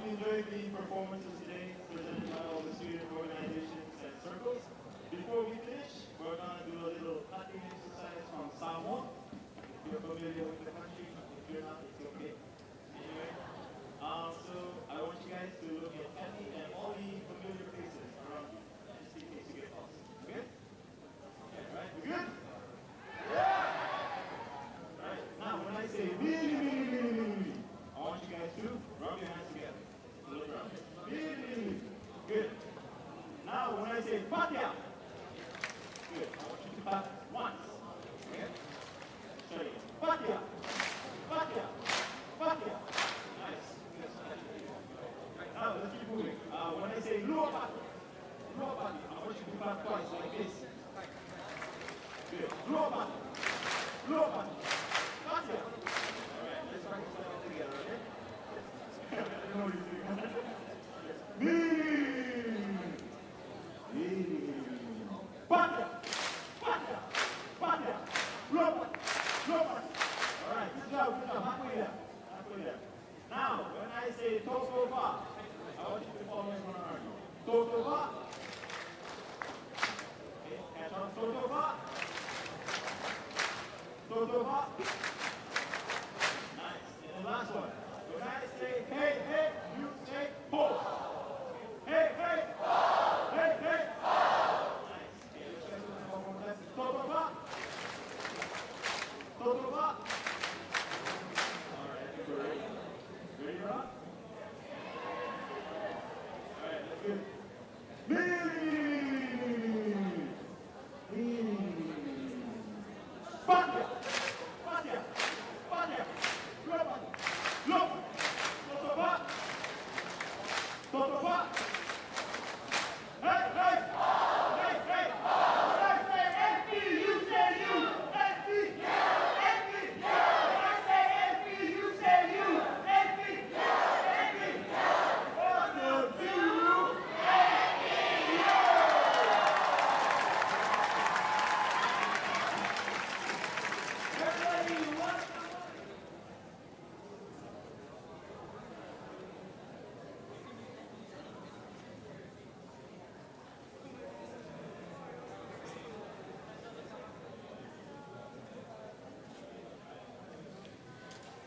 you enjoyed the performances today presented by all the student organizations and circles? Before we finish, we're going to do a little clapping exercise from Samoa. If you're familiar with the country, if you're not, it's okay. Anyway, so I want you guys to look at Kathy and all the familiar faces around you, just in case you get lost. Okay? Okay, all right, we good? Yeah! All right, now when I say me, I want you guys to rub your hands together. Look around. Good. Now when I say Patya, good. I want you to clap once. Okay? Show you. Patya, Patya, Patya. Nice. Good. Now let's keep moving. When I say Luopati, Luopati, I want you to clap twice like this. Good. Luopati, Luopati, Patya. Alright, let's practice that all together, okay? Patya, Patya, Patya, Luopati, Luopati. Alright, good job, good job. Halfway there. Halfway there. Now, when I say Totova, I want you to follow me one arm. Totova. Okay, catch on. Totova. Totova. Nice. And the last one. When I say hey, hey, you say ho. Hey, hey, ho. Hey, hey, ho. Nice. Okay, let's try this one more time. Totova. Totova. All right, I think we're ready. Ready, Rob? All right, let's do Patya, Patya, Patya, Luopati, Luopati, Totova, Totova. Hey, hey, hey, hey. When I say NP, you say you. NP, yeah, NP, yeah. When I say NP, you say you. NP, yeah, NP, yeah. 1, 2, 3.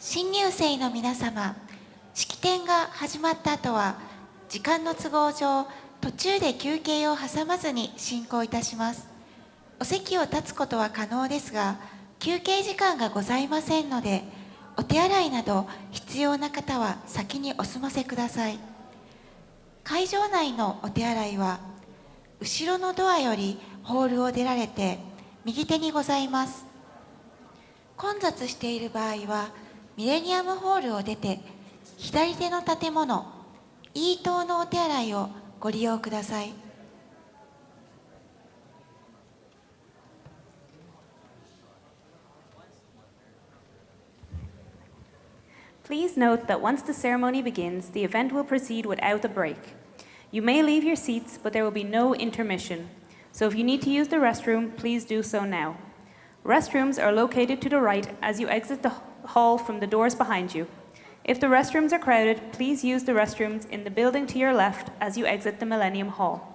新入生の皆様、式典が始まった後は時間の都合上途中で休憩を挟まずに進行いたします。お席を立つことは可能ですが、休憩時間がございませんので、お手洗いなど必要な方は先にお済ませください。会場内のお手洗いは後ろのドアよりホールを出られて右手にございます。混雑している場合はミレニアムホールを出て左手の建物 E 棟のお手洗いをご利用ください。Please note that once the ceremony begins, the event will proceed without a break. You may leave your seats, but there will be no intermission. So if you need to use the restroom, please do so now. Restrooms are located to the right as you exit the hall from the doors behind you. If the restrooms are crowded, please use the restrooms in the building to your left as you exit the Millennium Hall.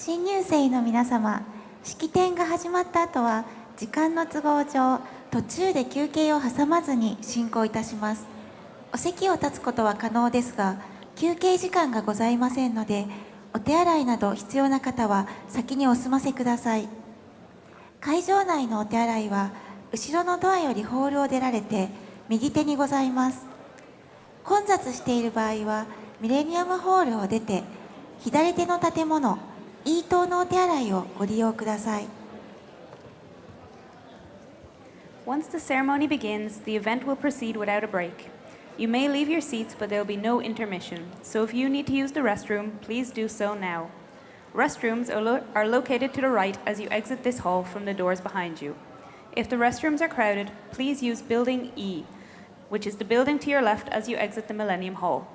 新入生の皆様、式典が始まった後は時間の都合上途中で休憩を挟まずに進行いたします。お席を立つことは可能ですが、休憩時間がございませんので、お手洗いなど必要な方は先にお済ませください。会場内のお手洗いは後ろのドアよりホールを出られて右手にございます。混雑している場合はミレニアムホールを出て左手の建物E棟のお手洗いをご利用ください。Once the ceremony begins, the event will proceed without a break. You may leave your seats, but there will be no intermission. So if you need to use the restroom, please do so now. Restrooms are located to the right as you exit this hall from the doors behind you. If the restrooms are crowded, please use Building E, which is the building to your left as you exit the Millennium Hall.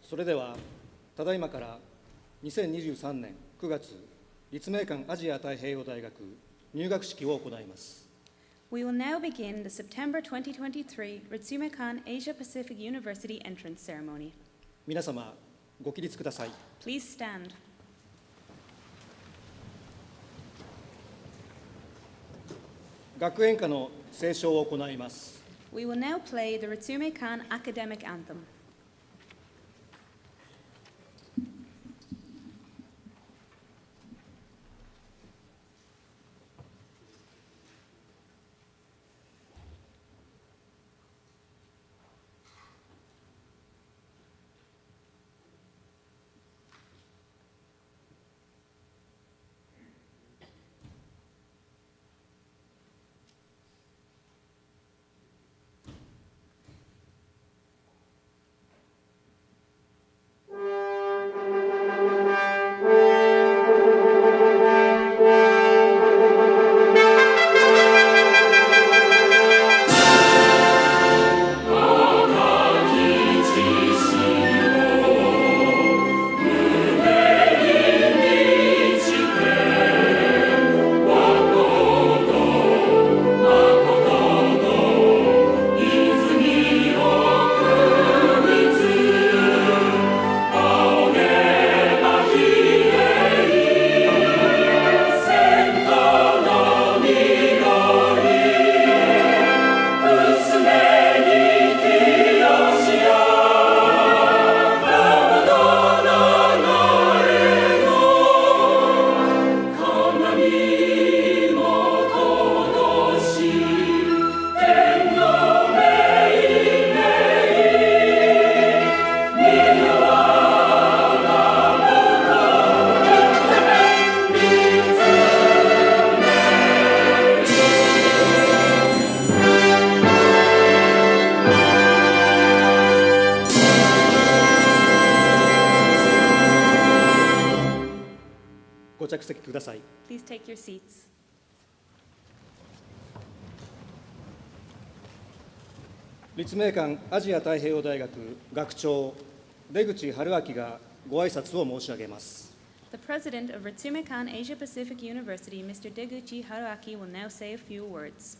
それでは、ただいまから2023年9月、立命館アジア太平洋大学入学式を行います。We will now begin the September 2023 Ritsumeikan Asia Pacific University entrance ceremony. 皆様、ご起立ください。Please stand. 学園歌の斉唱を行います。We will now play the Ritsumeikan academic anthem.ご着席ください。Please take your seats. 立命館アジア太平洋大学学長、出口春明がご挨拶を申し上げます。The president of Ritsumeikan Asia Pacific University, Mr. Deguchi Haruaki, will now say a few words.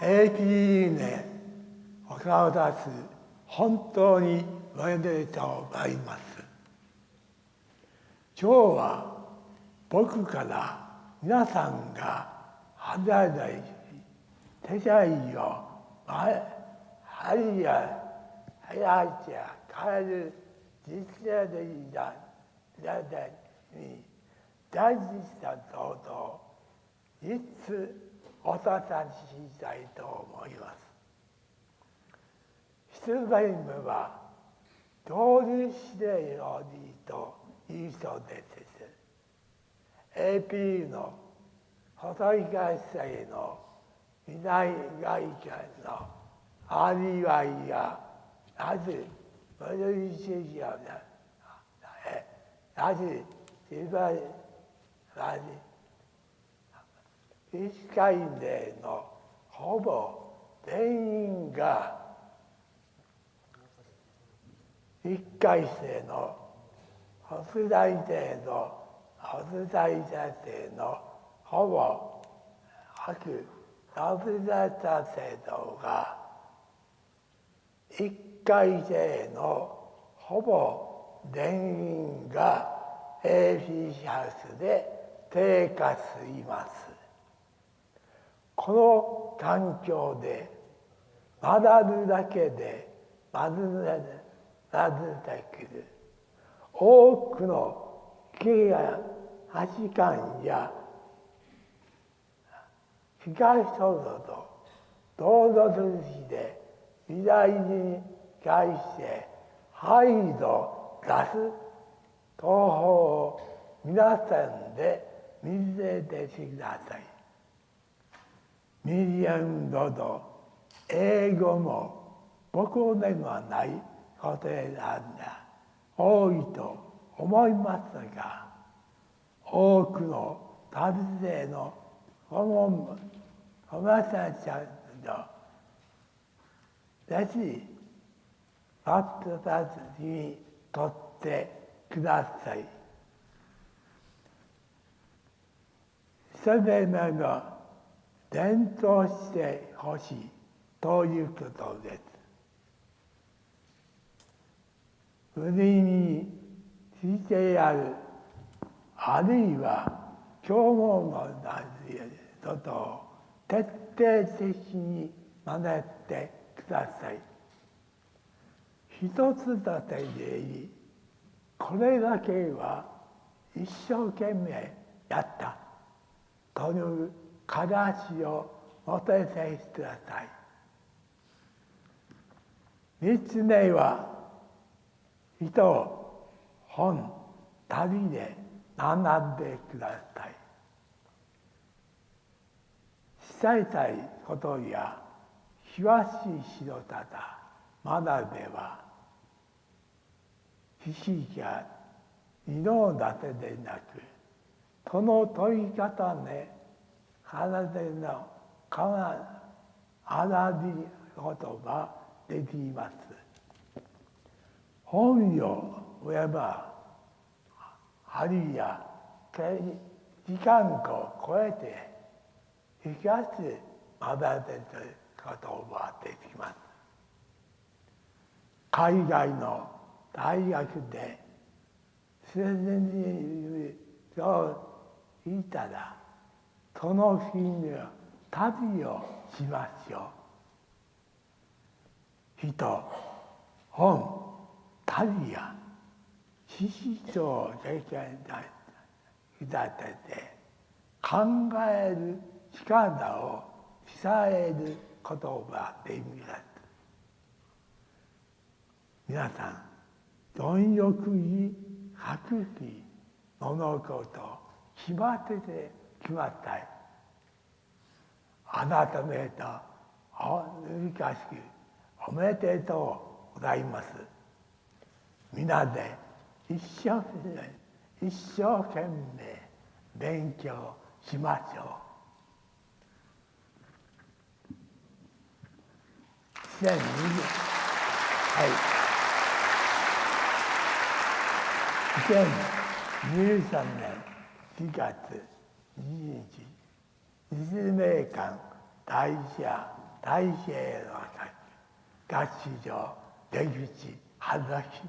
APU でお顔を出す本当におめでとうございます。今日は僕から皆さんが離れない手伝いを早い変える実践的なに大事なことをいつおたたしたいと思います。一人目は同時指令よりという人です。APU の細い会社への未来外見のありわいがなぜ無理主義をなぜ自分は医師会でのほぼ全員が1回生の保育大生の保育大生のほぼ保育大生徒が1回生のほぼ全員が AP ハウスで低下しています。この環境で学ぶだけでまずできる多くの経営価値観や東と同族視で未来に対して再度出す東方を皆さんで見せてください。ミディアム語と英語も母語ではないことが多いと思いますが、多くの旅生の友達のぜひ私たちにとってください。それらが伝統してほしいということです。売りにしてやる、あるいは今日ものことを徹底的に真似てください。一つだけでいい。これだけは一生懸命やったという形を持ててください。三つ目は人、本、旅で学んでください。伝えたいことや詳しい白ただ学べば、知識が二のだけでなく、その問い方で体の学びことができます。本を読めば、あるいは時間を超えて生かし学べることができます。海外の大学で先生にそう言ったら、その日には旅をしましょう。人、本、旅や知識を経験立てて考える力を伝えることができます。皆さん、貪欲に博識物事を決まってて決まったい。改めて難しくおめでとうございます。皆で一生懸命勉強しましょう。2023年4月2日、立命館アジア太平洋大学学士場出口春秋。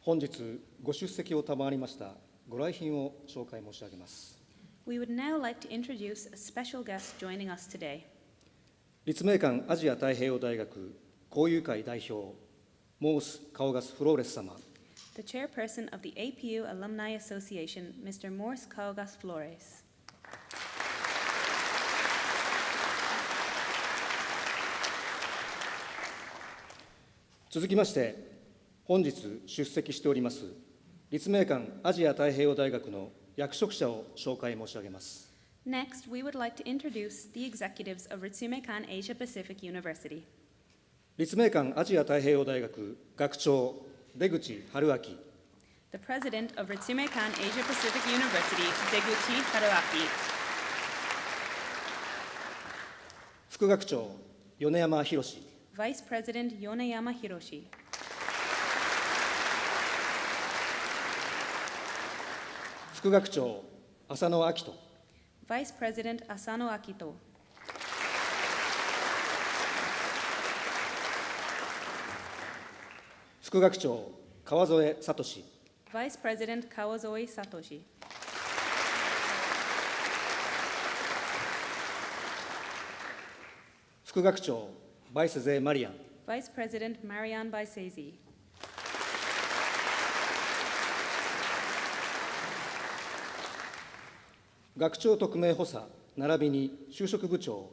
本日ご出席を賜りましたご来賓を紹介申し上げます。We would now like to introduce a special guest joining us today. 立命館アジア太平洋大学交友会代表、モース・カオガス・フローレス様。The chairperson of the APU Alumni Association, Mr. Morse Kaugas Flores. 続きまして、本日出席しております立命館アジア太平洋大学の役職者を紹介申し上げます。Next, we would like to introduce the executives of Ritsumeikan Asia Pacific University. 立命館アジア太平洋大学学長出口春明。The president of Ritsumeikan Asia Pacific University, Deguchi Haruaki. 副学長米山博。Vice President Yoneyama Hiroshi. 副学長浅野明人。Vice President Asano Akito. 副学長、川添聡。 Vice President Kawazoe Satoshi. 副学長、バイスゼマリアン。 Vice President Marianne Baisezi. 学長特命補佐、並びに就職部長、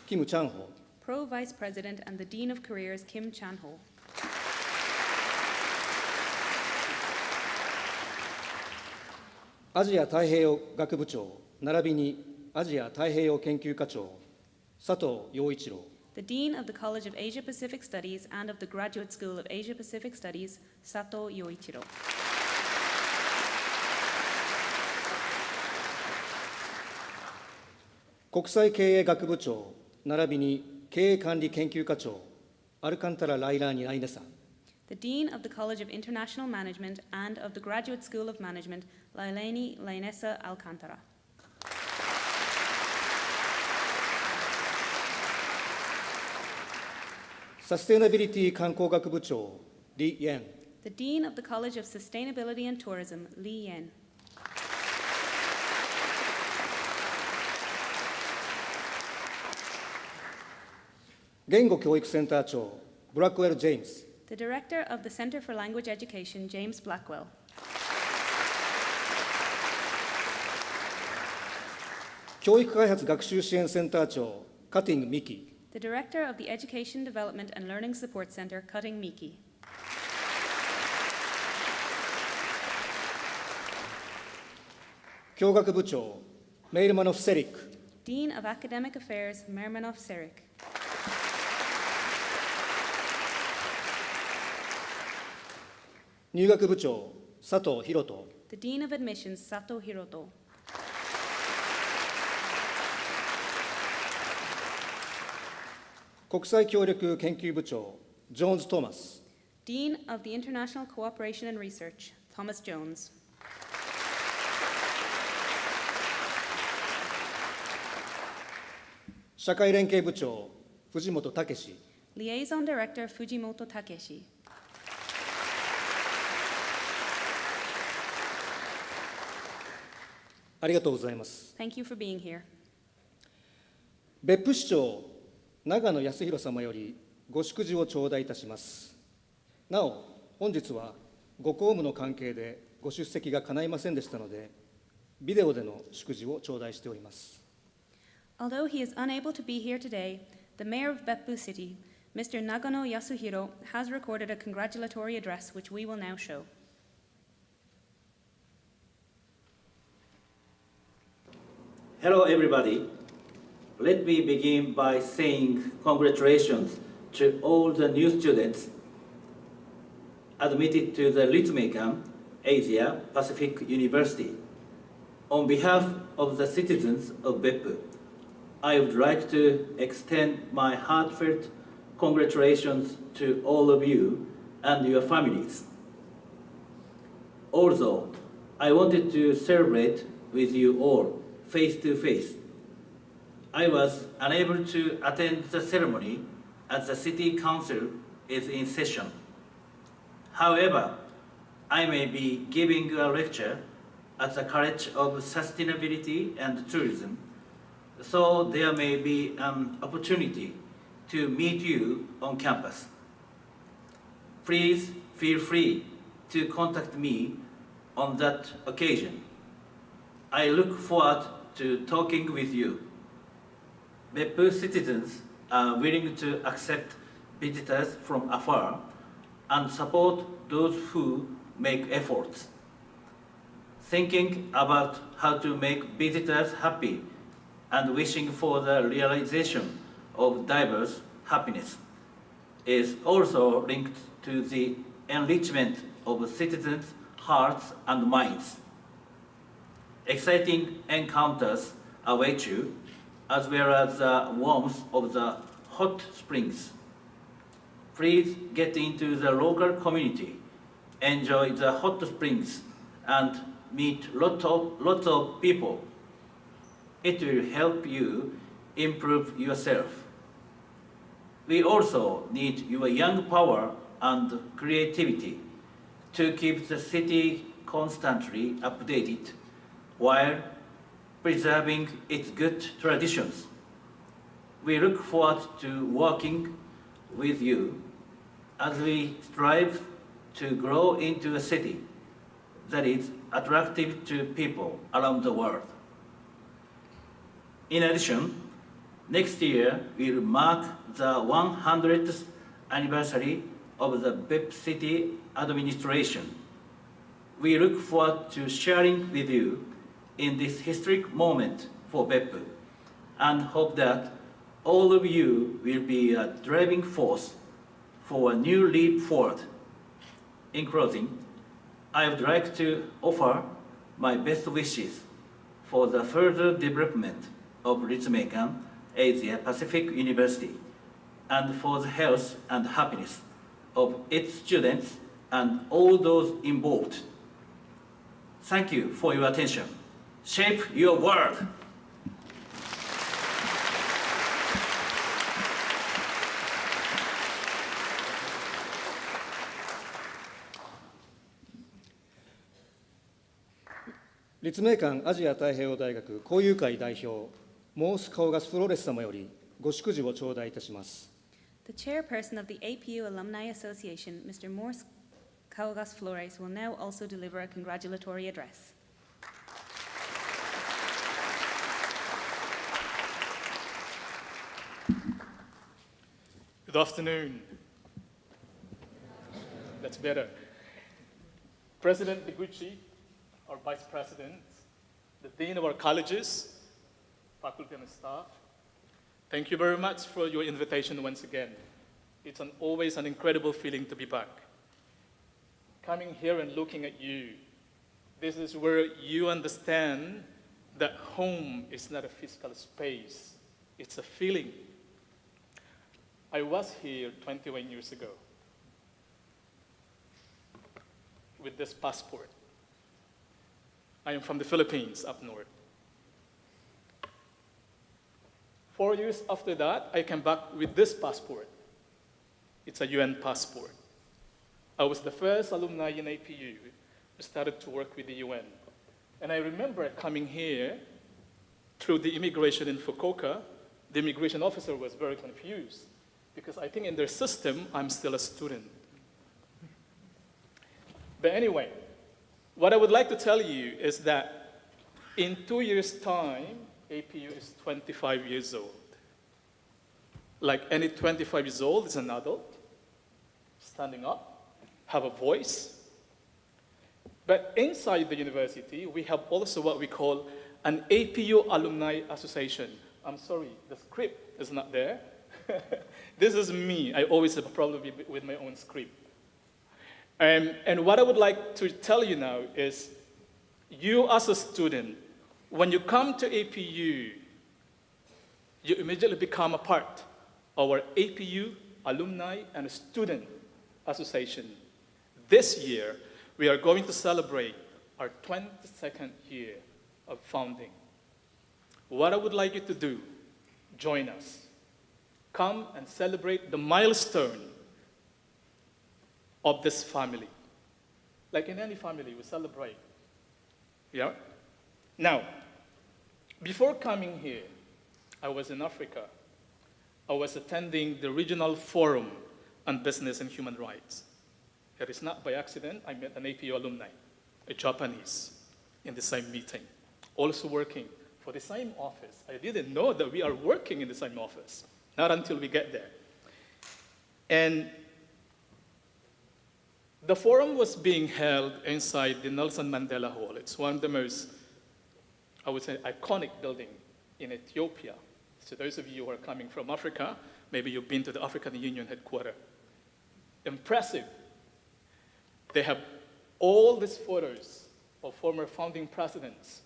キム・チャンホ。 Pro Vice President and the Dean of Careers Kim Chan-ho. アジア太平洋学部長、並びにアジア太平洋研究課長、佐藤陽一郎。 The Dean of the College of Asia Pacific Studies and of the Graduate School of Asia Pacific Studies, Sato Yoichiro. 国際経営学部長、並びに経営管理研究課長、アルカンタラ・ライラーニ・ライネサ。 The Dean of the College of International Management and of the Graduate School of Management, Lailani Lainesa Alcantara. サステイナビリティ観光学部長、リ・イェン。 The Dean of the College of Sustainability and Tourism, Li Yen. 言語教育センター長、ブラックウェル・ジェームズ。 The Director of the Center for Language Education, James Blackwell. 教育開発学習支援センター長、カティング・ミキ。 The Director of the Education Development and Learning Support Center, Cutting Miki. 教学部長、メイルマノフ・セリック。 Dean of Academic Affairs, Mermanov Serik. 入学部長、佐藤博人。 The Dean of Admissions, Sato Hiroto. 国際協力研究部長、ジョーンズ・トーマス。 Dean of the International Cooperation and Research, Thomas Jones. 社会連携部長、藤本武史。 Liaison Director, Fujimoto Takeshi. ありがとうございます。 Thank you for being here. 別府市長、長野康弘様よりご祝辞を頂戴いたします。なお、本日はご公務の関係でご出席が叶いませんでしたので、ビデオでの祝辞を頂戴しております。 Although he is unable to be here today, the Mayor of Beppu City, Mr. Nagano Yasuhiro, has recorded a congratulatory address which we will now show. Hello, everybody. Let me begin by saying congratulations to all the new students admitted to the Ritsumeikan Asia Pacific University. On behalf of the citizens of Beppu, I would like to extend my heartfelt congratulations to all of you and your families. Also, I wanted to celebrate with you all face to face. I was unable to attend the ceremony as the City Council is in session. However, I may be giving a lecture at the College of Sustainability and Tourism, so there may be an opportunity to meet you on campus. Please feel free to contact me on that occasion. I look forward to talking with you. Beppu citizens are willing to accept visitors from afar and support those who make efforts. Thinking about how to make visitors happy and wishing for the realization of diverse happiness is also linked to the enrichment of citizens' hearts and minds. Exciting encounters await you, as well as the warmth of the hot springs. Please get into the local community, enjoy the hot springs, and meet lots of people. It will help you improve yourself. We also need your young power and creativity to keep the city constantly updated while preserving its good traditions. We look forward to working with you as we strive to grow into a city that is attractive to people around the world. In addition, next year will mark the 100th anniversary of the BEP City Administration. We look forward to sharing with you in this historic moment for BEP and hope that all of you will be a driving force for a new leap forward. In closing, I would like to offer my best wishes for the further development of Ritsumeikan Asia Pacific University and for the health and happiness of its students and all those involved. Thank you for your attention. Shape your world.立命館アジア太平洋大学交友会代表、モース・カオガス・フロレス様よりご祝辞を頂戴いたします。The chairperson of the APU Alumni Association, Mr. Morse Kaugas Flores, will now also deliver a congratulatory address. Good afternoon. That's better. President Deguchi, our Vice President, the Dean of our colleges, faculty and staff, thank you very much for your invitation once again. It's always an incredible feeling to be back. Coming here and looking at you, this is where you understand that home is not a physical space, it's a feeling. I was here 21 years ago with this passport. I am from the Philippines, up north. 4 years after that, I came back with this passport. It's a UN passport. I was the first alumni in APU who started to work with the UN. And I remember coming here through the immigration in Fukuoka. The immigration officer was very confused because I think in their system, I'm still a student. But anyway, what I would like to tell you is that in 2 years' time, APU is 25 years old. Like any 25 years old is an adult, standing up, have a voice. But inside the university, we have also what we call an APU Alumni Association. I'm sorry, the script is not there. This is me. I always have a problem with my own script. And what I would like to tell you now is, you as a student, when you come to APU, you immediately become a part of our APU Alumni and Student Association. This year, we are going to celebrate our 22nd year of founding. What I would like you to do, join us. Come and celebrate the milestone of this family. Like in any family, we celebrate. Yeah? Now, before coming here, I was in Africa. I was attending the Regional Forum on Business and Human Rights. It is not by accident I met an APU alumni, a Japanese, in the same meeting, also working for the same office. I didn't know that we are working in the same office, not until we get there. And the forum was being held inside the Nelson Mandela Hall. It's one of the most, I would say, iconic building in Ethiopia. So those of you who are coming from Africa, maybe you've been to the African Union headquarters. Impressive. They have all these photos of former founding presidents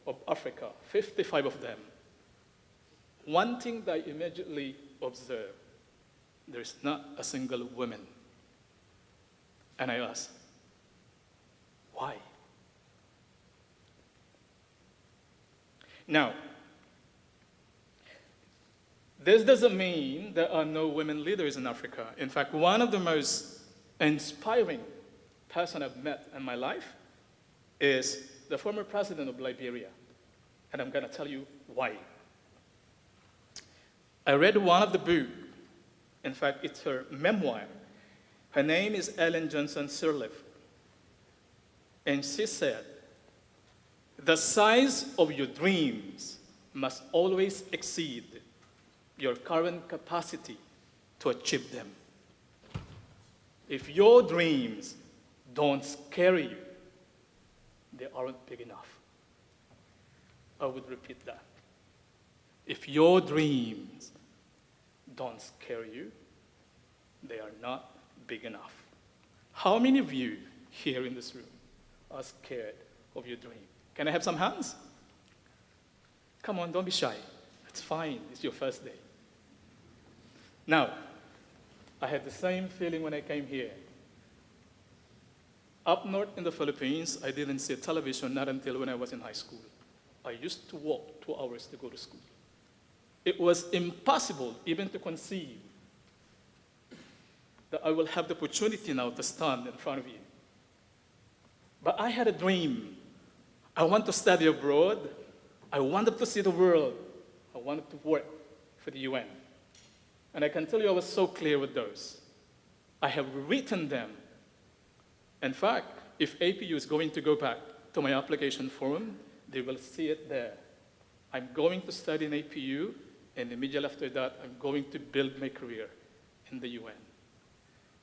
of Africa, 55 of them. One thing that I immediately observed, there's not a single woman. And I asked, why? Now, This doesn't mean there are no women leaders in Africa. In fact, one of the most inspiring person I've met in my life is the former president of Liberia. And I'm going to tell you why. I read one of the books. In fact, it's her memoir. Her name is Ellen Johnson Sirleaf. And she said, the size of your dreams must always exceed your current capacity to achieve them. If your dreams don't scare you, they aren't big enough. I would repeat that. If your dreams don't scare you, they are not big enough. How many of you here in this room are scared of your dream? Can I have some hands? Come on, don't be shy. It's fine. It's your first day. Now, I had the same feeling when I came here. Up north in the Philippines, I didn't see television not until when I was in high school. I used to walk 2 hours to go to school. It was impossible even to conceive that I will have the opportunity now to stand in front of you. But I had a dream. I want to study abroad. I wanted to see the world. I wanted to work for the UN. And I can tell you I was so clear with those. I have written them. In fact, if APU is going to go back to my application form, they will see it there. I'm going to study in APU, and immediately after that, I'm going to build my career in the UN.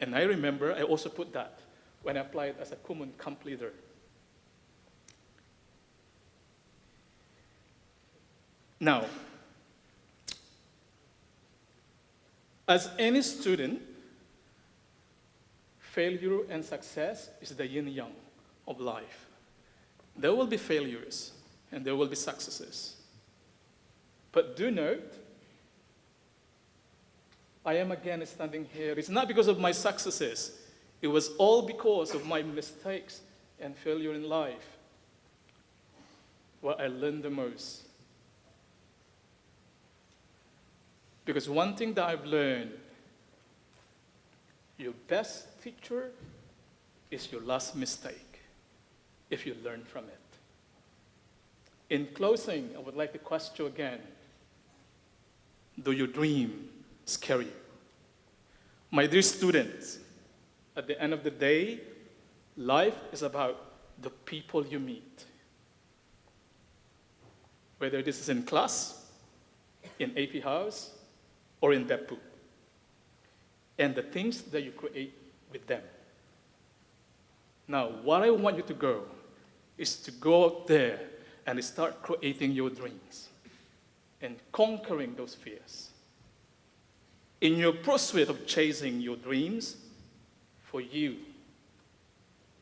And I remember I also put that when I applied as a common camp leader. Now, as any student, failure and success is the yin-yang of life. There will be failures and there will be successes. But do note, I am again standing here. It's not because of my successes. It was all because of my mistakes and failure in life where I learned the most. Because one thing that I've learned, your best teacher is your last mistake, if you learn from it. In closing, I would like to question you again, do your dream scare you? My dear students, at the end of the day, life is about the people you meet. Whether this is in class, in AP House, or in Beppu, and the things that you create with them. Now, what I want you to go is to go out there and start creating your dreams and conquering those fears. In your pursuit of chasing your dreams, for you,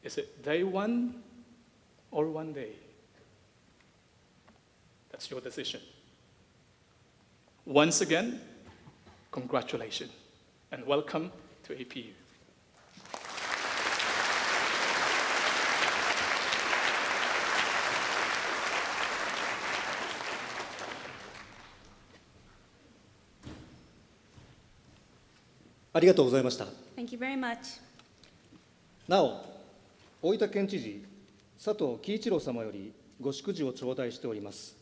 is it day one or one day? That's your decision. Once again, congratulations and welcome to APU.ありがとうございました。 Thank you very much. なお、大分県知事、佐藤喜一郎様よりご祝辞を頂戴しております。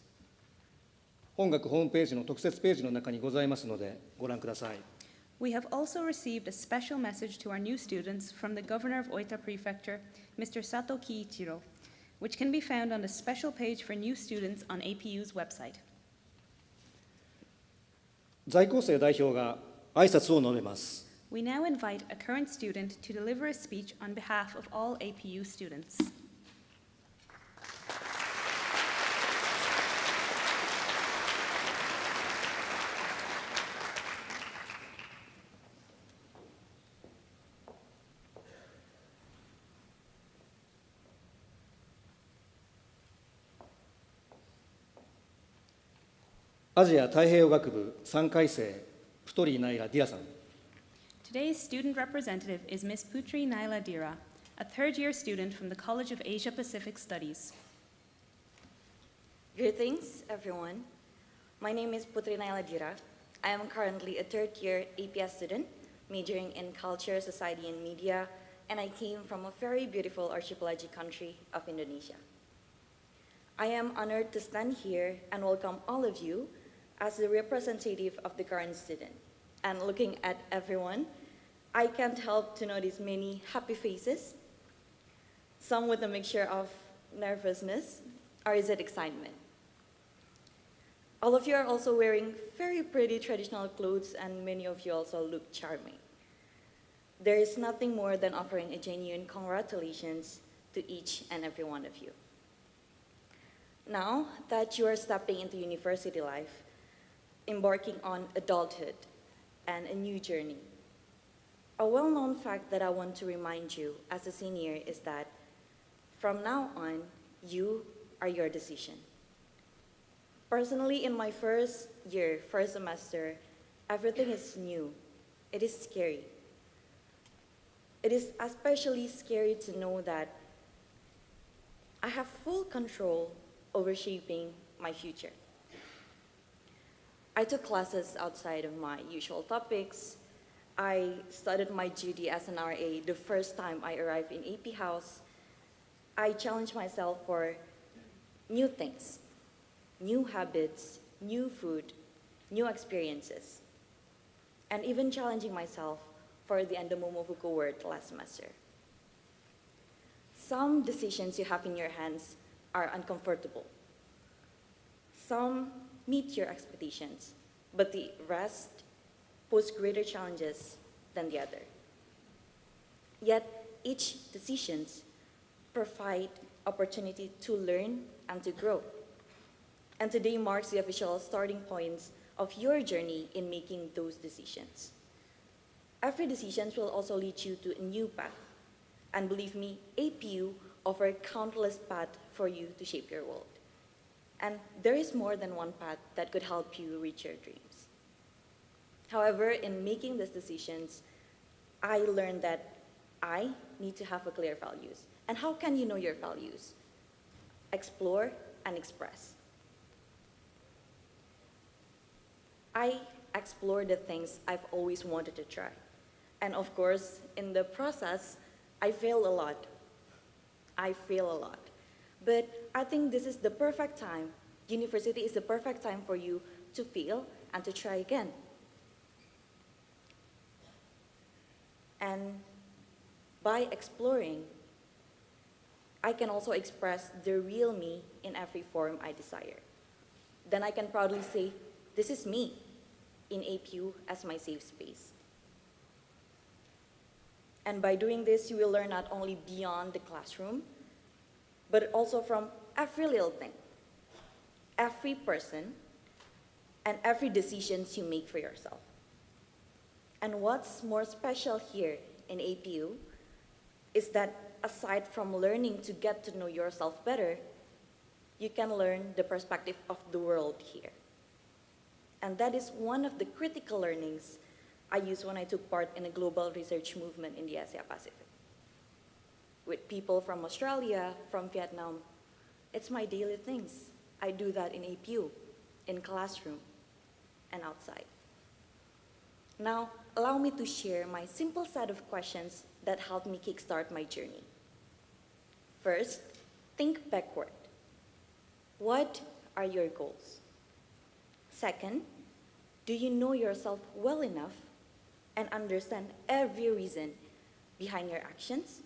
本学ホームページの特設ページの中にございますので、ご覧ください。We have also received a special message to our new students from the Governor of Oita Prefecture, Mr. Sato Kiichiro, which can be found on the special page for new students on APU's website. 在校生代表が挨拶を述べます。 We now invite a current student to deliver a speech on behalf of all APU students.アジア太平洋学部3回生、プトリーナイラ・ディアさん。 Today's student representative is Ms. Putri Naila Dira, a third-year student from the College of Asia-Pacific Studies. Greetings, everyone. My name is Putri Naila Dira. I am currently a third-year APS student, majoring in Culture, Society, and Media, and I came from a very beautiful archipelagic country of Indonesia. I am honored to stand here and welcome all of you as the representative of the current student. And looking at everyone, I can't help to notice many happy faces, some with a mixture of nervousness, or is it excitement? All of you are also wearing very pretty traditional clothes, and many of you also look charming. There is nothing more than offering a genuine congratulations to each and every one of you. Now that you are stepping into university life, embarking on adulthood and a new journey, a well-known fact that I want to remind you as a senior is that from now on, you are your decision. Personally, in my first semester, everything is new. It is scary. It is especially scary to know that I have full control over shaping my future. I took classes outside of my usual topics. I started my duty as an RA the first time I arrived in AP House. I challenged myself for new things, new habits, new food, new experiences, and even challenging myself for the Endomomofuku word last semester. Some decisions you have in your hands are uncomfortable. Some meet your expectations, but the rest pose greater challenges than the other. Yet each decision provides opportunity to learn and to grow. And today marks the official starting points of your journey in making those decisions. Every decision will also lead you to a new path. And believe me, APU offers countless paths for you to shape your world. And there is more than one path that could help you reach your dreams. However, in making these decisions, I learned that I need to have a clear values. And how can you know your values? Explore and express. I explore the things I've always wanted to try. And of course, in the process, I fail a lot. But I think this is the perfect time. University is the perfect time for you to fail and to try again. And by exploring, I can also express the real me in every form I desire. Then I can proudly say, this is me in APU as my safe space. And by doing this, you will learn not only beyond the classroom, but also from every little thing, every person, and every decision you make for yourself. And what's more special here in APU is that aside from learning to get to know yourself better, you can learn the perspective of the world here. And that is one of the critical learnings I used when I took part in a global research movement in the Asia Pacific. With people from Australia, from Vietnam, it's my daily things. I do that in APU, in classroom, and outside. Now, allow me to share my simple set of questions that helped me kickstart my journey. First, think backward. What are your goals? Second, do you know yourself well enough and understand every reason behind your actions?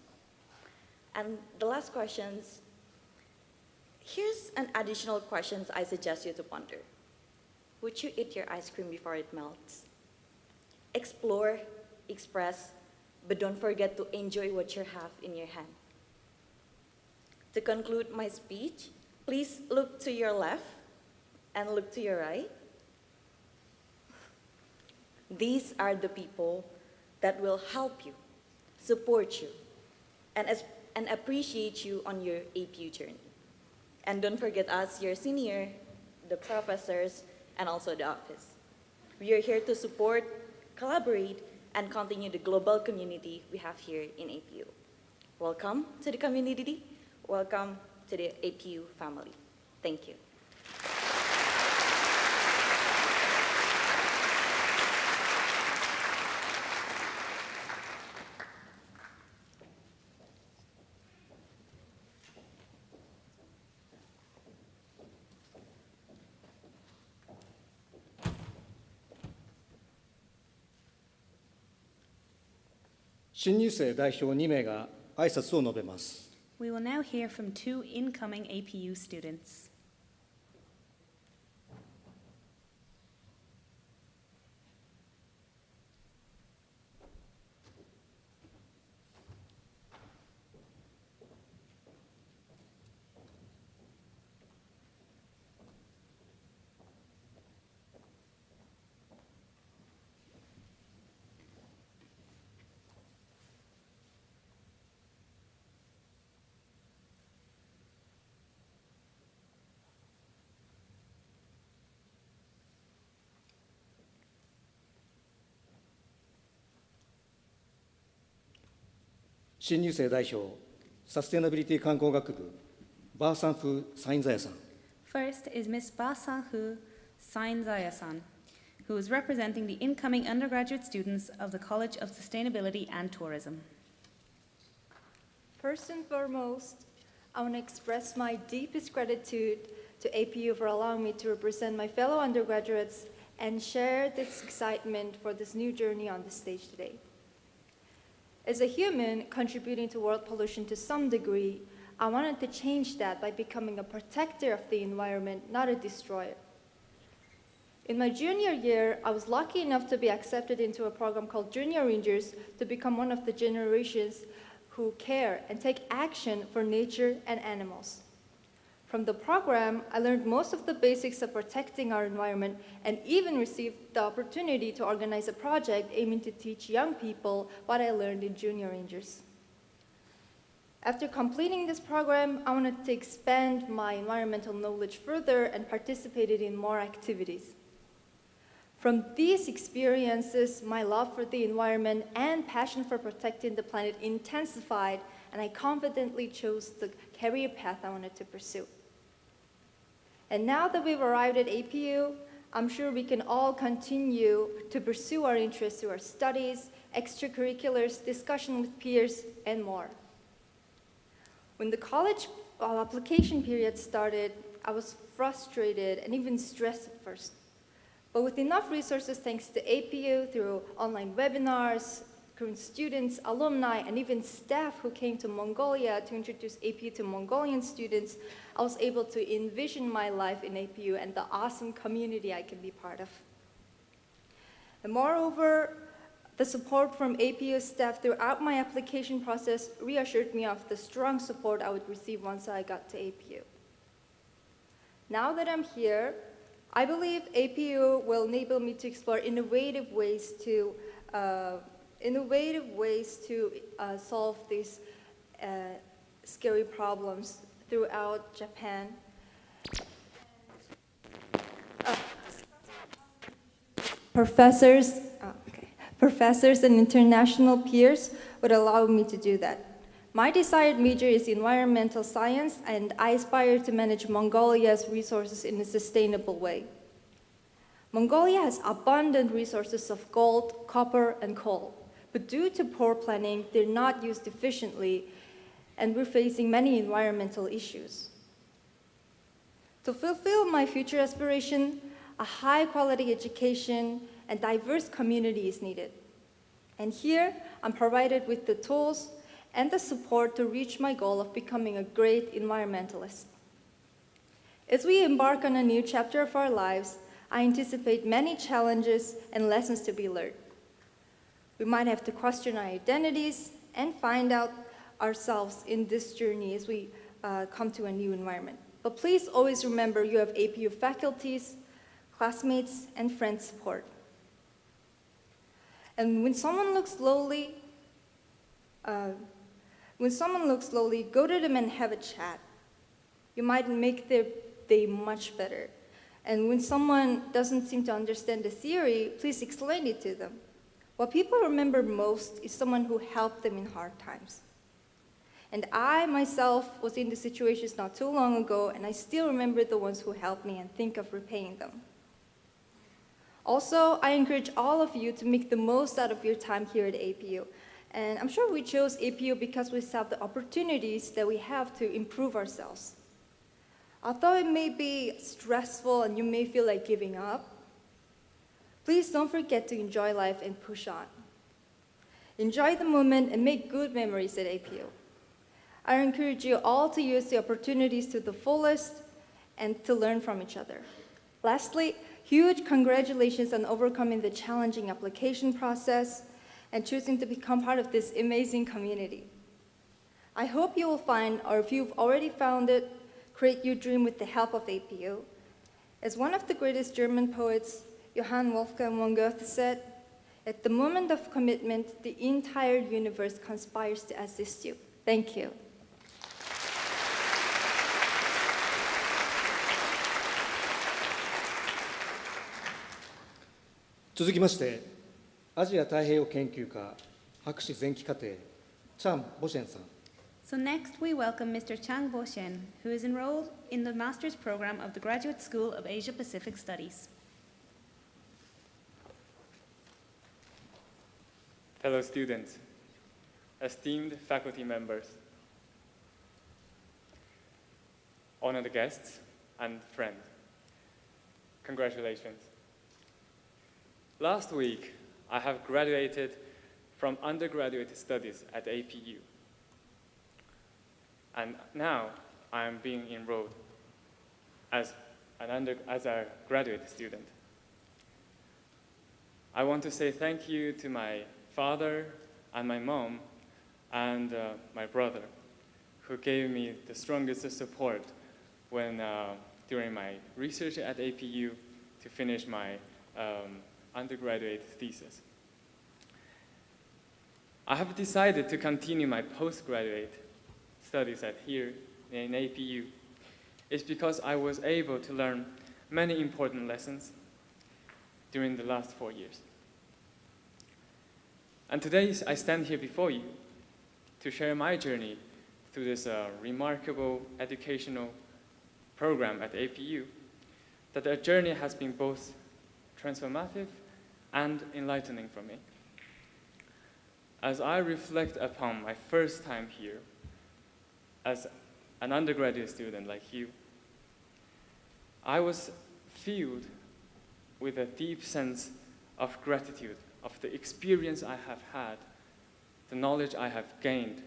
And the last questions, here's an additional questions I suggest you to ponder. Would you eat your ice cream before it melts? Explore, express, but don't forget to enjoy what you have in your hand. To conclude my speech, please look to your left and look to your right. These are the people that will help you, support you, and appreciate you on your APU journey. And don't forget us, your senior, the professors, and also the office. We are here to support, collaborate, and continue the global community we have here in APU. Welcome to the community. Welcome to the APU family. Thank you. 新入生代表2名が挨拶を述べます。We will now hear from 2 incoming APU students. 新入生代表、サステナビリティ観光学部、バーサンフ・サインザヤさん。First is Ms. Ba Sang-hu Sainzaya-san, who is representing the incoming undergraduate students of the College of Sustainability and Tourism. First and foremost, I want to express my deepest gratitude to APU for allowing me to represent my fellow undergraduates and share this excitement for this new journey on the stage today. As a human contributing to world pollution to some degree, I wanted to change that by becoming a protector of the environment, not a destroyer. In my junior year, I was lucky enough to be accepted into a program called Junior Rangers to become one of the generations who care and take action for nature and animals. From the program, I learned most of the basics of protecting our environment and even received the opportunity to organize a project aiming to teach young people what I learned in Junior Rangers. After completing this program, I wanted to expand my environmental knowledge further and participated in more activities. From these experiences, my love for the environment and passion for protecting the planet intensified, and I confidently chose the career path I wanted to pursue. And now that we've arrived at APU, I'm sure we can all continue to pursue our interests through our studies, extracurriculars, discussion with peers, and more. When the college application period started, I was frustrated and even stressed at first. But with enough resources thanks to APU through online webinars, current students, alumni, and even staff who came to Mongolia to introduce APU to Mongolian students, I was able to envision my life in APU and the awesome community I can be part of. And moreover, the support from APU staff throughout my application process reassured me of the strong support I would receive once I got to APU. Now that I'm here, I believe APU will enable me to explore innovative ways to solve these scary problems throughout Japan. Professors and international peers would allow me to do that. My desired major is environmental science, and I aspire to manage Mongolia's resources in a sustainable way. Mongolia has abundant resources of gold, copper, and coal, but due to poor planning, they're not used efficiently, and we're facing many environmental issues. To fulfill my future aspiration, a high-quality education and diverse community is needed. And here, I'm provided with the tools and the support to reach my goal of becoming a great environmentalist. As we embark on a new chapter of our lives, I anticipate many challenges and lessons to be learned. We might have to question our identities and find out ourselves in this journey as we come to a new environment. But please always remember you have APU faculties, classmates, and friends support. And when someone looks lonely, go to them and have a chat. You might make their day much better. And when someone doesn't seem to understand the theory, please explain it to them. What people remember most is someone who helped them in hard times. And I myself was in the situations not too long ago, and I still remember the ones who helped me and think of repaying them. Also, I encourage all of you to make the most out of your time here at APU. And I'm sure we chose APU because we saw the opportunities that we have to improve ourselves. Although it may be stressful and you may feel like giving up, please don't forget to enjoy life and push on. Enjoy the moment and make good memories at APU. I encourage you all to use the opportunities to the fullest and to learn from each other. Lastly, huge congratulations on overcoming the challenging application process and choosing to become part of this amazing community. I hope you will find, or if you've already found it, create your dream with the help of APU. As one of the greatest German poets, Johann Wolfgang von Goethe said, "At the moment of commitment, the entire universe conspires to assist you." Thank you. 続きまして、アジア太平洋研究科博士前期課程チャン・ボシェンさん。So next, we welcome Mr. Chang Bo-shen, who is enrolled in the master's program of the Graduate School of Asia-Pacific Studies. Fellow students, esteemed faculty members, honored guests, and friends, congratulations. Last week, I have graduated from undergraduate studies at APU. And now I am being enrolled as a graduate student. I want to say thank you to my father and my mom and my brother, who gave me the strongest support when during my research at APU to finish my undergraduate thesis. I have decided to continue my postgraduate studies here in APU is because I was able to learn many important lessons during the last 4 years. And today I stand here before you to share my journey through this remarkable educational program at APU, that the journey has been both transformative and enlightening for me. As I reflect upon my first time here as an undergraduate student like you, I was filled with a deep sense of gratitude of the experience I have had, the knowledge I have gained,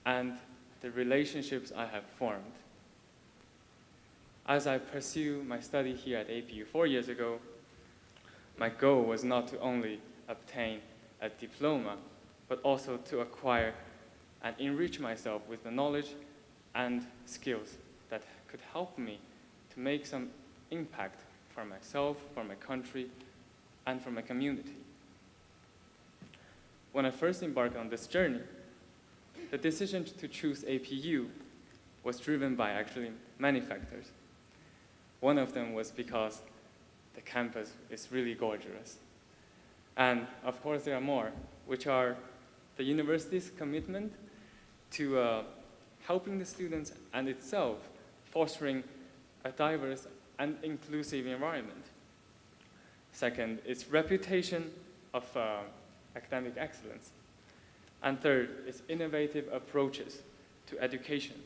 and the relationships I have formed. As I pursue my study here at APU 4 years ago, my goal was not to only obtain a diploma, but also to acquire and enrich myself with the knowledge and skills that could help me to make some impact for myself, for my country, and for my community. When I first embarked on this journey, the decision to choose APU was driven by actually many factors. One of them was because the campus is really gorgeous. And of course there are more, which are the university's commitment to helping the students and itself fostering a diverse and inclusive environment. Second, its reputation of academic excellence. And third, its innovative approaches to education.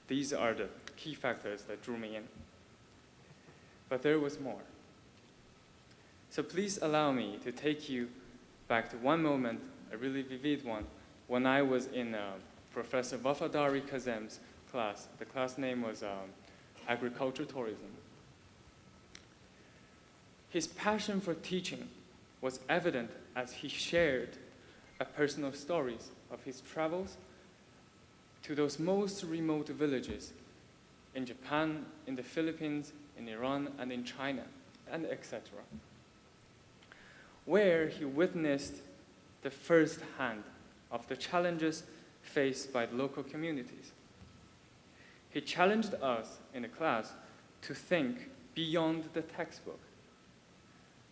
These are the key factors that drew me in. But there was more. So please allow me to take you back to one moment, a really vivid one, when I was in Professor Wafadari Kazem's class. The class name was Agriculture Tourism. His passion for teaching was evident as he shared personal stories of his travels to those most remote villages in Japan, in the Philippines, in Iran, and in China, and etc., where he witnessed the first hand of the challenges faced by the local communities. He challenged us in the class to think beyond the textbook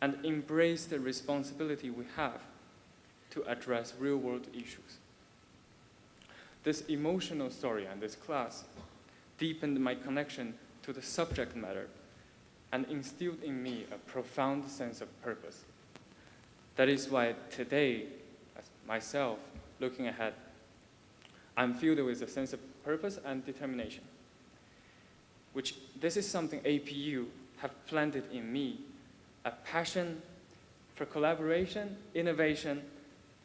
and embrace the responsibility we have to address real-world issues. This emotional story and this class deepened my connection to the subject matter and instilled in me a profound sense of purpose. That is why today, as myself, looking ahead, I'm filled with a sense of purpose and determination, which this is something APU have planted in me, a passion for collaboration, innovation,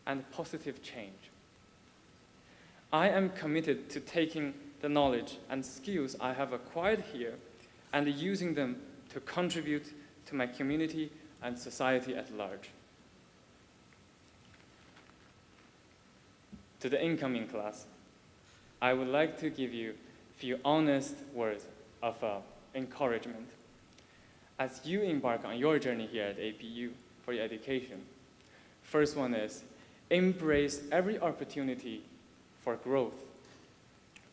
and positive change. I am committed to taking the knowledge and skills I have acquired here and using them to contribute to my community and society at large. To the incoming class, I would like to give you a few honest words of encouragement. As you embark on your journey here at APU for your education, first one is embrace every opportunity for growth,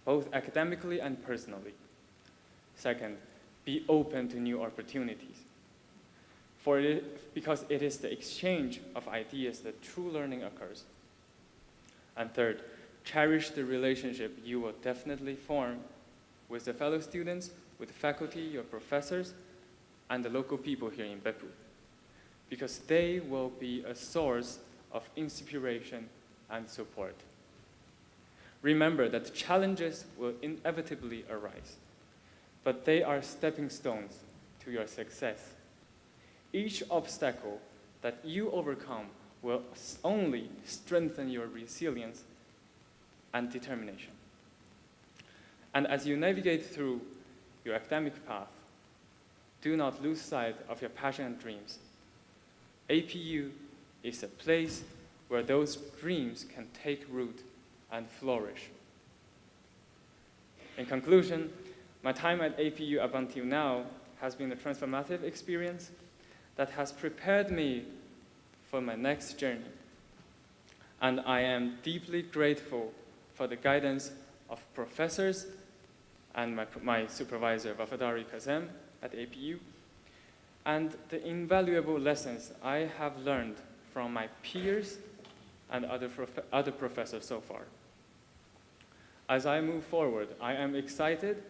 both academically and personally. Second, be open to new opportunities. Because it is the exchange of ideas that true learning occurs. And third, cherish the relationship you will definitely form with the fellow students, with faculty, your professors, and the local people here in Beppu, because they will be a source of inspiration and support. Remember that challenges will inevitably arise, but they are stepping stones to your success. Each obstacle that you overcome will only strengthen your resilience and determination. And as you navigate through your academic path, do not lose sight of your passion and dreams. APU is a place where those dreams can take root and flourish. In conclusion, my time at APU up until now has been a transformative experience that has prepared me for my next journey. And I am deeply grateful for the guidance of professors and my supervisor, Vafadari Kazem, at APU, and the invaluable lessons I have learned from my peers and other professors so far. As I move forward, I am excited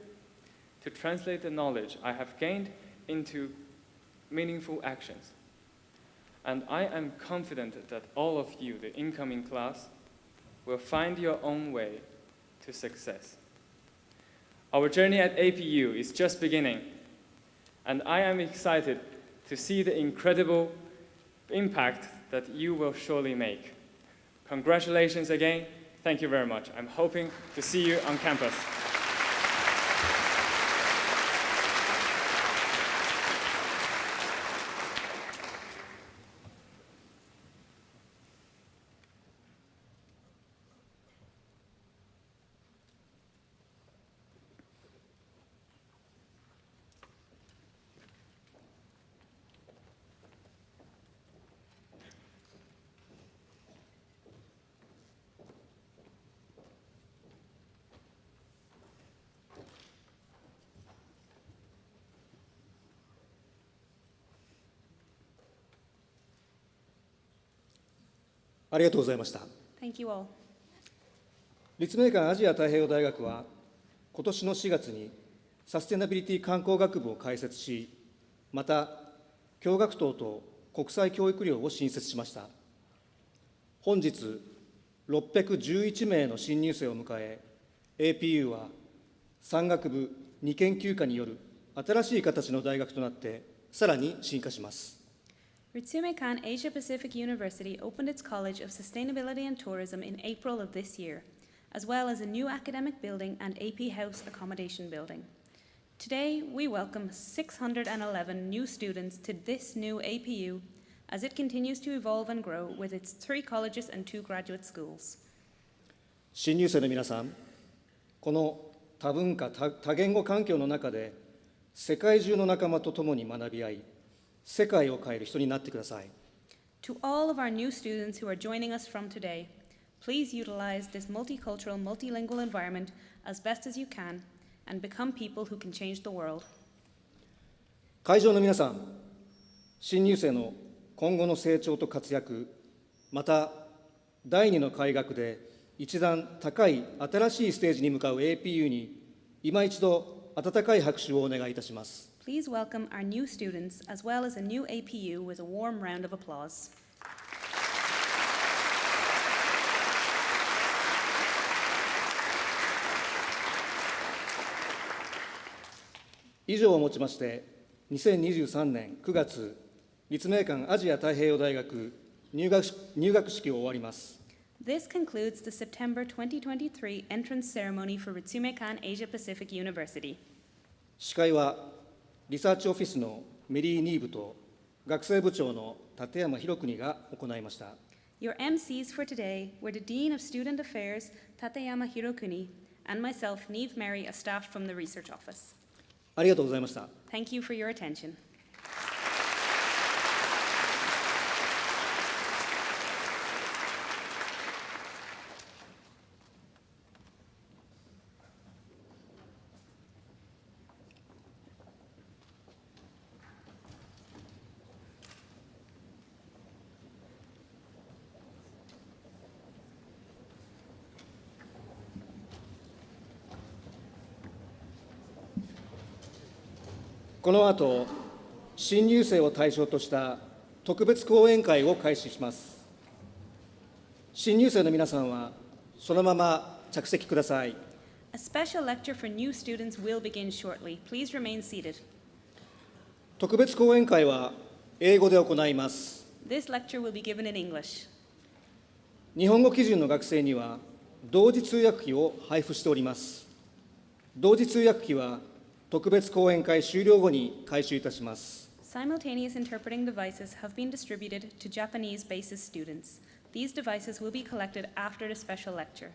to translate the knowledge I have gained into meaningful actions. And I am confident that all of you, the incoming class, will find your own way to success. Our journey at APU is just beginning, and I am excited to see the incredible impact that you will surely make. Congratulations again. Thank you very much. I'm hoping to see you on campus.ありがとうございました。 Thank you all. 立命館アジア太平洋大学は、今年の4月にサステナビリティ観光学部を開設し、また、教学棟と国際教育寮を新設しました。本日、611名の新入生を迎え、APU は産学部2研究科による新しい形の大学となって、さらに進化します。 Ritsumeikan Asia Pacific University opened its College of Sustainability and Tourism in April of this year, as well as a new academic building and AP House accommodation building. Today, we welcome 611 new students to this new APU as it continues to evolve and grow with its 3 colleges and 2 graduate schools. 新入生の皆さん、この多文化、多言語環境の中で、世界中の仲間と共に学び合い、世界を変える人になってください。To all of our new students who are joining us from today, please utilize this multicultural, multilingual environment as best as you can and become people who can change the world. 会場の皆さん、新入生の今後の成長と活躍、また第2の改革で一段高い新しいステージに向かう APU に今一度温かい拍手をお願いいたします。Please welcome our new students as well as a new APU with a warm round of applause. 以上をもちまして、2023年9月、立命館アジア太平洋大学入学式を終わります。This concludes the September 2023 entrance ceremony for Ritsumeikan Asia Pacific University. 司会はリサーチオフィスのメリー・ニーブと学生部長の立山博邦が行いました。Your MCs for today were the Dean of Student Affairs, Tateyama Hirokuni, and myself, Neve Mary, a staff from the Research Office. ありがとうございました。Thank you for your attention. この後、新入生を対象とした特別講演会を開始します。新入生の皆さんはそのまま着席ください。A special lecture for new students will begin shortly. Please remain seated. 特別講演会は英語で行います。This lecture will be given in English. 日本語基準の学生には同時通訳機を配布しております。同時通訳機は特別講演会終了後に回収いたします。Simultaneous interpreting devices have been distributed to Japanese basis students. These devices will be collected after the special lecture.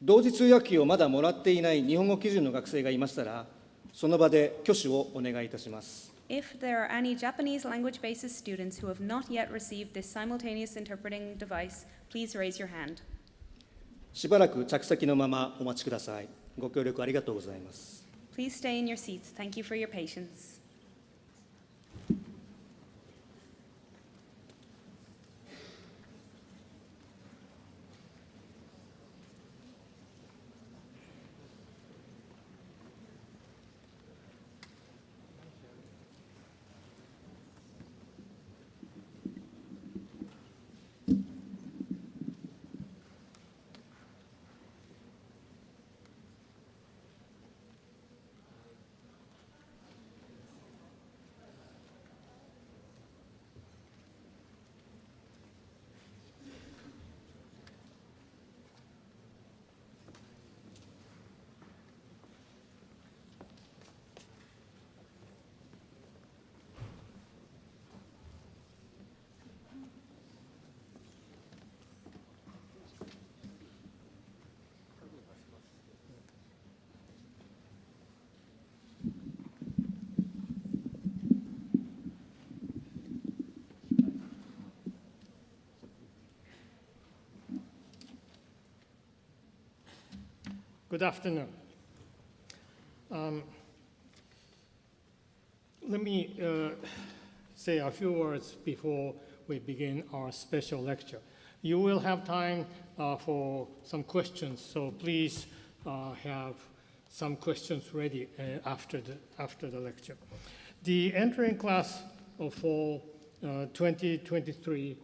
同時通訳機をまだもらっていない日本語基準の学生がいましたら、その場で挙手をお願いいたします。If there are any Japanese language basis students who have not yet received this simultaneous interpreting device, please raise your hand. しばらく着席のままお待ちください。ご協力ありがとうございます。Please stay in your seats. Thank you for your patience. Good afternoon. Let me say a few words before we begin our special lecture. You will have time for some questions, so please have some questions ready after the lecture. The entering class of fall 2023,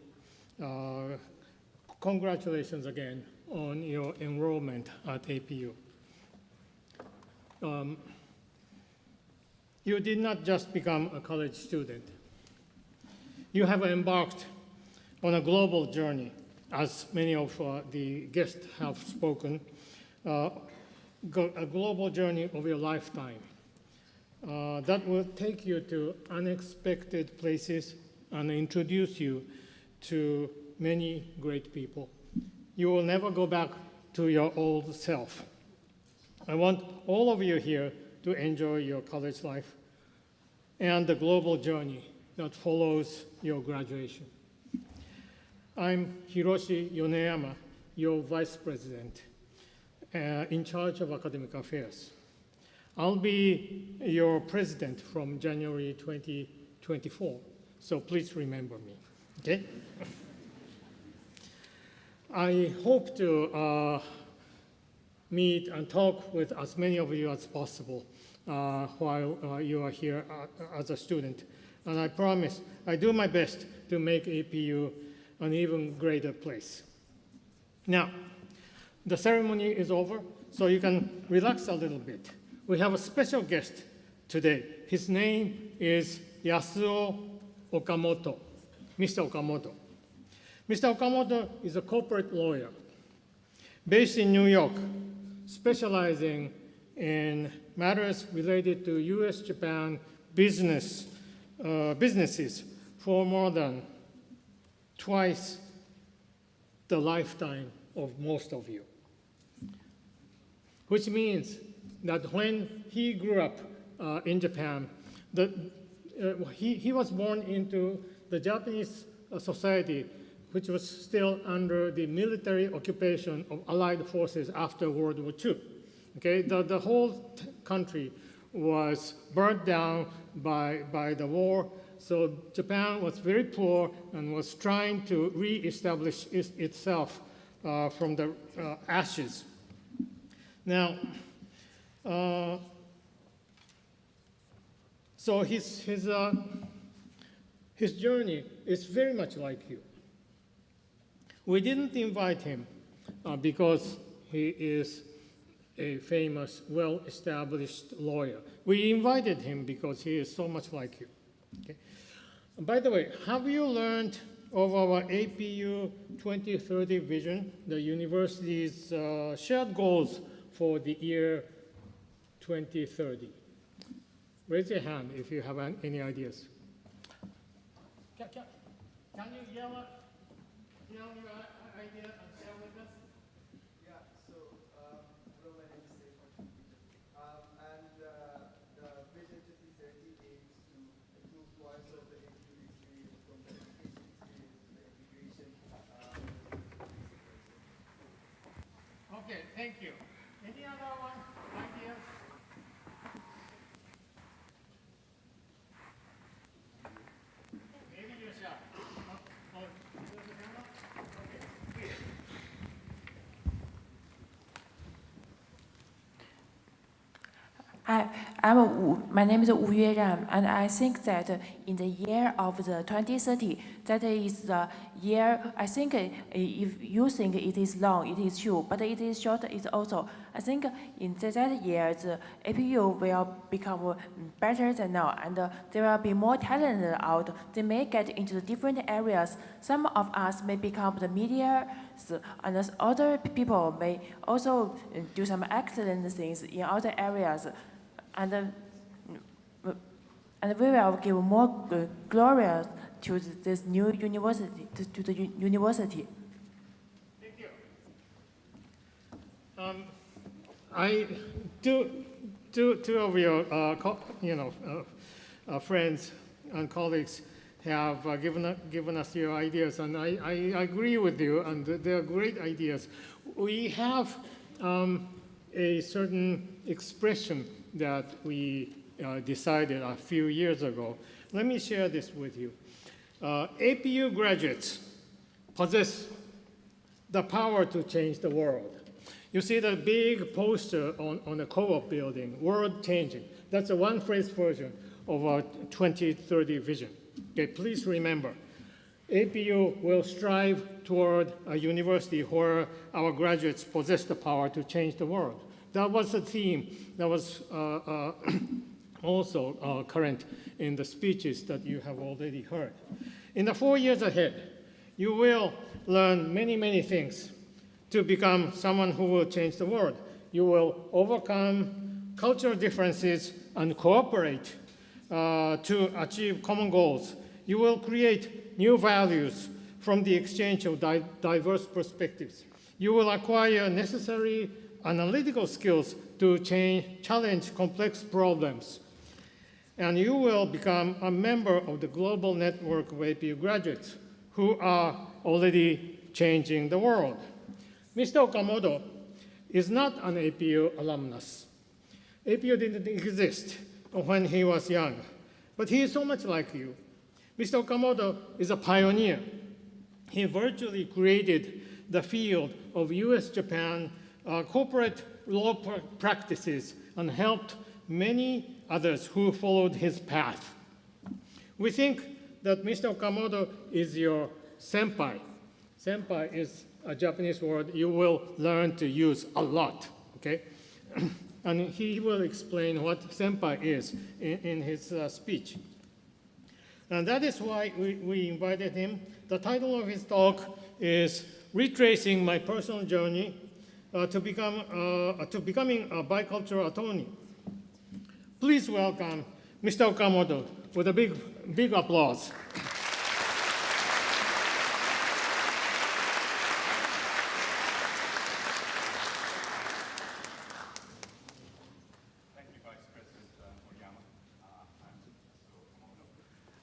congratulations again on your enrollment at APU. You did not just become a college student. You have embarked on a global journey, as many of the guests have spoken, a global journey of your lifetime that will take you to unexpected places and introduce you to many great people. You will never go back to your old self. I want all of you here to enjoy your college life and the global journey that follows your graduation. I'm Hiroshi Yoneyama, your Vice President, in charge of academic affairs. I'll be your president from January 2024, so please remember me, okay? I hope to meet and talk with as many of you as possible while you are here as a student. And I promise, I do my best to make APU an even greater place. Now, the ceremony is over, so you can relax a little bit. We have a special guest today. His name is Yasuo Okamoto, Mr. Okamoto. Mr. Okamoto is a corporate lawyer based in New York, specializing in matters related to US-Japan businesses for more than twice the lifetime of most of you. Which means that when he grew up in Japan, he was born into the Japanese society, which was still under the military occupation of Allied forces after World War II. Okay, the whole country was burnt down by the war, so Japan was very poor and was trying to re-establish itself from the ashes. Now, so his journey is very much like you. We didn't invite him because he is a famous, well-established lawyer. We invited him because he is so much like you. Okay? By the way, have you learned of our APU 2030 vision, the university's shared goals for the year 2030? Raise your hand if you have any ideas. Can you yell your idea and share with us? Yeah, so hello, my name is Stefan. And the vision 2030 aims to improve quality of the APU experience from the education experience to the integration. Okay, thank you. Any other ideas? Maybe you're shy. My name is Wu Yueran, and I think that in the year of the 2030, that is the year, I think if you think it is long, it is true, but it is short, it's also. I think in that year, the APU will become better than now, and there will be more talent out. They may get into the different areas. Some of us may become the media, and other people may also do some excellent things in other areas. And we will give more glory to this new university, to the university. Thank you. Two of your friends and colleagues have given us your ideas, and I agree with you, and they are great ideas. We have a certain expression that we decided a few years ago. Let me share this with you. APU graduates possess the power to change the world. You see the big poster on the co-op building, world changing. That's a one-phrase version of our 2030 vision. Okay, please remember, APU will strive toward a university where our graduates possess the power to change the world. That was the theme that was also current in the speeches that you have already heard. In the 4 years ahead, you will learn many, many things to become someone who will change the world. You will overcome cultural differences and cooperate to achieve common goals. You will create new values from the exchange of diverse perspectives. You will acquire necessary analytical skills to challenge complex problems. And you will become a member of the global network of APU graduates who are already changing the world. Mr. Okamoto is not an APU alumnus. APU didn't exist when he was young, but he is so much like you. Mr. Okamoto is a pioneer. He virtually created the field of US-Japan corporate law practices and helped many others who followed his path. We think that Mr. Okamoto is your senpai. Senpai is a Japanese word you will learn to use a lot, okay? And he will explain what senpai is in his speech. And that is why we invited him. The title of his talk is Retracing My Personal Journey to Becoming a Bicultural Attorney. Please welcome Mr. Okamoto with a big applause.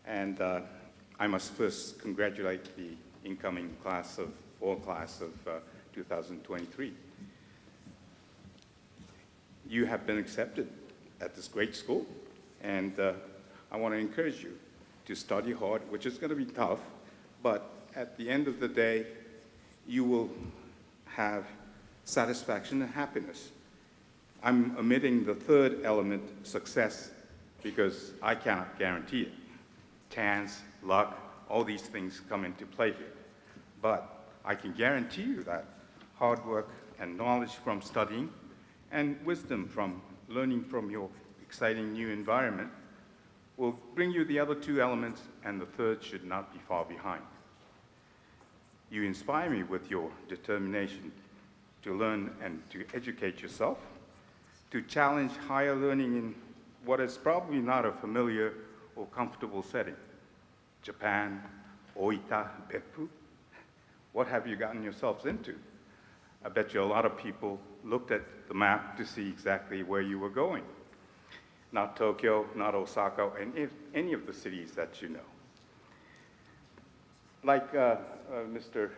And I must first congratulate the incoming class of 2023. You have been accepted at this great school, and I want to encourage you to study hard, which is going to be tough, but at the end of the day, you will have satisfaction and happiness. I'm omitting the third element, success, because I cannot guarantee it. Chance, luck, all these things come into play here. But I can guarantee you that hard work and knowledge from studying and wisdom from learning from your exciting new environment will bring you the other two elements, and the third should not be far behind. You inspire me with your determination to learn and to educate yourself, to challenge higher learning in what is probably not a familiar or comfortable setting. Japan, Oita, Beppu. What have you gotten yourselves into? I bet you a lot of people looked at the map to see exactly where you were going. Not Tokyo, not Osaka, and any of the cities that you know. Like Mr.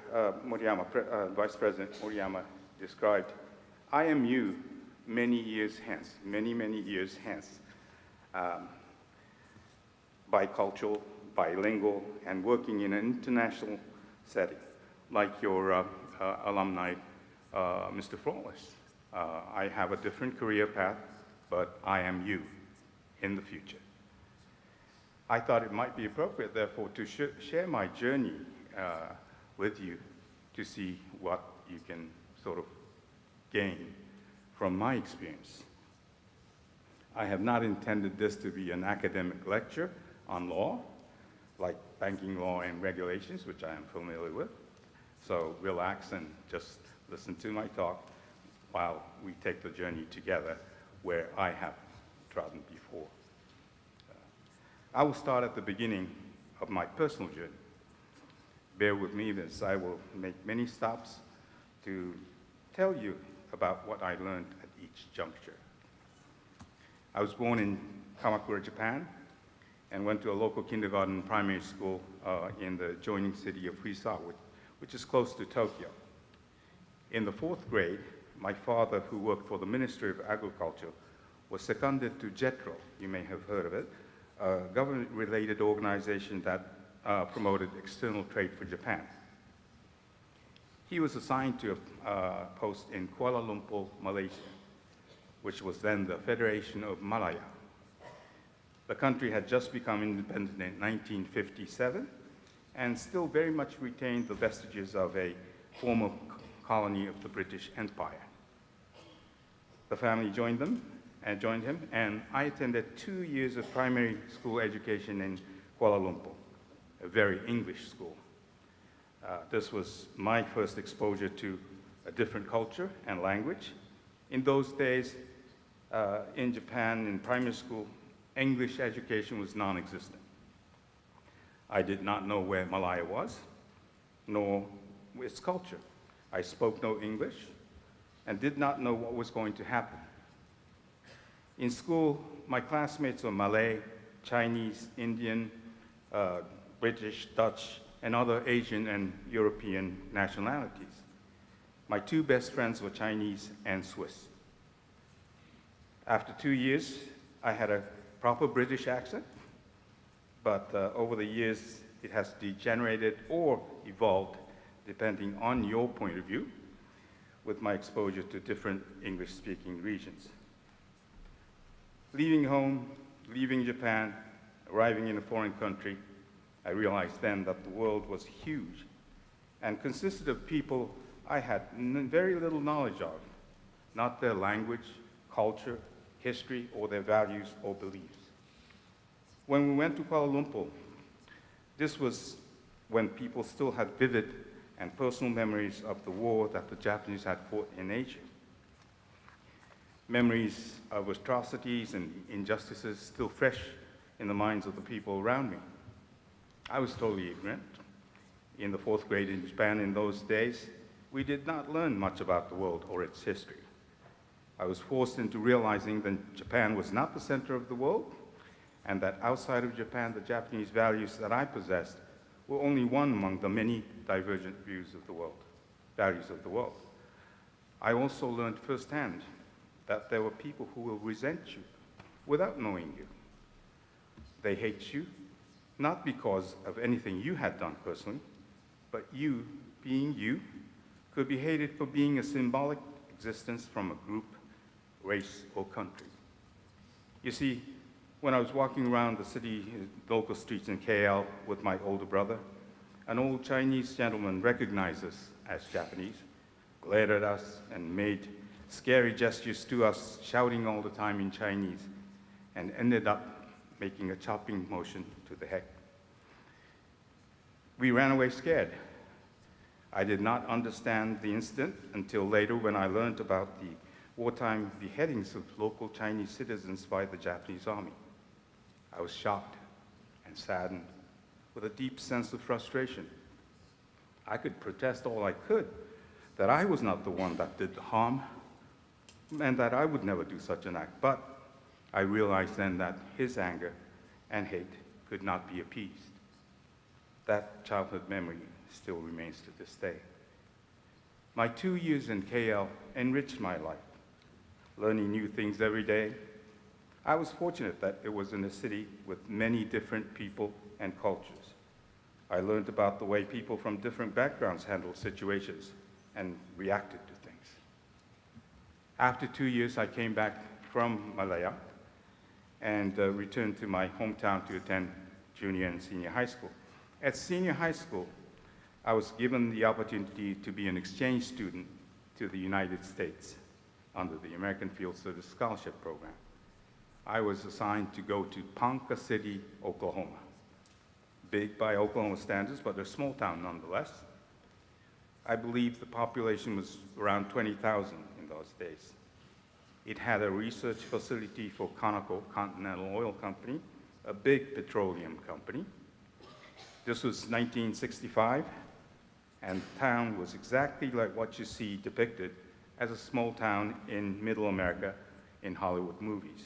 Moriyama, Vice President Moriyama described, IMU many years hence, many years hence, bicultural, bilingual, and working in an international setting, like your alumni, Mr. Flawless. I have a different career path, but I am you in the future. I thought it might be appropriate, therefore, to share my journey with you to see what you can sort of gain from my experience. I have not intended this to be an academic lecture on law, like banking law and regulations, which I am familiar with. So relax and just listen to my talk while we take the journey together where I have trodden before. I will start at the beginning of my personal journey. Bear with me as I will make many stops to tell you about what I learned at each juncture. I was born in Kamakura, Japan, and went to a local kindergarten and primary school in the adjoining city of Fujisawa, which is close to Tokyo. In the 4th grade, my father, who worked for the Ministry of Agriculture, was seconded to JETRO, you may have heard of it, a government-related organization that promoted external trade for Japan. He was assigned to a post in Kuala Lumpur, Malaysia, which was then the Federation of Malaya. The country had just become independent in 1957 and still very much retained the vestiges of a former colony of the British Empire. The family joined him, and I attended 2 years of primary school education in Kuala Lumpur, a very English school. This was my first exposure to a different culture and language. In those days, in Japan, in primary school, English education was non-existent. I did not know where Malaya was, nor its culture. I spoke no English and did not know what was going to happen. In school, my classmates were Malay, Chinese, Indian, British, Dutch, and other Asian and European nationalities. My 2 best friends were Chinese and Swiss. After 2 years, I had a proper British accent, but over the years, it has degenerated or evolved, depending on your point of view, with my exposure to different English-speaking regions. Leaving home, leaving Japan, arriving in a foreign country, I realized then that the world was huge and consisted of people I had very little knowledge of, not their language, culture, history, or their values or beliefs. When we went to Kuala Lumpur This was when people still had vivid and personal memories of the war that the Japanese had fought in Asia. Memories of atrocities and injustices still fresh in the minds of the people around me. I was totally ignorant. In the 4th grade in Japan in those days, we did not learn much about the world or its history. I was forced into realizing that Japan was not the center of the world, and that outside of Japan, the Japanese values that I possessed were only one among the many divergent views of the world, values of the world. I also learned firsthand that there were people who will resent you without knowing you. They hate you, not because of anything you had done personally, but you, being you, could be hated for being a symbolic existence from a group, race, or country. You see, when I was walking around the city, local streets in KL with my older brother, an old Chinese gentleman recognized us as Japanese, glared at us, and made scary gestures to us, shouting all the time in Chinese, and ended up making a chopping motion to the head. We ran away scared. I did not understand the incident until later when I learned about the wartime beheadings of local Chinese citizens by the Japanese army. I was shocked and saddened with a deep sense of frustration. I could protest all I could that I was not the one that did the harm and that I would never do such an act, but I realized then that his anger and hate could not be appeased. That childhood memory still remains to this day. My 2 years in KL enriched my life, learning new things every day. I was fortunate that it was in a city with many different people and cultures. I learned about the way people from different backgrounds handled situations and reacted to things. After 2 years, I came back from Malaya and returned to my hometown to attend junior and senior high school. At senior high school, I was given the opportunity to be an exchange student to the United States under the American Field Service Scholarship Program. I was assigned to go to Ponca City, Oklahoma. Big by Oklahoma standards, but a small town nonetheless. I believe the population was around 20,000 in those days. It had a research facility for Conoco, Continental Oil Company, a big petroleum company. This was 1965, and the town was exactly like what you see depicted as a small town in Middle America in Hollywood movies.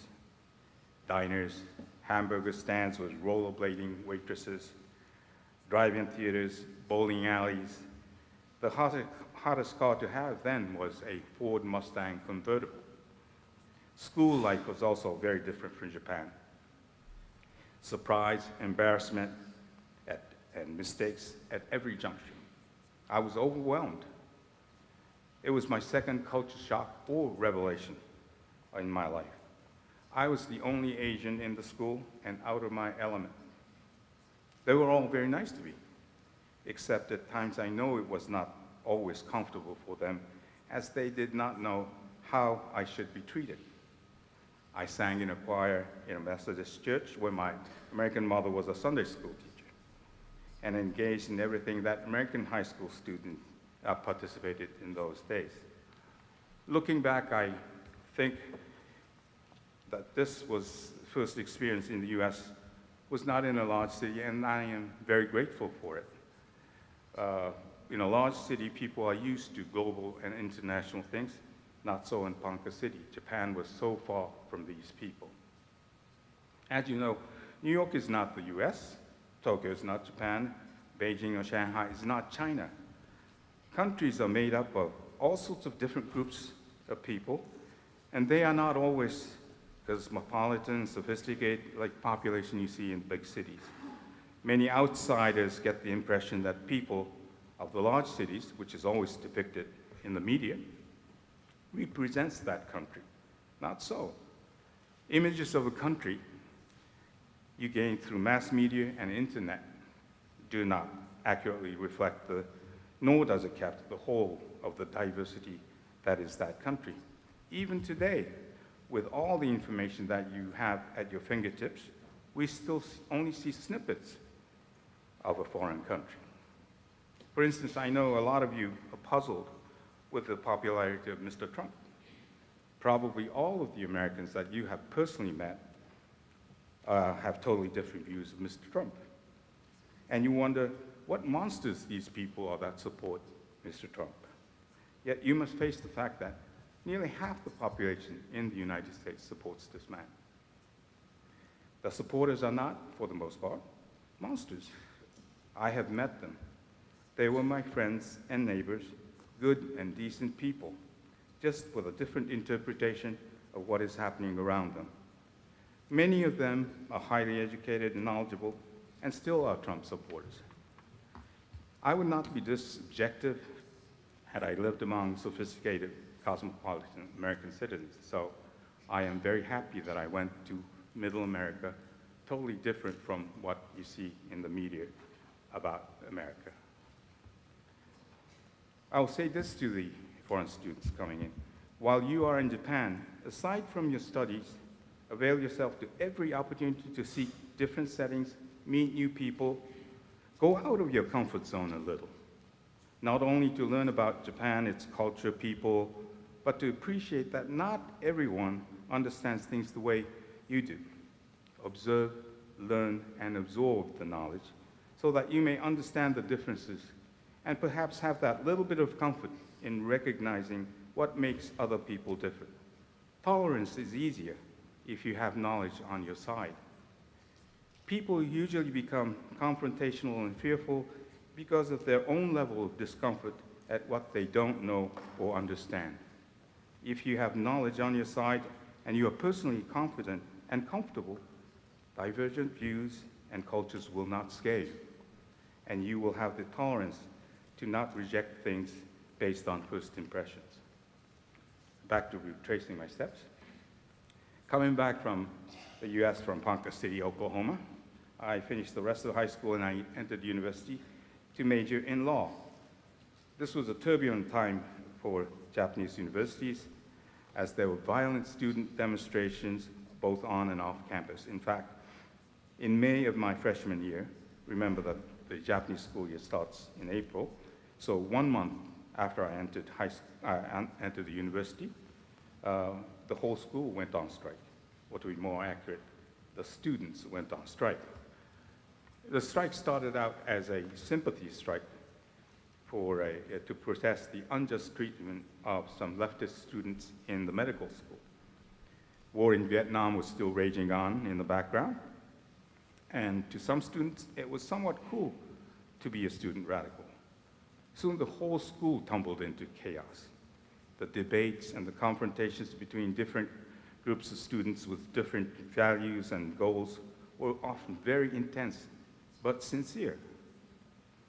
Diners, hamburger stands with rollerblading waitresses, drive-in theaters, bowling alleys. The hottest car to have then was a Ford Mustang convertible. School life was also very different from Japan. Surprise, embarrassment, and mistakes at every junction. I was overwhelmed. It was my second culture shock or revelation in my life. I was the only Asian in the school and out of my element. They were all very nice to me, except at times I know it was not always comfortable for them, as they did not know how I should be treated. I sang in a choir in a Methodist church where my American mother was a Sunday school teacher, and engaged in everything that American high school students participated in those days. Looking back, I think that this was the first experience in the US, was not in a large city, and I am very grateful for it. In a large city, people are used to global and international things, not so in Ponca City. Japan was so far from these people. As you know, New York is not the US, Tokyo is not Japan, Beijing or Shanghai is not China. Countries are made up of all sorts of different groups of people, and they are not always cosmopolitan, sophisticated, like population you see in big cities. Many outsiders get the impression that people of the large cities, which is always depicted in the media, represents that country. Not so. Images of a country you gain through mass media and internet do not accurately reflect nor does it capture the whole of the diversity that is that country. Even today, with all the information that you have at your fingertips, we still only see snippets of a foreign country. For instance, I know a lot of you are puzzled with the popularity of Mr. Trump. Probably all of the Americans that you have personally met have totally different views of Mr. Trump. And you wonder what monsters these people are that support Mr. Trump. Yet you must face the fact that nearly half the population in the United States supports this man. The supporters are not, for the most part, monsters. I have met them. They were my friends and neighbors, good and decent people, just with a different interpretation of what is happening around them. Many of them are highly educated and knowledgeable and still are Trump supporters. I would not be this subjective had I lived among sophisticated, cosmopolitan American citizens. So I am very happy that I went to Middle America, totally different from what you see in the media about America. I'll say this to the foreign students coming in. While you are in Japan, aside from your studies, avail yourself to every opportunity to seek different settings, meet new people, go out of your comfort zone a little. Not only to learn about Japan, its culture, people, but to appreciate that not everyone understands things the way you do. Observe, learn, and absorb the knowledge so that you may understand the differences and perhaps have that little bit of comfort in recognizing what makes other people different. Tolerance is easier if you have knowledge on your side. People usually become confrontational and fearful because of their own level of discomfort at what they don't know or understand. If you have knowledge on your side and you are personally confident and comfortable, divergent views and cultures will not scare you, and you will have the tolerance to not reject things based on first impressions. Back to retracing my steps. Coming back from the US from Ponca City, Oklahoma, I finished the rest of high school and I entered university to major in law. This was a turbulent time for Japanese universities as there were violent student demonstrations both on and off campus. In fact, in May of my freshman year, remember that the Japanese school year starts in April, so 1 month after I entered the university, the whole school went on strike. Or to be more accurate, the students went on strike. The strike started out as a sympathy strike to protest the unjust treatment of some leftist students in the medical school. War in Vietnam was still raging on in the background, and to some students, it was somewhat cool to be a student radical. Soon the whole school tumbled into chaos. The debates and the confrontations between different groups of students with different values and goals were often very intense, but sincere.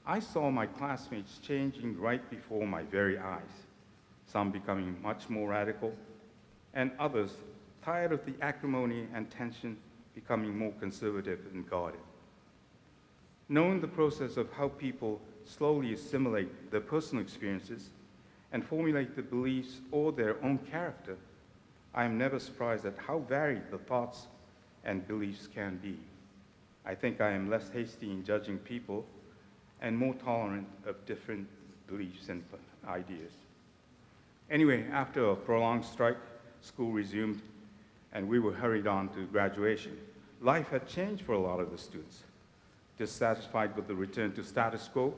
I saw my classmates changing right before my very eyes, some becoming much more radical, and others, tired of the acrimony and tension, becoming more conservative and guarded. Knowing the process of how people slowly assimilate their personal experiences and formulate the beliefs or their own character, I am never surprised at how varied the thoughts and beliefs can be. I think I am less hasty in judging people and more tolerant of different beliefs and ideas. Anyway, after a prolonged strike, school resumed and we were hurried on to graduation. Life had changed for a lot of the students. Dissatisfied with the return to status quo,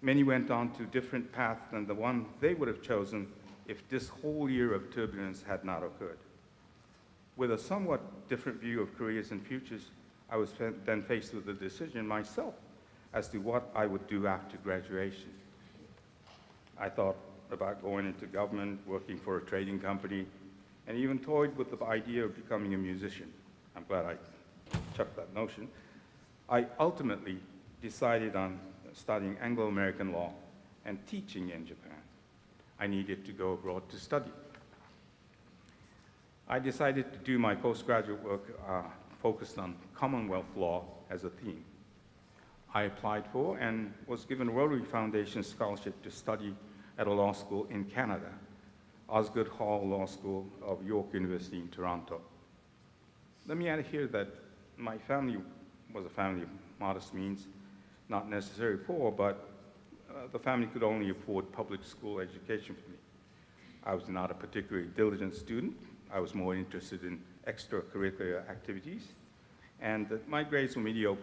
many went on to different paths than the one they would have chosen if this whole year of turbulence had not occurred. With a somewhat different view of careers and futures, I was then faced with the decision myself as to what I would do after graduation. I thought about going into government, working for a trading company, and even toyed with the idea of becoming a musician. I'm glad I chucked that notion. I ultimately decided on studying Anglo-American law and teaching in Japan. I needed to go abroad to study. I decided to do my postgraduate work focused on Commonwealth law as a theme. I applied for and was given a Rotary Foundation scholarship to study at a law school in Canada, Osgoode Hall Law School of York University in Toronto. Let me add here that my family was a family of modest means, not necessary for, but the family could only afford public school education for me. I was not a particularly diligent student. I was more interested in extracurricular activities, and my grades were mediocre,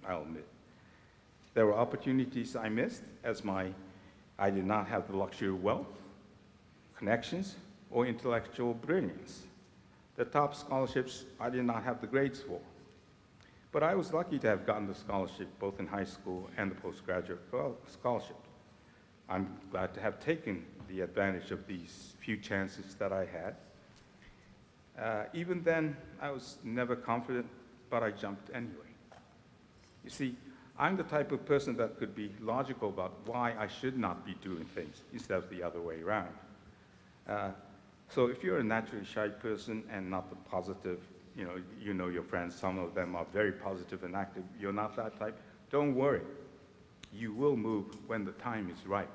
I'll admit. There were opportunities I missed as I did not have the luxury of wealth, connections, or intellectual brilliance. The top scholarships I did not have the grades for. But I was lucky to have gotten the scholarship both in high school and the postgraduate scholarship. I'm glad to have taken the advantage of these few chances that I had. Even then, I was never confident, but I jumped anyway. You see, I'm the type of person that could be logical about why I should not be doing things instead of the other way around. So if you're a naturally shy person and not the positive, you know your friends, some of them are very positive and active, you're not that type, don't worry. You will move when the time is ripe.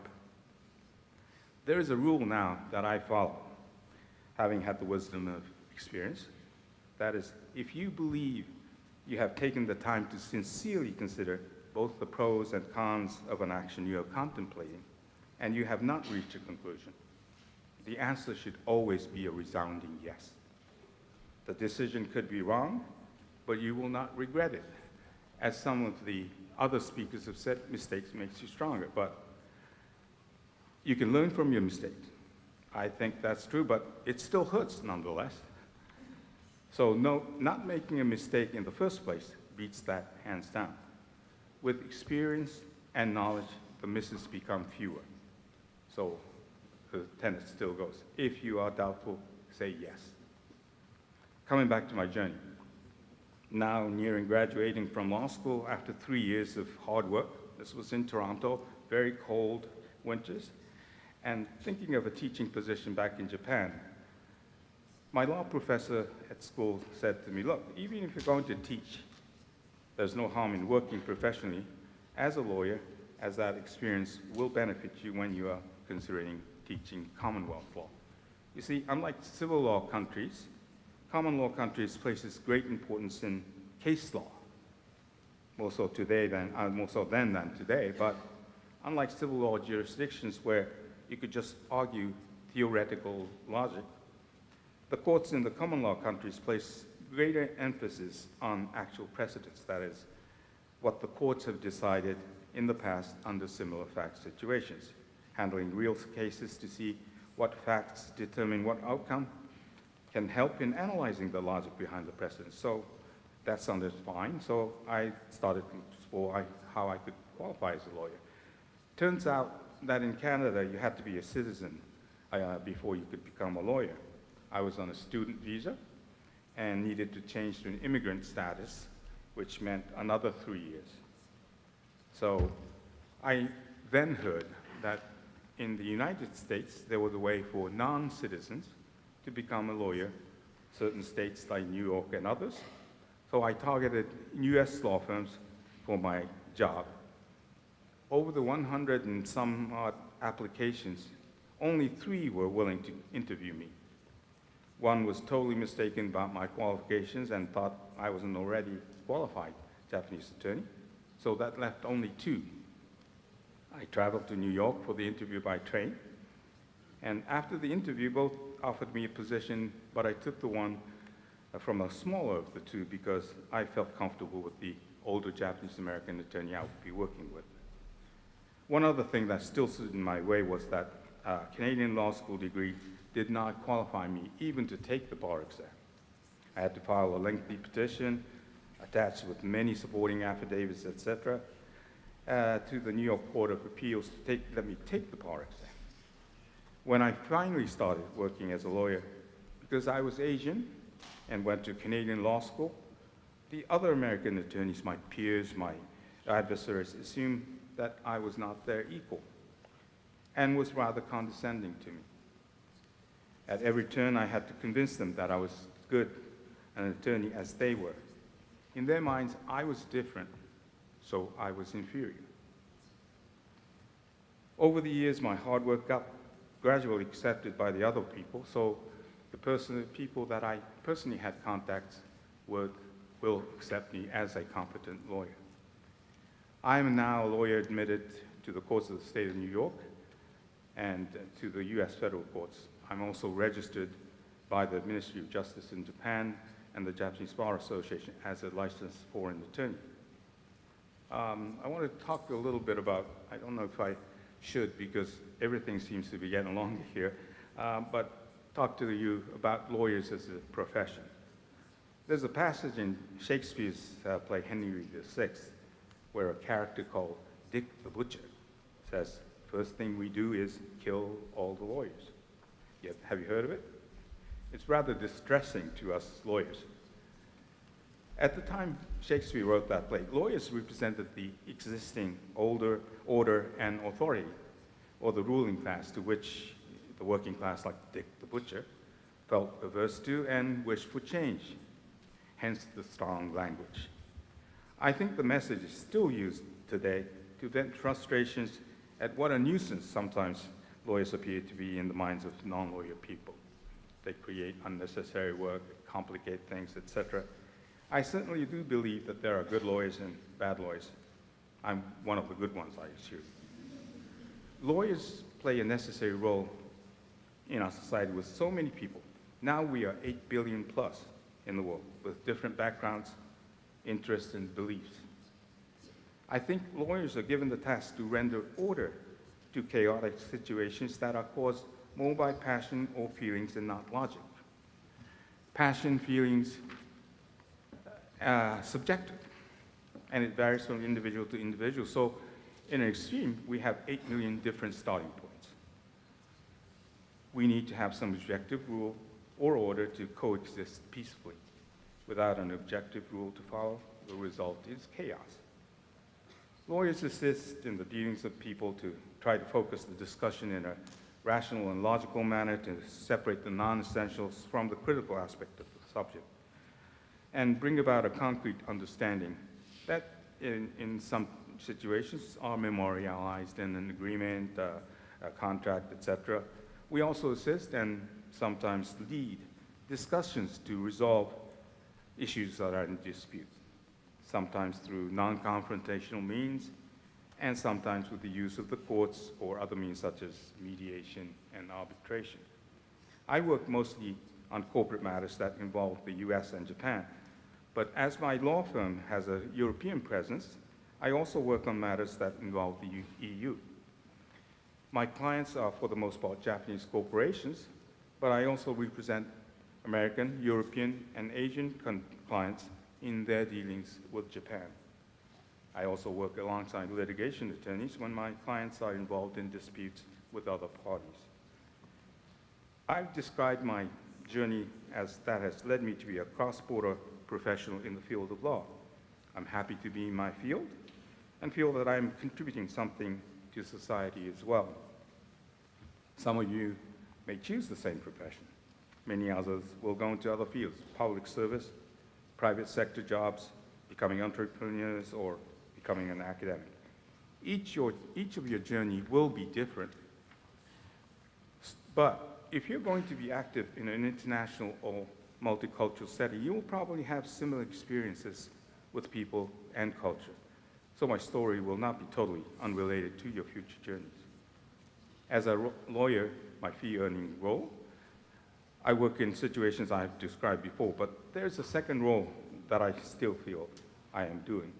There is a rule now that I follow, having had the wisdom of experience. That is, if you believe you have taken the time to sincerely consider both the pros and cons of an action you are contemplating, and you have not reached a conclusion, the answer should always be a resounding yes. The decision could be wrong, but you will not regret it. As some of the other speakers have said, mistakes makes you stronger, but you can learn from your mistakes. I think that's true, but it still hurts nonetheless. So no, not making a mistake in the first place beats that hands down. With experience and knowledge, the misses become fewer. So the tenet still goes, if you are doubtful, say yes. Coming back to my journey. Now nearing graduating from law school after 3 years of hard work. This was in Toronto, very cold winters, and thinking of a teaching position back in Japan. My law professor at school said to me, look, even if you're going to teach, there's no harm in working professionally as a lawyer, as that experience will benefit you when you are considering teaching Commonwealth law. You see, unlike civil law countries, common law countries places great importance in case law, more so then than today, but unlike civil law jurisdictions where you could just argue theoretical logic, the courts in the common law countries place greater emphasis on actual precedents, that is, what the courts have decided in the past under similar fact situations, handling real cases to see what facts determine what outcome can help in analyzing the logic behind the precedents. So that sounded fine, so I started to explore how I could qualify as a lawyer. Turns out that in Canada, you had to be a citizen before you could become a lawyer. I was on a student visa and needed to change to an immigrant status, which meant another 3 years. So I then heard that in the United States, there was a way for non-citizens to become a lawyer, certain states like New York and others. So I targeted US law firms for my job. Over the 100 and some odd applications, only 3 were willing to interview me. One was totally mistaken about my qualifications and thought I was an already qualified Japanese attorney, so that left only 2. I traveled to New York for the interview by train, and after the interview, both offered me a position, but I took the one from a smaller of the 2 because I felt comfortable with the older Japanese-American attorney I would be working with. One other thing that still stood in my way was that Canadian law school degree did not qualify me even to take the bar exam. I had to file a lengthy petition attached with many supporting affidavits, etc., to the New York Court of Appeals to let me take the bar exam. When I finally started working as a lawyer, because I was Asian and went to Canadian law school, the other American attorneys, my peers, my adversaries, assumed that I was not their equal and was rather condescending to me. At every turn, I had to convince them that I was good an attorney as they were. In their minds, I was different, so I was inferior. Over the years, my hard work got gradually accepted by the other people, so the people that I personally had contacts will accept me as a competent lawyer. I am now a lawyer admitted to the courts of the state of New York and to the US federal courts. I'm also registered by the Ministry of Justice in Japan and the Japanese Bar Association as a licensed foreign attorney. I want to talk a little bit about, I don't know if I should because everything seems to be getting along here, but talk to you about lawyers as a profession. There's a passage in Shakespeare's play Henry VI where a character called Dick the Butcher says, first thing we do is kill all the lawyers. Have you heard of it? It's rather distressing to us lawyers. At the time Shakespeare wrote that play, lawyers represented the existing order and authority, or the ruling class, to which the working class, like Dick the Butcher, felt averse to and wished for change, hence the strong language. I think the message is still used today to vent frustrations at what a nuisance sometimes lawyers appear to be in the minds of non-lawyer people. They create unnecessary work, complicate things, etc. I certainly do believe that there are good lawyers and bad lawyers. I'm one of the good ones, I assure you. Lawyers play a necessary role in our society with so many people. Now we are 8 billion plus in the world with different backgrounds, interests, and beliefs. I think lawyers are given the task to render order to chaotic situations that are caused more by passion or feelings and not logic. Passion, feelings, subjective, and it varies from individual to individual. So in an extreme, we have 8 million different starting points. We need to have some objective rule or order to coexist peacefully. Without an objective rule to follow, the result is chaos. Lawyers assist in the dealings of people to try to focus the discussion in a rational and logical manner to separate the non-essentials from the critical aspect of the subject and bring about a concrete understanding that in some situations are memorialized in an agreement, a contract, etc. We also assist and sometimes lead discussions to resolve issues that are in dispute, sometimes through non-confrontational means, and sometimes with the use of the courts or other means such as mediation and arbitration. I work mostly on corporate matters that involve the US and Japan, but as my law firm has a European presence, I also work on matters that involve the EU. My clients are, for the most part, Japanese corporations, but I also represent American, European, and Asian clients in their dealings with Japan. I also work alongside litigation attorneys when my clients are involved in disputes with other parties. I've described my journey as that has led me to be a cross-border professional in the field of law. I'm happy to be in my field and feel that I'm contributing something to society as well. Some of you may choose the same profession. Many others will go into other fields, public service, private sector jobs, becoming entrepreneurs, or becoming an academic. Each of your journey will be different, but if you're going to be active in an international or multicultural setting, you will probably have similar experiences with people and culture. So my story will not be totally unrelated to your future journeys. As a lawyer, my fee-earning role, I work in situations I've described before, but there's a second role that I still feel I am doing.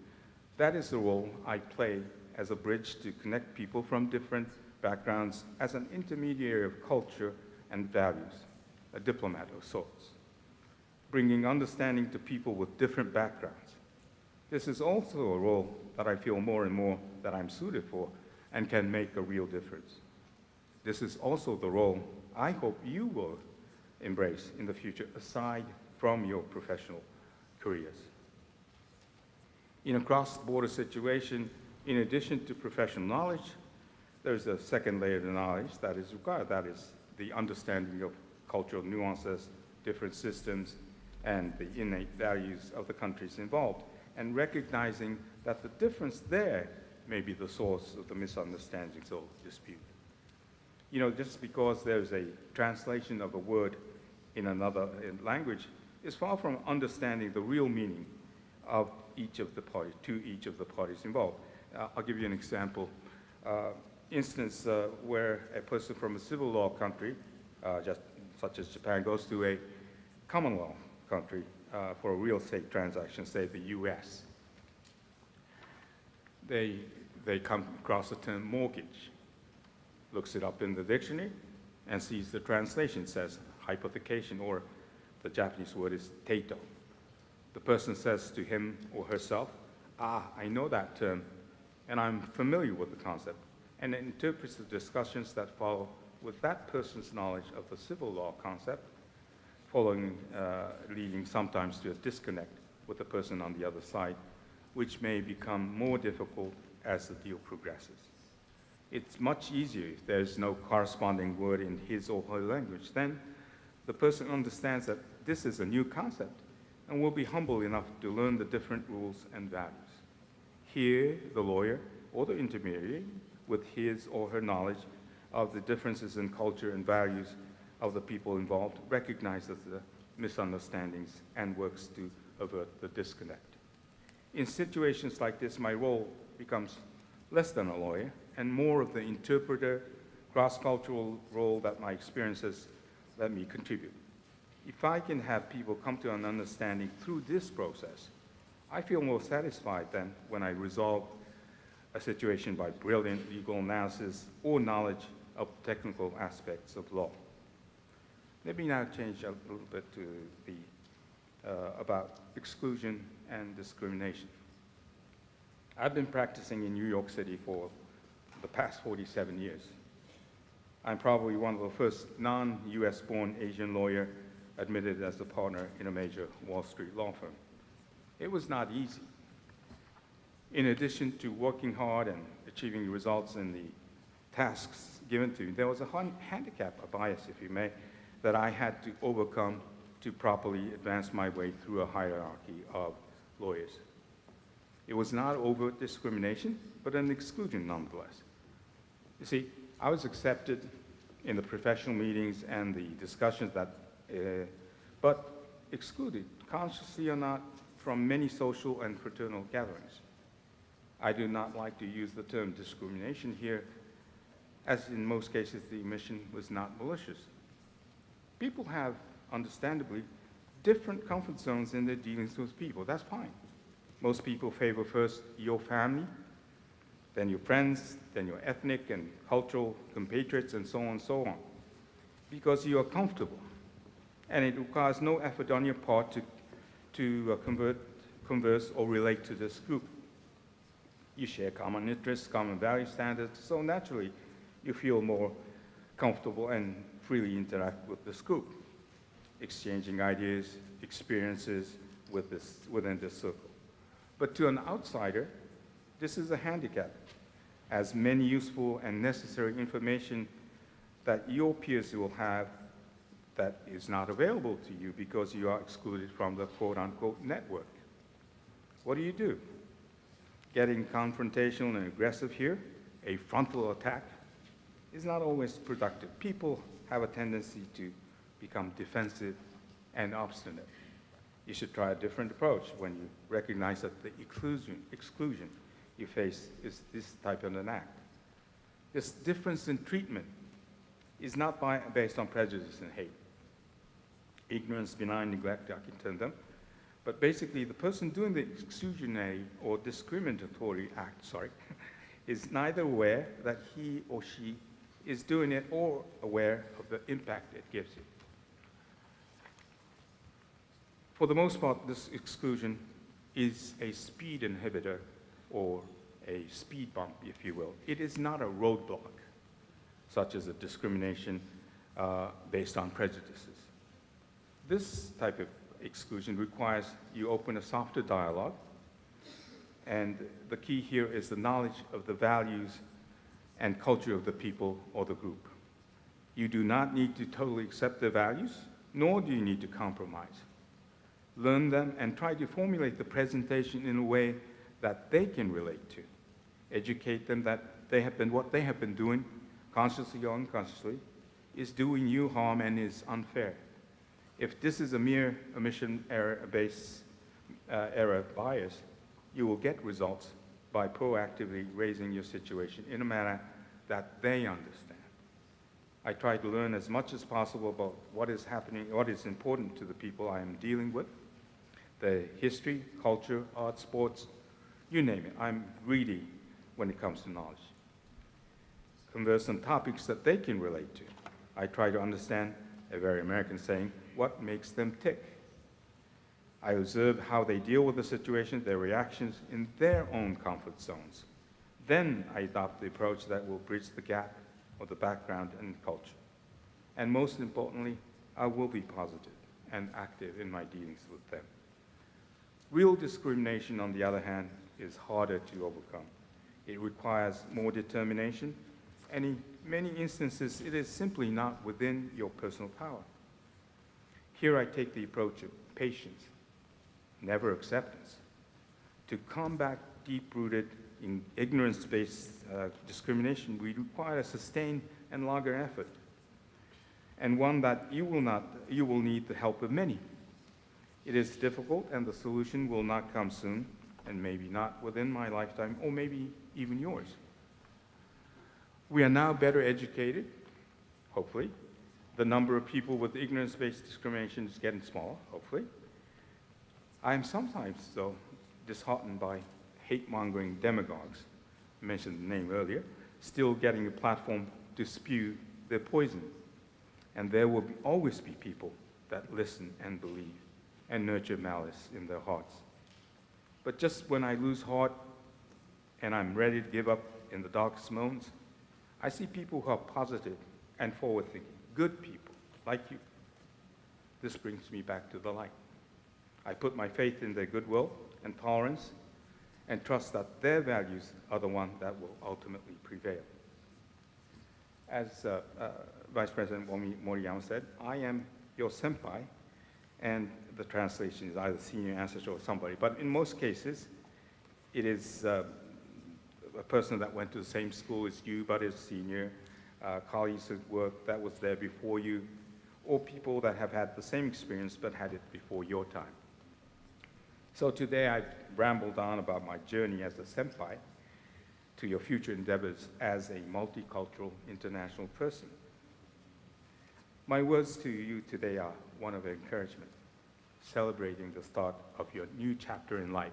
That is the role I play as a bridge to connect people from different backgrounds as an intermediary of culture and values, a diplomat of sorts, bringing understanding to people with different backgrounds. This is also a role that I feel more and more that I'm suited for and can make a real difference. This is also the role I hope you will embrace in the future aside from your professional careers. In a cross-border situation, in addition to professional knowledge, there's a second layer of knowledge that is required. That is the understanding of cultural nuances, different systems, and the innate values of the countries involved, and recognizing that the difference there may be the source of the misunderstandings or dispute. You know, just because there's a translation of a word in another language is far from understanding the real meaning of each of the parties, to each of the parties involved. I'll give you an example. Instance where a person from a civil law country, just such as Japan, goes to a common law country for a real estate transaction, say the US. They come across the term mortgage, looks it up in the dictionary, and sees the translation says hypothecation, or the Japanese word is teito. The person says to him or herself, I know that term, and I'm familiar with the concept, and it interprets the discussions that follow with that person's knowledge of the civil law concept, leading sometimes to a disconnect with the person on the other side, which may become more difficult as the deal progresses. It's much easier if there's no corresponding word in his or her language. Then the person understands that this is a new concept and will be humble enough to learn the different rules and values. Here, the lawyer or the intermediary, with his or her knowledge of the differences in culture and values of the people involved, recognizes the misunderstandings and works to avert the disconnect. In situations like this, my role becomes less than a lawyer and more of the interpreter, cross-cultural role that my experiences let me contribute. If I can have people come to an understanding through this process, I feel more satisfied than when I resolve a situation by brilliant legal analysis or knowledge of technical aspects of law. Let me now change a little bit to about exclusion and discrimination. I've been practicing in New York City for the past 47 years. I'm probably one of the first non-US born Asian lawyer admitted as a partner in a major Wall Street law firm. It was not easy. In addition to working hard and achieving results in the tasks given to me, there was a handicap, a bias, if you may, that I had to overcome to properly advance my way through a hierarchy of lawyers. It was not overt discrimination, but an exclusion nonetheless. You see, I was accepted in the professional meetings and the discussions but excluded, consciously or not, from many social and fraternal gatherings. I do not like to use the term discrimination here, as in most cases the omission was not malicious. People have, understandably, different comfort zones in their dealings with people. That's fine. Most people favor first your family, then your friends, then your ethnic and cultural compatriots, and so on, because you are comfortable. And it requires no effort on your part to converse or relate to this group. You share common interests, common value standards, so naturally you feel more comfortable and freely interact with this group, exchanging ideas, experiences within this circle. But to an outsider, this is a handicap, as many useful and necessary information that your peers will have that is not available to you because you are excluded from the quote-unquote network. What do? Getting confrontational and aggressive here, a frontal attack, is not always productive. People have a tendency to become defensive and obstinate. You should try a different approach when you recognize that the exclusion you face is this type of an act. This difference in treatment is not based on prejudice and hate. Ignorance, benign neglect, I can turn them. But basically, the person doing the exclusionary or discriminatory act, is neither aware that he or she is doing it or aware of the impact it gives you. For the most part, this exclusion is a speed inhibitor or a speed bump, if you will. It is not a roadblock, such as a discrimination based on prejudices. This type of exclusion requires you open a softer dialogue, and the key here is the knowledge of the values and culture of the people or the group. You do not need to totally accept their values, nor do you need to compromise. Learn them and try to formulate the presentation in a way that they can relate to. Educate them that what they have been doing, consciously or unconsciously, is doing you harm and is unfair. If this is a mere omission error-based error bias, you will get results, by proactively raising your situation in a manner that they understand. I try to learn as much as possible about what is happening, what is important to the people I am dealing with, the history, culture, art, sports, you name it. I'm greedy when it comes to knowledge. Converse on topics that they can relate to. I try to understand, a very American saying, what makes them tick. I observe how they deal with the situation, their reactions in their own comfort zones. Then I adopt the approach that will bridge the gap of the background and culture. And most importantly, I will be positive and active in my dealings with them. Real discrimination, on the other hand, is harder to overcome. It requires more determination, and in many instances, it is simply not within your personal power. Here I take the approach of patience, never acceptance. To combat deep-rooted in ignorance-based discrimination, we require a sustained and longer effort, and one that you will need the help of many. It is difficult, and the solution will not come soon, and maybe not within my lifetime, or maybe even yours. We are now better educated, hopefully. The number of people with ignorance-based discrimination is getting smaller, hopefully. I am sometimes, though, disheartened by hate-mongering demagogues, I mentioned the name earlier, still getting a platform to spew their poison. And there will always be people that listen and believe and nurture malice in their hearts. But just when I lose heart and I'm ready to give up in the darkest moments, I see people who are positive and forward-thinking, good people like you. This brings me back to the light. I put my faith in their goodwill and tolerance and trust that their values are the ones that will ultimately prevail. As Vice President Moriyama said, I am your senpai, and the translation is either senior ancestor or somebody, but in most cases, it is a person that went to the same school as you, but is senior, colleagues at work that was there before you, or people that have had the same experience but had it before your time. So today I've rambled on about my journey as a senpai to your future endeavors as a multicultural international person. My words to you today are one of encouragement, celebrating the start of your new chapter in life.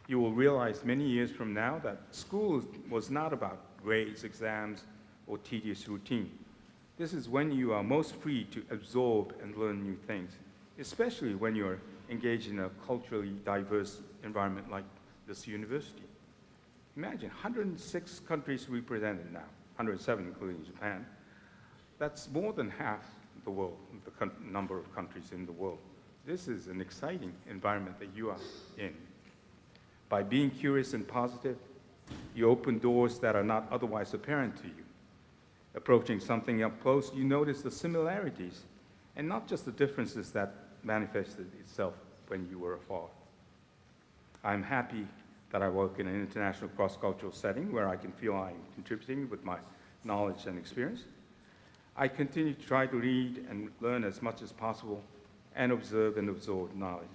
You will realize many years from now that school was not about grades, exams, or tedious routine. This is when you are most free to absorb and learn new things, especially when you're engaged in a culturally diverse environment like this university. Imagine 106 countries represented now, 107 including Japan. That's more than half the world, the number of countries in the world. This is an exciting environment that you are in. By being curious and positive, you open doors that are not otherwise apparent to you. Approaching something up close, you notice the similarities and not just the differences that manifested itself when you were afar. I'm happy that I work in an international cross-cultural setting where I can feel I'm contributing with my knowledge and experience. I continue to try to read and learn as much as possible and observe and absorb knowledge.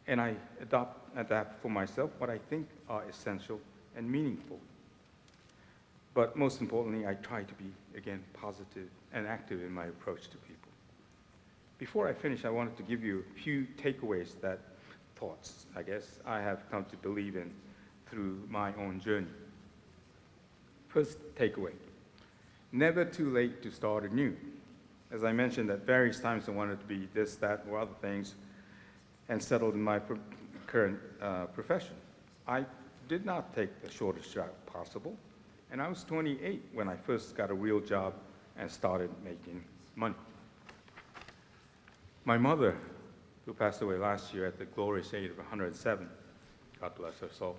And I adapt for myself what I think are essential and meaningful. But most importantly, I try to be, again, positive and active in my approach to people. Before I finish, I wanted to give you a few takeaways thoughts, I guess, I have come to believe in through my own journey. First takeaway, never too late to start anew. As I mentioned, at various times I wanted to be this, that, or other things, and settled in my current profession. I did not take the shortest route possible, and I was 28 when I first got a real job and started making money. My mother, who passed away last year at the glorious age of 107, God bless her soul,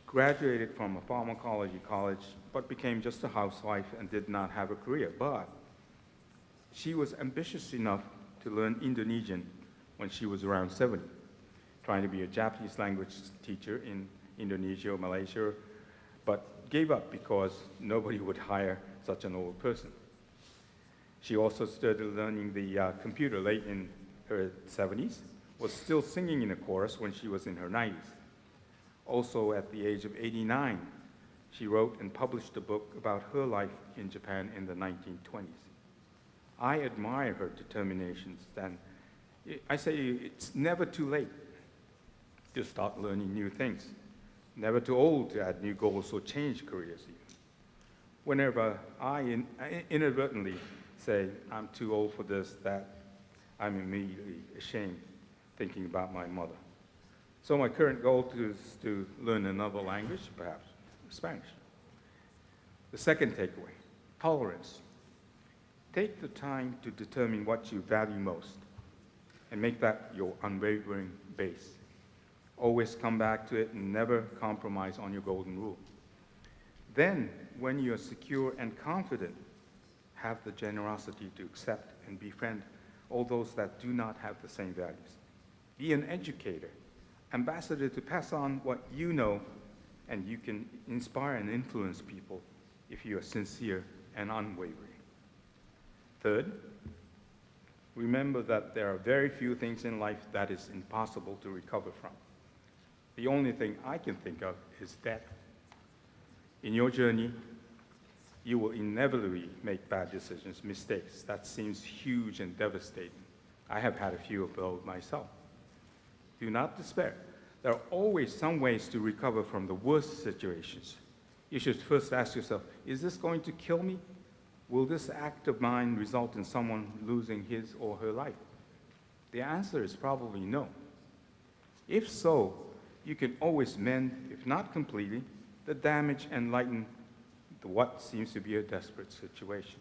graduated from a pharmacology college, but became just a housewife and did not have a career. But she was ambitious enough to learn Indonesian when she was around 70, trying to be a Japanese language teacher in Indonesia or Malaysia, but gave up because nobody would hire such an old person. She also started learning the computer late in her 70s, was still singing in a chorus when she was in her 90s. Also, at the age of 89, she wrote and published a book about her life in Japan in the 1920s. I admire her determinations, and I say it's never too late to start learning new things, never too old to add new goals or change careers even. Whenever I inadvertently say, I'm too old for this, that, I'm immediately ashamed thinking about my mother. So my current goal is to learn another language, perhaps Spanish. The second takeaway, tolerance. Take the time to determine what you value most and make that your unwavering base. Always come back to it and never compromise on your golden rule. Then, when you are secure and confident, have the generosity to accept and befriend all those that do not have the same values. Be an educator, ambassador to pass on what you know, and you can inspire and influence people if you are sincere and unwavering. Third, remember that there are very few things in life that is impossible to recover from. The only thing I can think of is death. In your journey, you will inevitably make bad decisions, mistakes. That seems huge and devastating. I have had a few of those myself. Do not despair. There are always some ways to recover from the worst situations. You should first ask yourself, is this going to kill me? Will this act of mine result in someone losing his or her life? The answer is probably no. If so, you can always mend, if not completely, the damage and lighten what seems to be a desperate situation.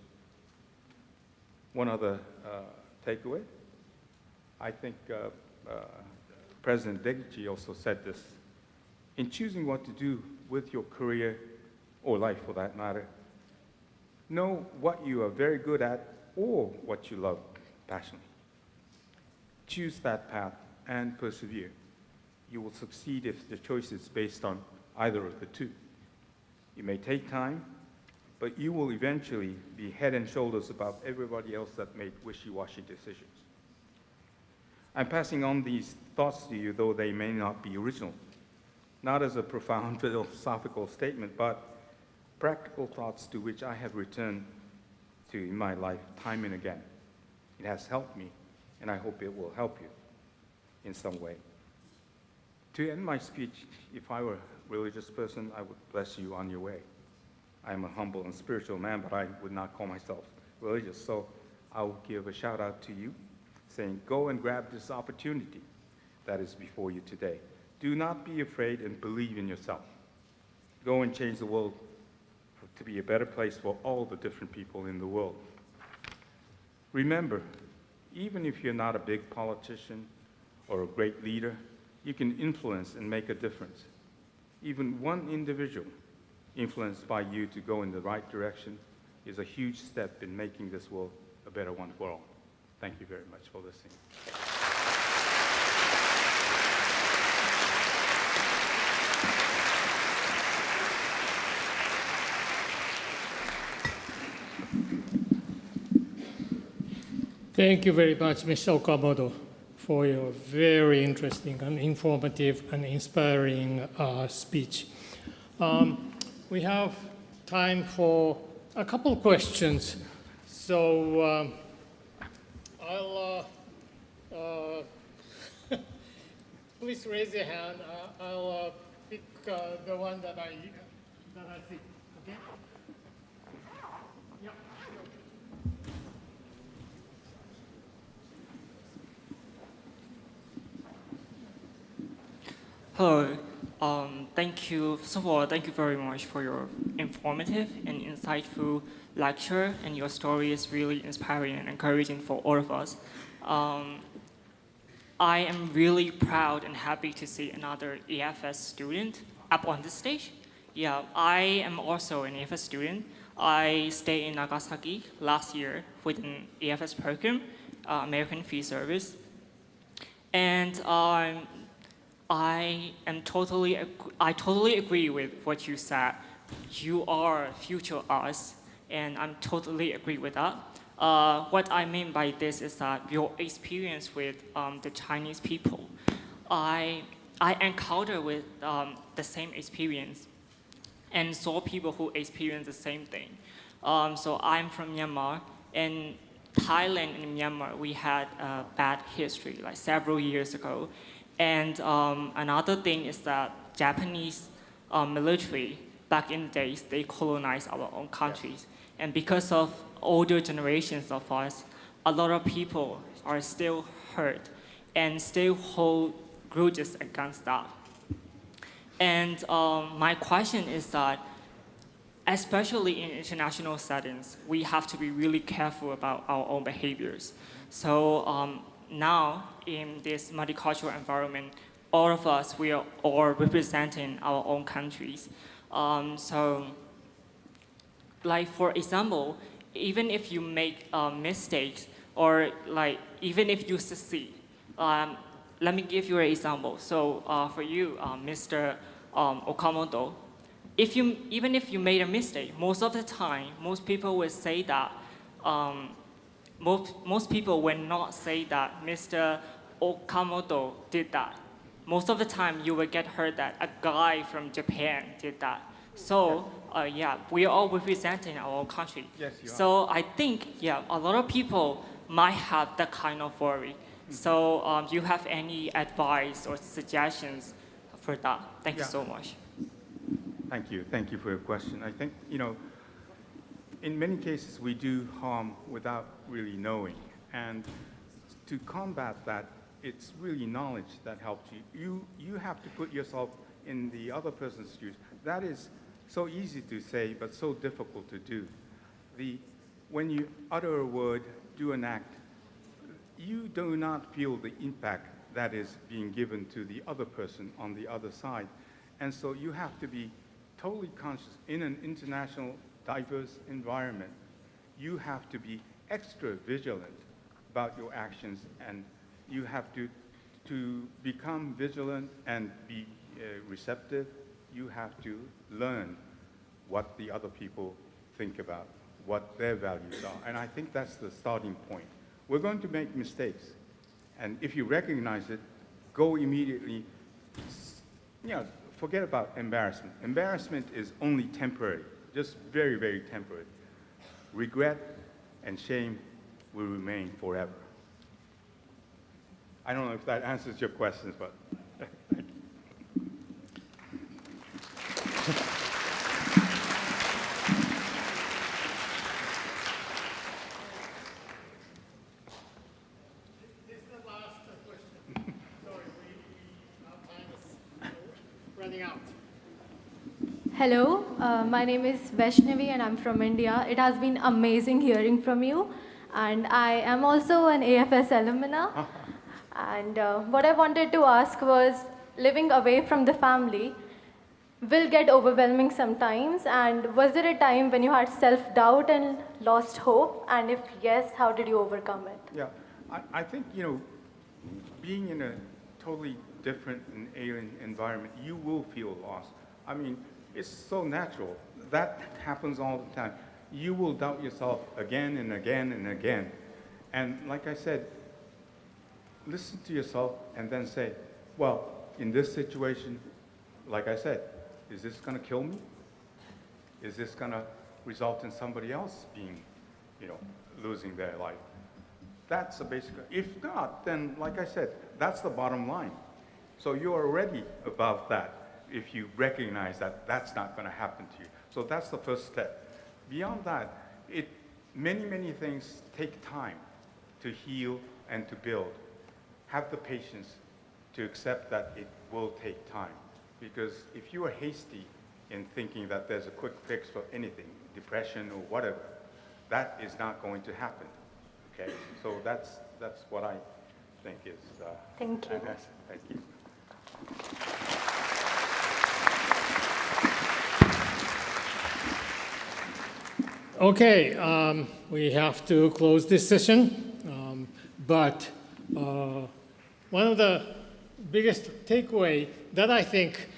One other takeaway, I think President Deguchi also said this. In choosing what to do with your career, or life for that matter, know what you are very good at or what you love passionately. Choose that path and persevere. You will succeed if the choice is based on either of the two. You may take time, but you will eventually be head and shoulders above everybody else that made wishy-washy decisions. I'm passing on these thoughts to you, though they may not be original, not as a profound philosophical statement, but practical thoughts to which I have returned to in my life time and again. It has helped me, and I hope it will help you in some way. To end my speech, if I were a religious person, I would bless you on your way. I am a humble and spiritual man, but I would not call myself religious, so I will give a shout out to you, saying, go and grab this opportunity that is before you today. Do not be afraid and believe in yourself. Go and change the world to be a better place for all the different people in the world. Remember, even if you're not a big politician or a great leader, you can influence and make a difference. Even one individual influenced by you to go in the right direction is a huge step in making this world a better one for all. Thank you very much for listening. Thank you very much, Mr. Okamoto, for your very interesting and informative and inspiring speech. We have time for a couple of questions. So I'll please raise your hand. I'll pick the one that I think. Okay. Yeah. Hello. Thank you. First of all, thank you very much for your informative and insightful lecture, and your story is really inspiring and encouraging for all of us. I am really proud and happy to see another EFS student up on this stage. Yeah, I am also an EFS student. I stayed in Nagasaki last year with an EFS program, American Free Service, and I totally agree with what you said. You are future us, and I'm totally agree with that. What I mean by this is that your experience with the Chinese people, I I encountered with the same experience and saw people who experience the same thing. So I'm from Myanmar, and Thailand and Myanmar, we had a bad history like several years ago. And another thing is that Japanese military, back in the days, they colonized our own countries. And because of older generations of us, a lot of people are still hurt and still hold grudges against that. And my question is that, especially in international settings, we have to be really careful about our own behaviors. So now, in this multicultural environment, all of us, we are all representing our own countries. So, like for example, even if you make mistakes, or like even if you succeed, let me give you an example. So for you, Mr. Okamoto, even if you made a mistake, most of the time, most people will say that, most people will not say that Mr. Okamoto did that. Most of the time, you will get heard that a guy from Japan did that. So yeah, we are all representing our own country. Yes, you so I think, yeah, a lot of people might have that kind of worry. So do you have any advice or suggestions for that? Thank you so much. Thank you. Thank you for your question. I think, in many cases, we do harm without really knowing. And to combat that, it's really knowledge that helps you. You have to put yourself in the other person's shoes. That is so easy to say, but so difficult to do. When you utter a word, do an act, you do not feel the impact that is being given to the other person on the other side. And so you have to be totally conscious in an international, diverse environment. You have to be extra vigilant about your actions, and you have to become vigilant and be receptive. You have to learn what the other people think about, what their values are. And I think that's the starting point. We're going to make mistakes. And if you recognize it, go immediately, forget about embarrassment. Embarrassment is only temporary, just very, very temporary. Regret and shame will remain forever. I don't know if that answers your questions, but thank you. This is the last question. Sorry, our time is running out. Hello, my name is Vaishnavi and I'm from India. It has been amazing hearing from you. And I am also an AFS alumna. And what I wanted to ask was, living away from the family will get overwhelming sometimes. And was there a time when you had self-doubt and lost hope? And if yes, how did you overcome it? Yeah, I think, being in a totally different and alien environment, you will feel lost. I mean, it's so natural. That happens all the time. You will doubt yourself again and again and again. And like I said, listen to yourself and then say, well, in this situation, like I said, is this going to kill me? Is this going to result in somebody else being, losing their life? That's the basic. If not, then like I said, that's the bottom line. So you're already above that if you recognize that that's not going to happen to you. So that's the first step. Beyond that, many, many things take time to heal and to build. Have the patience to accept that it will take time. Because if you are hasty in thinking that there's a quick fix for anything, depression or whatever, that is not going to happen. Okay? So that's what I think is. Thank you. Thank you. Okay, we have to close this session, but one of the biggest takeaway that I think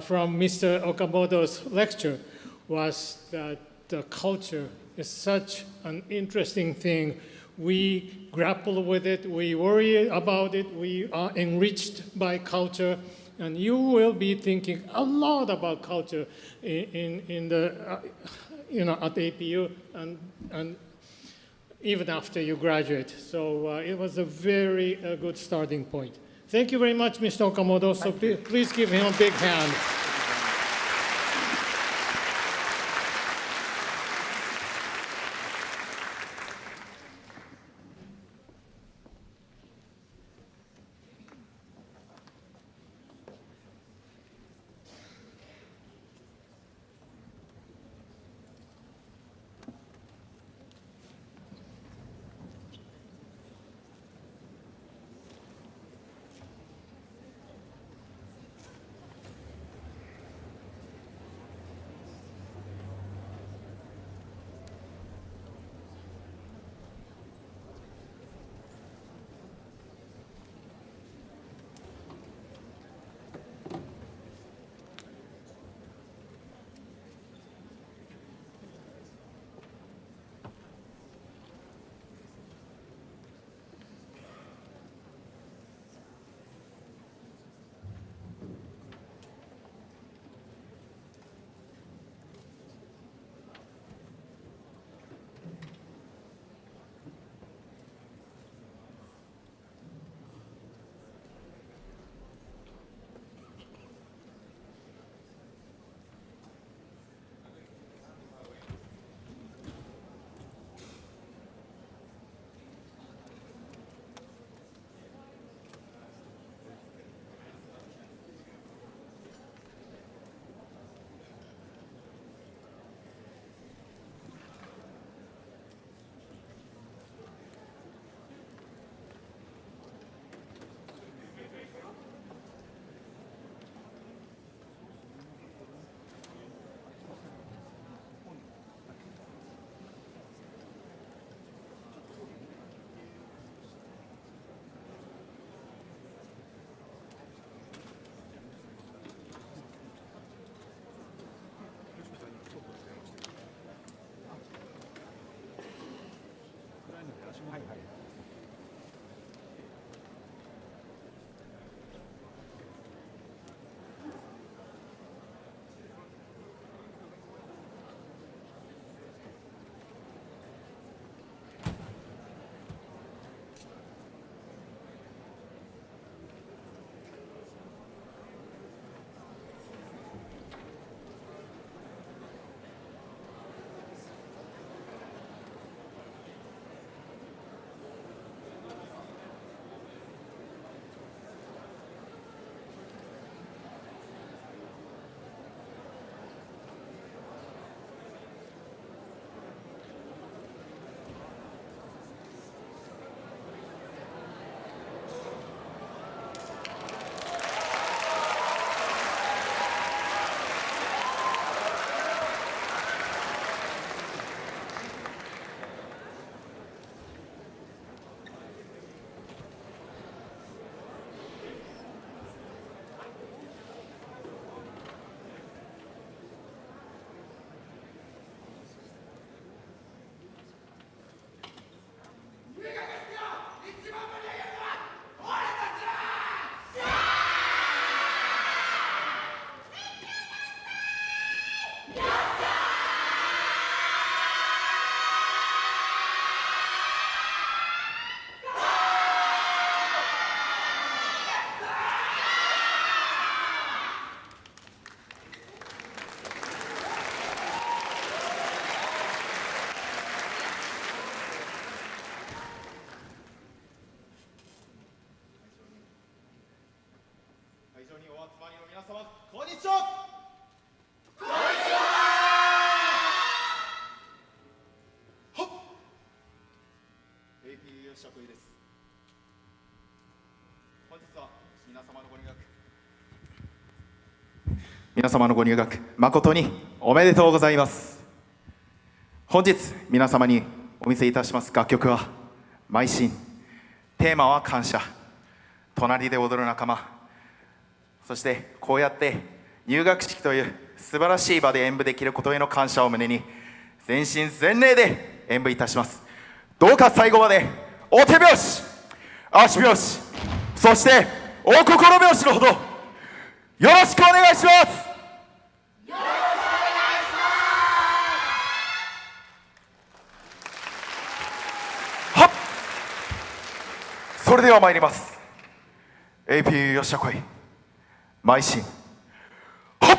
from Mr. Okamoto's lecture was that the culture is such an interesting thing. We grapple with it, we worry about it, we are enriched by culture, and you will be thinking a lot about culture in the, at APU and even after you graduate. So it was a very good starting point. Thank you very much, Mr. Okamoto. So please give him a big hand.皆様のご入学誠におめでとうございます。本日皆様にお見せいたします楽曲は邁進、テーマは感謝、隣で踊る仲間、そしてこうやって入学式という素晴らしい場で演舞できることへの感謝を胸に全身全霊で演舞いたします。どうか最後までお手拍子、足拍子、そしてお心拍子のほどよろしくお願いします。はっ、それでは参ります。 APU よっしゃこい、邁進。はっ、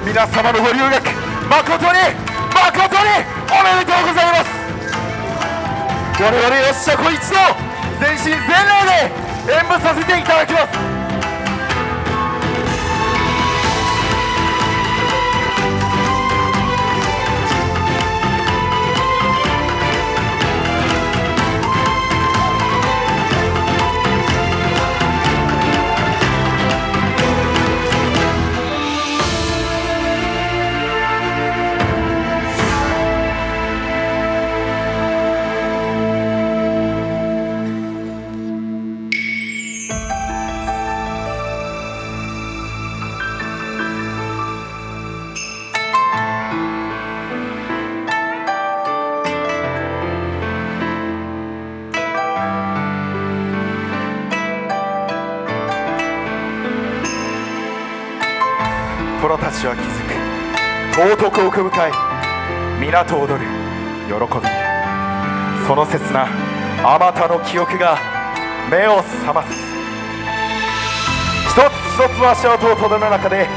皆様のご留学誠におめでとうございます。我々よっしゃこい一同全身全霊で演舞させていただきます。プロたちは気づく尊く奥深い皆と踊る喜び、その切なあまたの記憶が目を覚ます。一つ一つ足音をとどめる中で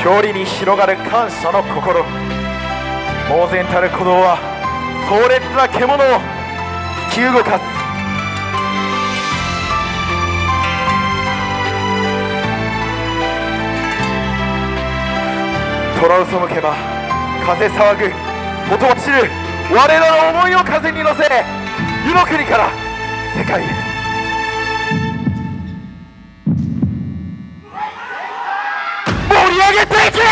表裏に広がる感謝の心。猛然たる鼓動は壮烈な獣を突き動かす。空を背けば風騒ぐ音落ちる我らの思いを風に乗せ、湯の国から世界へ。盛り上げていけよ！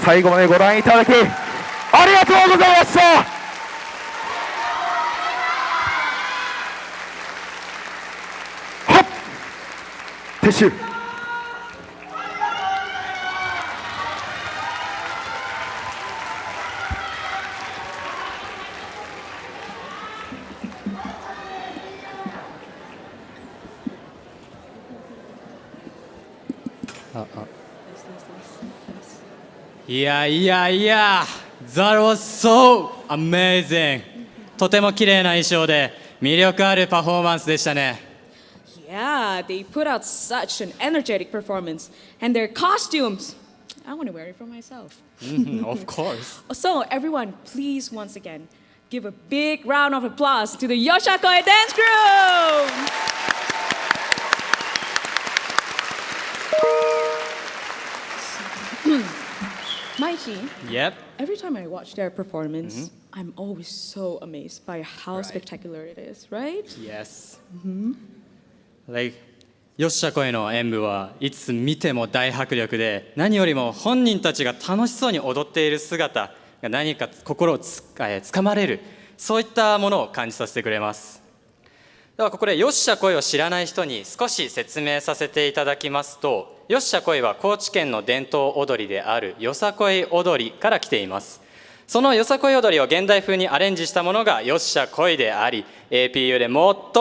最後までご覧いただきありがとうございました。撤収。いやいやいや、That was so amazing! とても綺麗な衣装で魅力あるパフォーマンスでしたね。Yeah, they put out such an energetic performance. And their costumes, I want to wear it for myself. Of course. So, everyone, please once again, give a big round of applause to the Yoshakoi dance crew! Maichi, Yep. every time I watch their performance, I'm always so amazed by how spectacular it is, right? Yes. Like, よっしゃこいの演舞はいつ見ても大迫力で、何よりも本人たちが楽しそうに踊っている姿が何か心をつかまれる、そういったものを感じさせてくれます。ではここでよっしゃこいを知らない人に少し説明させていただきますと、よっしゃこいは高知県の伝統踊りであるよさこい踊りから来ています。そのよさこい踊りを現代風にアレンジしたものがよっしゃこいであり、 APU で最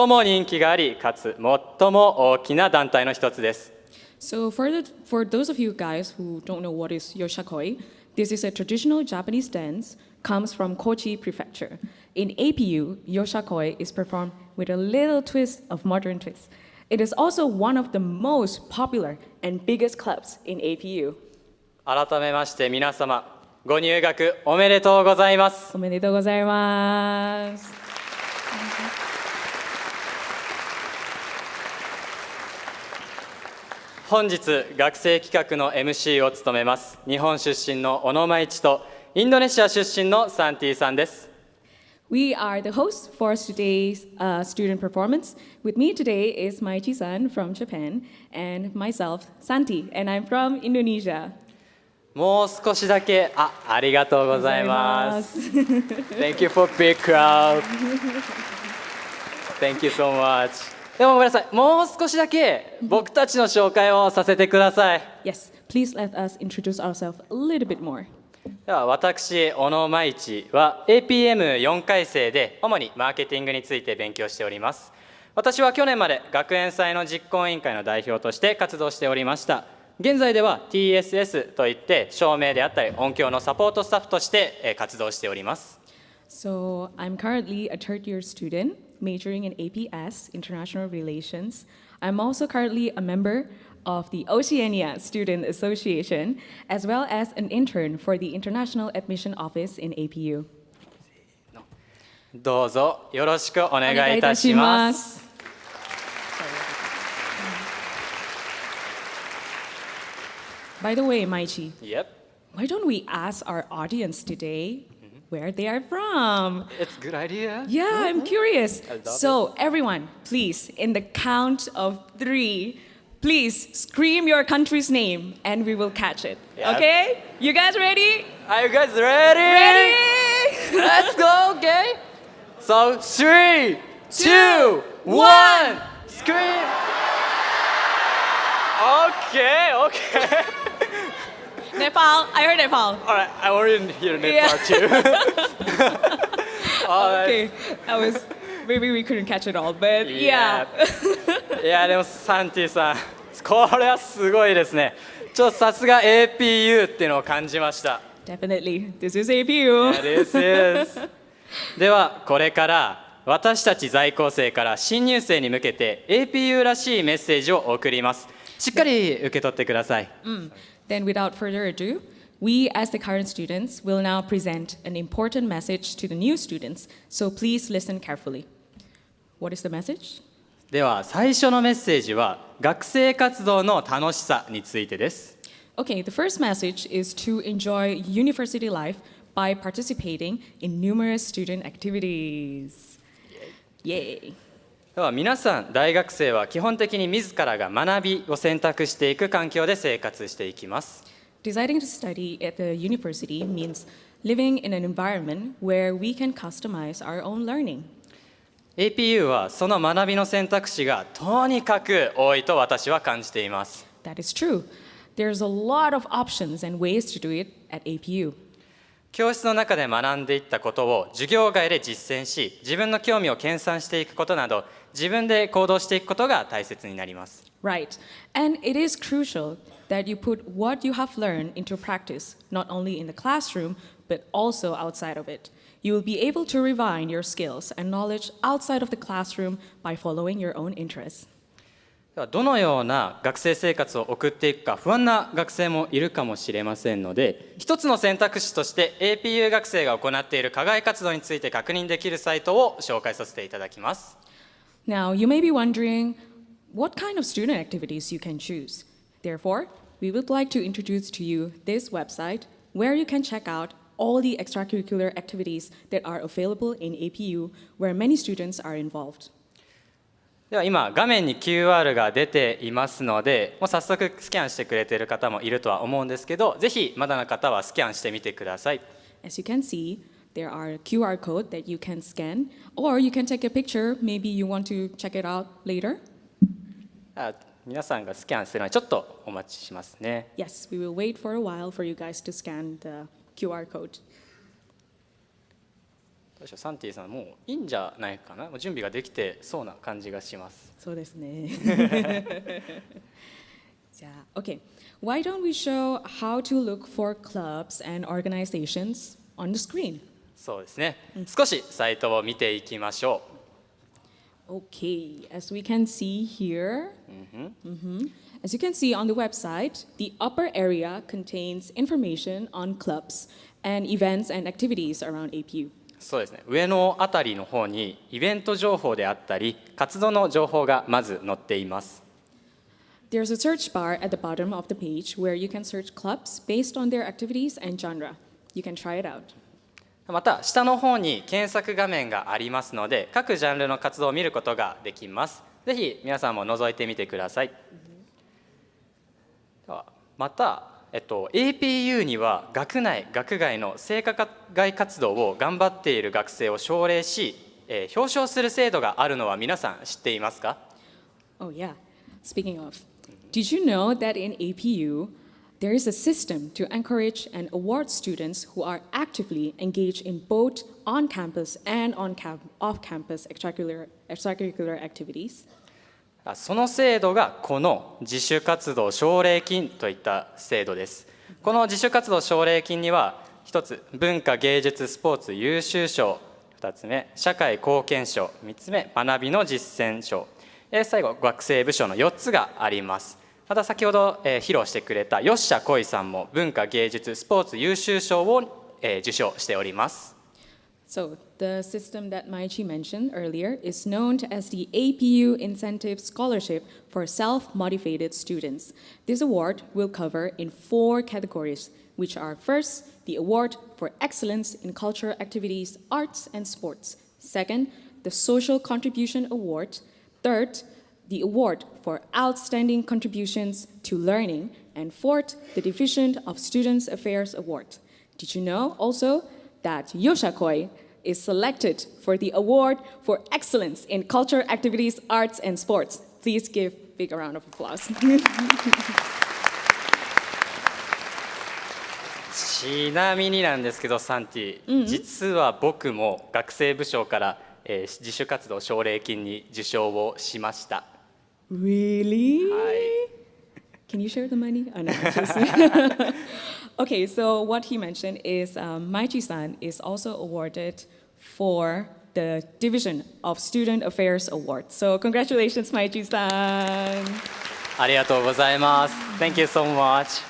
も人気があり、かつ最も大きな団体の一つです。 So for those of you guys who don't know what is Yoshakoi, this is a traditional Japanese dance, comes from Kochi Prefecture. In APU, Yoshakoi is performed with a little twist of modern twist. It is also one of the most popular and biggest clubs in APU. 改めまして皆様、ご入学おめでとうございます。おめでとうございます。本日学生企画の MC を務めます日本出身の小野真一とインドネシア出身のサンティさんです。 We are the hosts for today's student performance. With me today is Maichi-san from Japan and myself, Santi, and I'm from Indonesia. もう少しだけ、ありがとうございます。Thank you for big crowd. Thank you so much. でもごめんなさい、もう少しだけ僕たちの紹介をさせてください。Yes, please let us introduce ourselves a little bit more. では私、小野真一は APM4 回生で主にマーケティングについて勉強しております。私は去年まで学園祭の実行委員会の代表として活動しておりました。現在では TSS といって照明であったり音響のサポートスタッフとして活動しております。So I'm currently a third-year student majoring in APS, International Relations. I'm also currently a member of the Oceania Student Association, as well as an intern for the International Admission Office in APU. どうぞよろしくお願いいたします。By the way, Maichi, Yep. why don't we ask our audience today where they are from? It's a good idea. Yeah, I'm curious. I love So everyone, please, in the count of 3, please scream your country's name and we will catch it. Yep. Okay? You guys ready? Are you guys ready? Ready? Let's go, okay? So 3, 2, 1, scream. Okay. Nepal. I heard Nepal. All right, I already hear Nepal too. Okay. Maybe we couldn't catch it all, but yeah. いやでもサンティさん、これはすごいですね。ちょっとさすが APU っていうのを感じました。Definitely. This is APU. This is. ではこれから私たち在校生から新入生に向けて APU らしいメッセージを送ります。しっかり受け取ってください。Then without further ado, we as the current students will now present an important message to the new students. So please listen carefully. What is the message? では最初のメッセージは学生活動の楽しさについてです。Okay, the first message is to enjoy university life by participating in numerous student activities. Yay! では皆さん大学生は基本的に自らが学びを選択していく環境で生活していきます。Deciding to study at the university means living in an environment where we can customize our own learning. APU はその学びの選択肢がとにかく多いと私は感じています。That is true. There's a lot of options and ways to do it at APU. 教室の中で学んでいったことを授業外で実践し、自分の興味を研鑽していくことなど、自分で行動していくことが大切になります。Right. And it is crucial that you put what you have learned into practice, not only in the classroom, but also outside of it. You will be able to refine your skills and knowledge outside of the classroom by following your own interests. どのような学生生活を送っていくか不安な学生もいるかもしれませんので、一つの選択肢として APU 学生が行っている課外活動について確認できるサイトを紹介させていただきます。Now, you may be wondering what kind of student activities you can choose. Therefore, we would like to introduce to you this website where you can check out all the extracurricular activities that are available in APU where many students are involved. では今画面に QR が出ていますので、もう早速スキャンしてくれている方もいるとは思うんですけど、ぜひまだの方はスキャンしてみてください。As you can see, there are QR code that you can scan, or you can take a picture. Maybe you want to check it out later. 皆さんがスキャンするのはちょっとお待ちしますね。Yes, we will wait for a while for you guys to scan the QR code. どうでしょう、サンティさん、もういいんじゃないかな。もう準備ができてそうな感じがします。そうですね。じゃあ、okay. Why don't we show how to look for clubs and organizations on the screen? そうですね。少しサイトを見ていきましょう。Okay, as we can see here, as you can see on the website, the upper area contains information on clubs and events and activities around APU. そうですね。上のあたりの方にイベント情報であったり、活動の情報がまず載っています。There's a search bar at the bottom of the page where you can search clubs based on their activities and genre. You can try it out. また下の方に検索画面がありますので、各ジャンルの活動を見ることができます。ぜひ皆さんも覗いてみてください。また、APU には学内学外の生課外活動を頑張っている学生を奨励し、表彰する制度があるのは皆さん知っていますか？ Oh yeah. Speaking of, did you know that in APU there is a system to encourage and award students who are actively engaged in both on-campus and off-campus extracurricular activities? その制度がこの自主活動奨励金といった制度です。この自主活動奨励金には1つ文化芸術スポーツ優秀賞、2つ目社会貢献賞、3つ目学びの実践賞、最後学生部賞の4つがあります。また先ほど披露してくれた吉社恋さんも文化芸術スポーツ優秀賞を受賞しております。So the system that Maichi mentioned earlier is known as the APU Incentive Scholarship for Self-Motivated Students. This award will cover in 4 categories, which are first, the award for excellence in cultural activities, arts, and sports. Second, the Social Contribution Award. Third, the award for outstanding contributions to learning. And fourth, the Division of Students' Affairs Award. Did you know also that Yoshakoi is selected for the award for excellence in cultural activities, arts, and sports? Please give a big round of applause. ちなみになんですけど、サンティ、実は僕も学生部賞から、自主活動奨励金に受賞をしました。Really? はい。Can you share the money? Oh, no, okay, so what he mentioned is Maichi-san is also awarded for the Division of Student Affairs Award. So congratulations, Maichi-san. ありがとうございます。Thank you so much.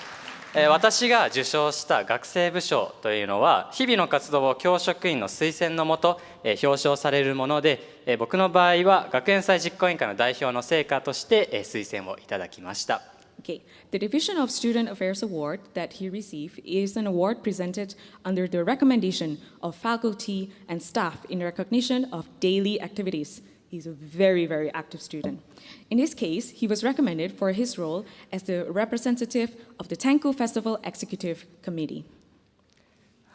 私が受賞した学生部賞というのは、日々の活動を教職員の推薦のもと表彰されるもので、僕の場合は学園祭実行委員会の代表の成果として推薦をいただきました。Okay, the Division of Student Affairs Award that he received is an award presented under the recommendation of faculty and staff in recognition of daily activities. He's a very, very active student. In this case, he was recommended for his role as the representative of the Tenku Festival Executive Committee.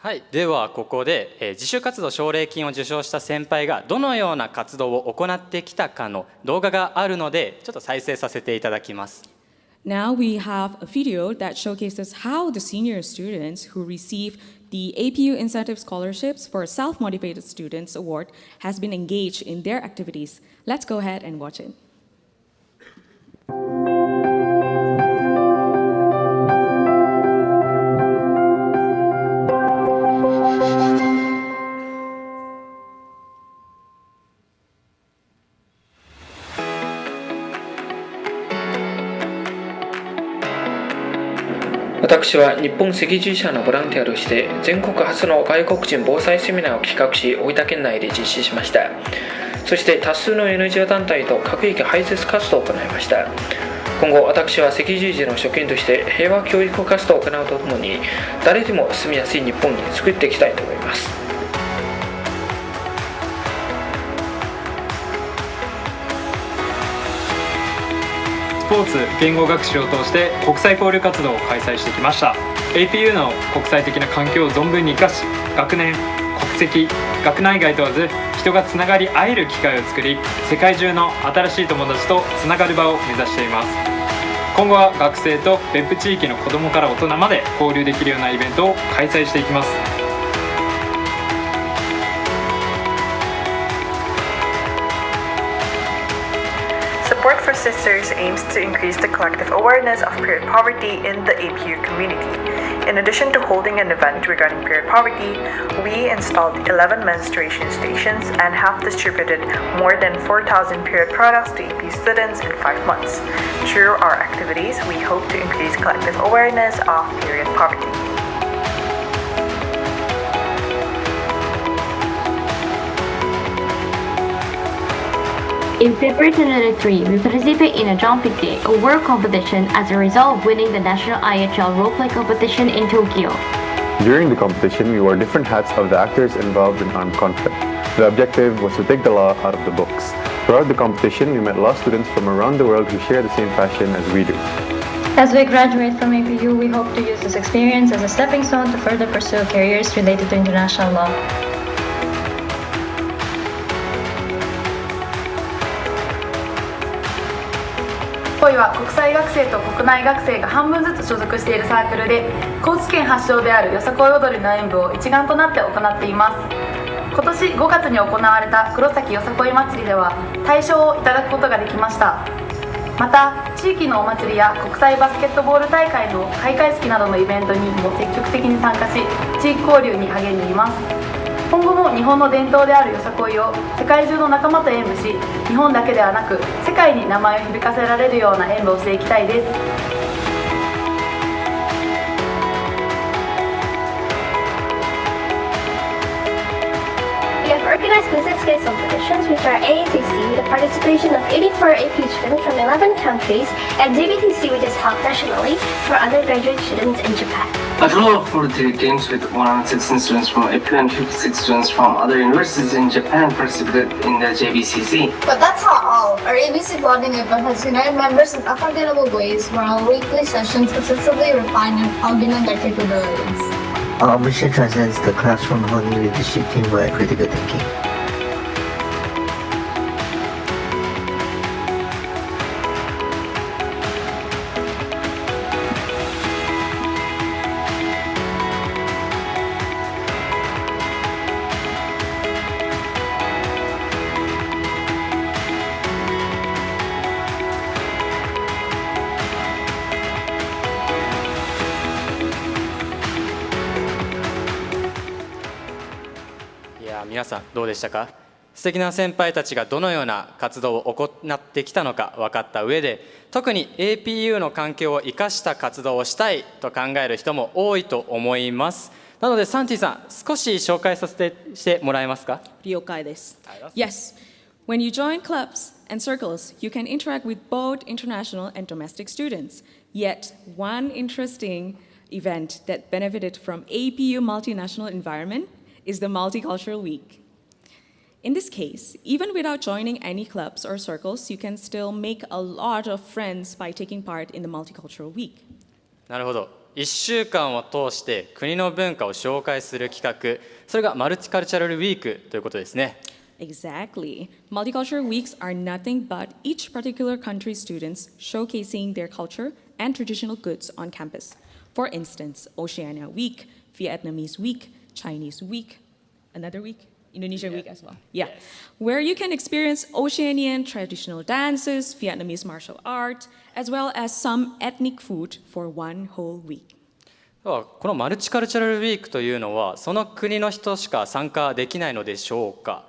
はい、ではここで、自主活動奨励金を受賞した先輩がどのような活動を行ってきたかの動画があるので、ちょっと再生させていただきます。Now we have a video that showcases how the senior students who receive the APU Incentive Scholarships for Self-Motivated Students Award has been engaged in their activities. Let's go ahead and watch it. 私は日本赤十字社のボランティアとして全国初の外国人防災セミナーを企画し、大分県内で実施しました。そして多数の NGO 団体と核兵器廃絶活動を行いました。今後私は赤十字の職員として平和教育活動を行うとともに、誰でも住みやすい日本に作っていきたいと思います。スポーツ・言語学習を通して国際交流活動を開催してきました。 APU の国際的な環境を存分に生かし、学年、国籍、学内外問わず人がつながり合える機会を作り、世界中の新しい友達とつながる場を目指しています。今後は学生と別府地域の子どもから大人まで交流できるようなイベントを開催していきます。Support for Sisters aims to increase the collective awareness of period poverty in the APU community. In addition to holding an event regarding period poverty, we installed 11 menstruation stations and have distributed more than 4,000 period products to APU students in 5 months. Through our activities, we hope to increase collective awareness of period poverty. In February 2023, we participated in a jumping day, a world competition, as a result of winning the national IHL roleplay competition in Tokyo. During the competition, we wore different hats of the actors involved in armed conflict. The objective was to take the law out of the books. Throughout the competition, we met law students from around the world who share the same passion as we do. As we graduate from APU, we hope to use this experience as a stepping stone to further pursue careers related to international law. 恋は国際学生と国内学生が半分ずつ所属しているサークルで、高知県発祥であるよさこい踊りの演舞を一丸となって行っています。今年5月に行われた黒崎よさこい祭りでは大賞をいただくことができました。また地域のお祭りや国際バスケットボール大会の開会式などのイベントにも積極的に参加し、地域交流に励んでいます。今後も日本の伝統であるよさこいを世界中の仲間と演舞し、日本だけではなく世界に名前を響かせられるような演舞をしていきたいです。We have organized business-based competitions which are AACC, the participation of 84 APU students from 11 countries, and JBTC, which is held nationally for undergraduate students in Japan. A total of 43 teams with 116 students from APU and 56 students from other universities in Japan participated in the JBCC. But that's not all. Our ABC bonding event has united members in unforgettable ways, where our weekly sessions consistently refine and augment their capabilities. Our mission transcends the classroom holding leadership teamwork critical thinking.いや皆さんどうでしたか？素敵な先輩たちがどのような活動を行ってきたのか分かった上で、特に APU の環境を生かした活動をしたいと考える人も多いと思います。なのでサンティさん、少し紹介させてしてもらえますか？了解です。Yes, when you join clubs and circles, you can interact with both international and domestic students. Yet, one interesting event that benefited from APU multinational environment is the Multicultural Week. In this case, even without joining any clubs or circles, you can still make a lot of friends by taking part in the Multicultural Week. なるほど。1週間を通して国の文化を紹介する企画、それがマルチカルチャルウィークということですね。Exactly. Multicultural weeks are nothing but each particular country's students showcasing their culture and traditional goods on campus. For instance, Oceania Week, Vietnamese Week, Chinese Week, another week, Indonesia Week as well. Yeah, where you can experience Oceanian traditional dances, Vietnamese martial art, as well as some ethnic food for one whole week. このマルチカルチャルウィークというのはその国の人しか参加できないのでしょうか。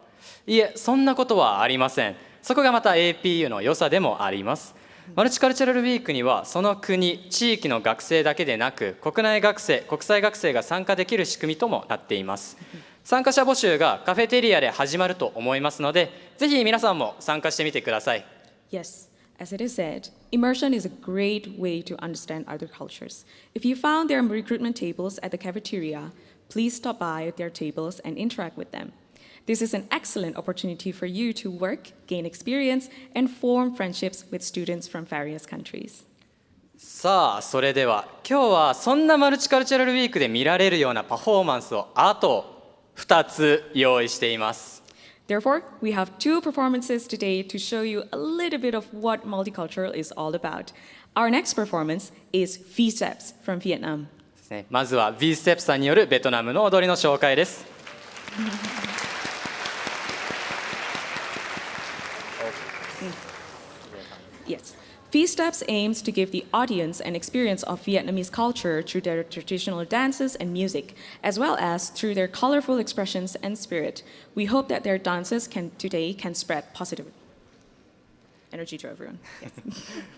いえ、そんなことはありません。そこがまた APU の良さでもあります。マルチカルチャルウィークにはその国、地域の学生だけでなく国内学生、国際学生が参加できる仕組みともなっています。参加者募集がカフェテリアで始まると思いますので、ぜひ皆さんも参加してみてください。Yes, as it is said, immersion is a great way to understand other cultures. If you found their recruitment tables at the cafeteria, please stop by their tables and interact with them. This is an excellent opportunity for you to work, gain experience, and form friendships with students from various countries. さあ、それでは今日はそんなマルチカルチャルウィークで見られるようなパフォーマンスをあと2つ用意しています。Therefore, we have 2 performances today to show you a little bit of what multicultural is all about. Our next performance is V-Steps from Vietnam. まずは V-Steps さんによるベトナムの踊りの紹介です。Yes. V-Steps aims to give the audience an experience of Vietnamese culture through their traditional dances and music, as well as through their colorful expressions and spirit. We hope that their dances today can spread positive energy to everyone.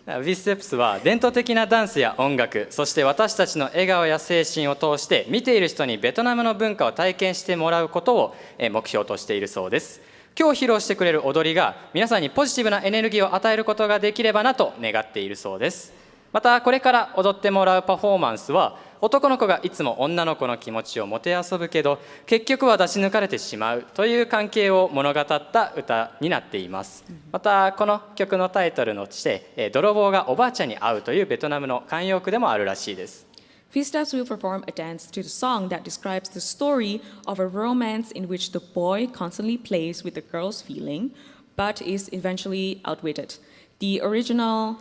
V-Steps は伝統的なダンスや音楽、そして私たちの笑顔や精神を通して見ている人にベトナムの文化を体験してもらうことを目標としているそうです。今日披露してくれる踊りが皆さんにポジティブなエネルギーを与えることができればなと願っているそうです。またこれから踊ってもらうパフォーマンスは男の子がいつも女の子の気持ちをもてあそぶけど結局は出し抜かれてしまうという関係を物語った歌になっています。またこの曲のタイトルとして泥棒がおばあちゃんに会うというベトナムの慣用句でもあるらしいです。V-Steps will perform a dance to the song that describes the story of a romance in which the boy constantly plays with the girl's feeling, but is eventually outwitted. The original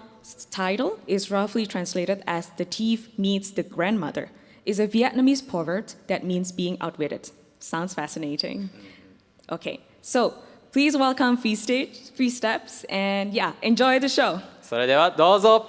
title is roughly translated as The Thief Meets the Grandmother. It's a Vietnamese proverb that means being outwitted. Sounds fascinating. Okay, so please welcome V-Steps and yeah, enjoy the show. それではどうぞ。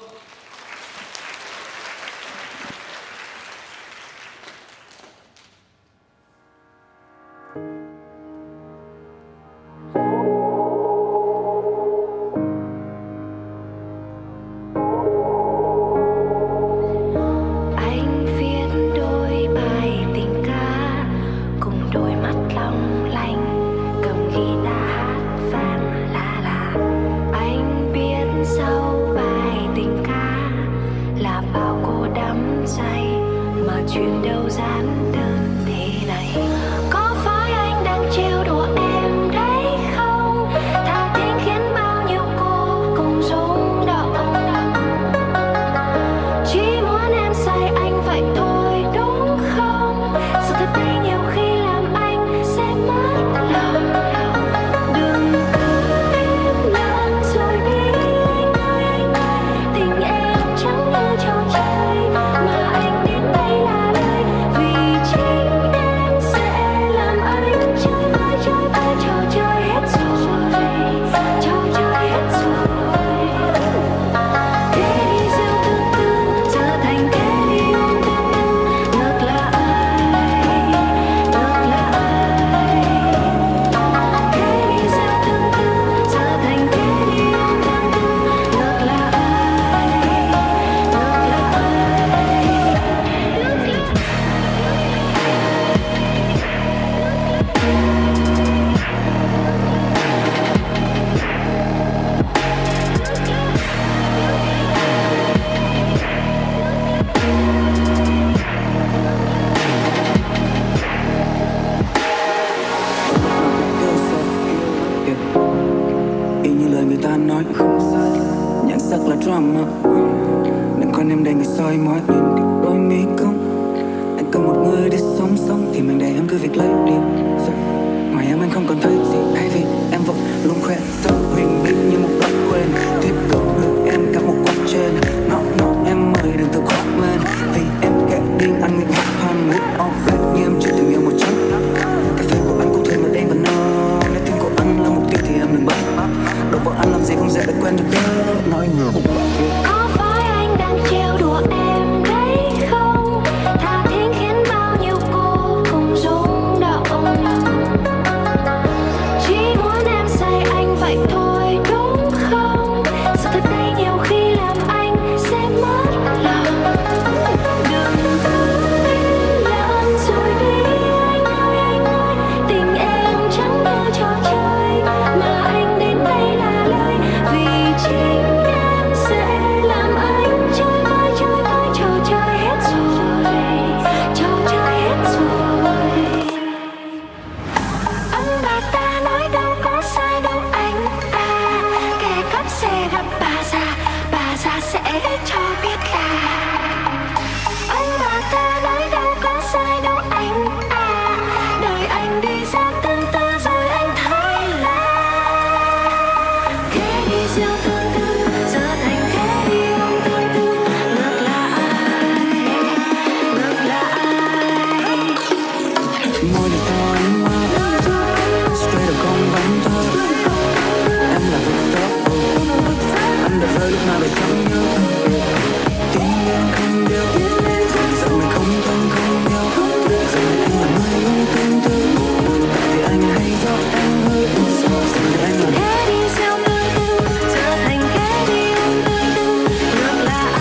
chuyện đâu giản đơn thế này. Có phải anh đang trêu đùa em đấy không? Thà thính khiến bao nhiêu cô cùng rung động. Chỉ muốn em say anh vậy thôi đúng không? Sự thật đây nhiều khi làm anh sẽ mất lòng. Đừng cứ im lặng rồi đi anh ơi. Tình em chẳng như trò chơi mà anh biết đây là lời. Vì chính em sẽ làm anh chơi vơi trò chơi hết rồi. Trò chơi hết rồi. Thế đi rêu từ từ trở thành thế đi ôm từ từ. Ngược lại, ngược lại. Thế đi rêu từ từ trở thành thế đi ôm từ từ. Ngược lại, ngược y như lời người ta nói không sai, nhan sắc là drama. Đừng coi em đây người soi mói nhìn đôi mi một người để sống thì mình để em cứ việc lấy đi. Ngoài em anh không còn thấy gì hay vì em vẫn luôn khoe sống huyền bí như một đoạn quên. Thiết cầu được em cả một quạt trên. Nó em mời đừng tự khoác lên. Vì em kẻ điên anh nguyện học hành nguyện ọc lại như em chưa tìm hiểu một chút. Cà phê của anh cũng thêm màu đen và nâu. Nếu tim của anh là mục tiêu thì em đừng bắt. Đầu vào anh làm gì không dễ để quen được đâu. Nói ngược một đoạn kia. Có phải anh đang trêu đùa em đấy không? Thà thính khiến bao nhiêu cô cùng rung động. Chỉ muốn em say anh vậy thôi đúng không? Sự thật đây nhiều khi làm anh sẽ mất lòng. Đừng cứ im lặng rồi đi anh ơi, tình em chẳng như trò chơi mà anh đến đây là lời. Vì chính em sẽ làm anh chơi vơi trò chơi hết rồi, trò chơi hết rồi. Anh và ta nói đâu có sai đâu anh à, kẻ cắp sẽ gặp bà già sẽ cho biết là anh và ta nói đâu có sai đâu anh à, đời anh đi ra từ từ rồi anh thấy là thế đi gieo tương tư giờ thành thế đi ôm tương tư, ngược lại Môi được to anh mơ straight up không vắng thơ. Em là Victor, anh đã rơi lúc nào để chẳng nhớ. Tiếng em không điệu giờ mình không thân không nhau. Giờ này anh là người yêu tương tư. Tại vì anh hay do em hơi giờ thì anh là thế đi gieo tương tư giờ thành thế đi ôm tương tư, ngược lại.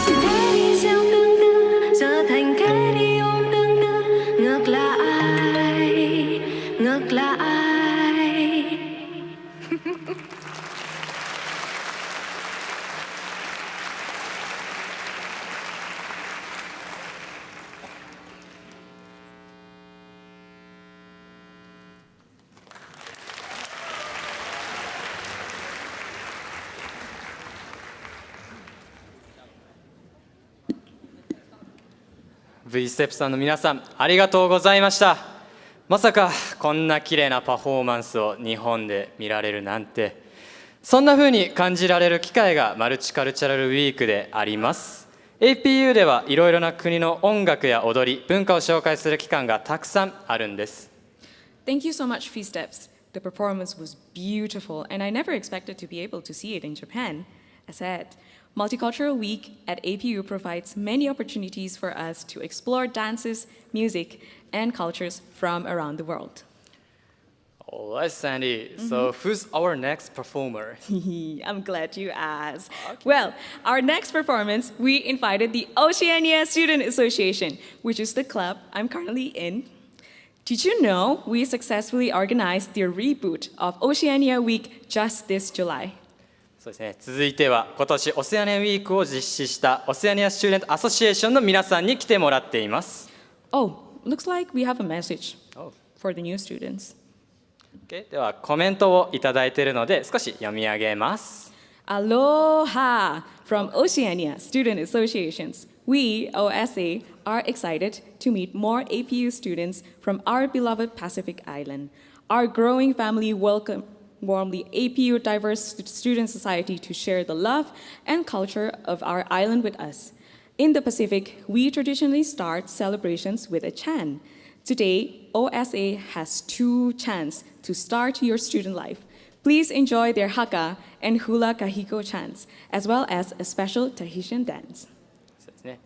Thế đi gieo tương tư giờ thành thế đi ôm tương tư, ngược lại, ngược lại. V ステップさんの皆さんありがとうございました。まさかこんな綺麗なパフォーマンスを日本で見られるなんて、そんな風に感じられる機会がマルチカルチャラルウィークであります。 APU ではいろいろな国の音楽や踊り文化を紹介する期間がたくさんあるんです。 Thank you so much, V-Steps. The performance was beautiful, and I never expected to be able to see it in Japan. As said, Multicultural Week at APU provides many opportunities for us to explore dances, music, and cultures from around the world. All right, Sandy. So who's our next performer? I'm glad you asked. Well, our next performance, we invited the Oceania Student Association, which is the club I'm currently in. Did you know we successfully organized the reboot of Oceania Week just this July? そうですね。続いては今年オセアニアウィークを実施したオセアニアスチューデントアソシエーションの皆さんに来てもらっています。Oh, looks like we have a message for the new students. Okay, ではコメントをいただいているので少し読み上げます。Aloha from Oceania Student Associations. We, OSA, are excited to meet more APU students from our beloved Pacific Island. Our growing family welcome warmly APU Diverse Student Society to share the love and culture of our island with us. In the Pacific, we traditionally start celebrations with a chant. Today, OSA has two chants to start your student life. Please enjoy their haka and hula kahiko chants, as well as a special Tahitian dance. そうですね。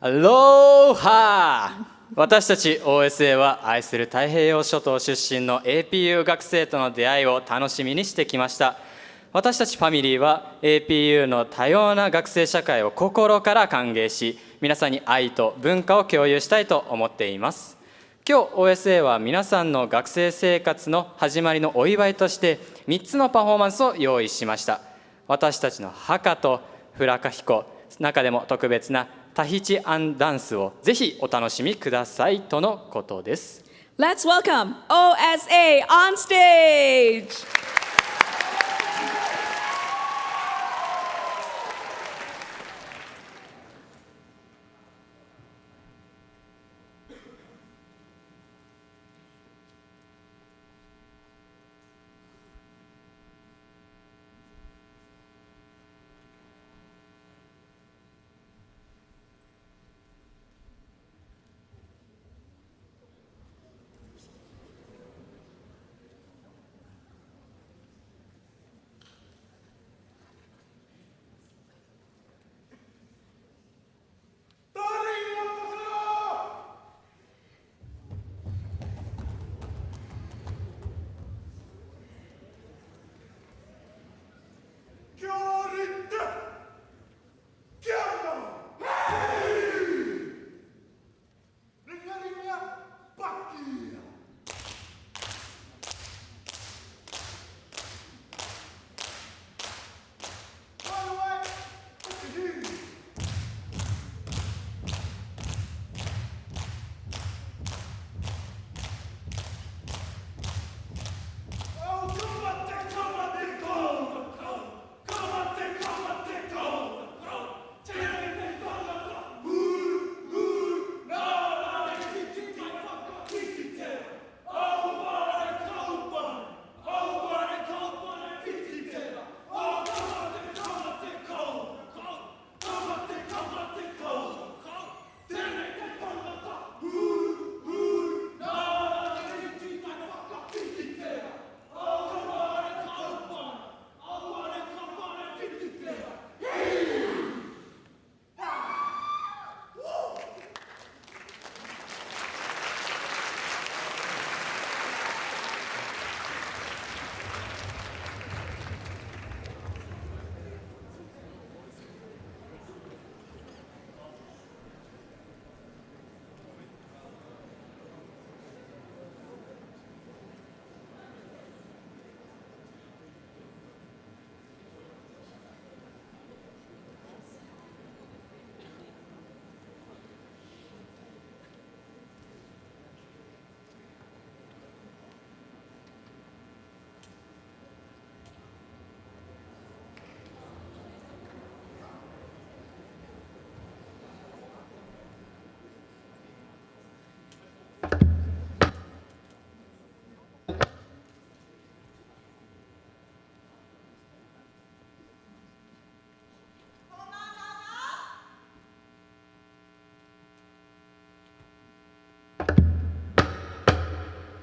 アローハー。私たち OSA は愛する太平洋諸島出身の APU 学生との出会いを楽しみにしてきました。私たちファミリーは APU の多様な学生社会を心から歓迎し、皆さんに愛と文化を共有したいと思っています。今日 OSA は皆さんの学生生活の始まりのお祝いとして3つのパフォーマンスを用意しました。私たちのハカとフラカヒコ、中でも特別なタヒチアンダンスをぜひお楽しみくださいとのことです。Let's welcome OSA on stage!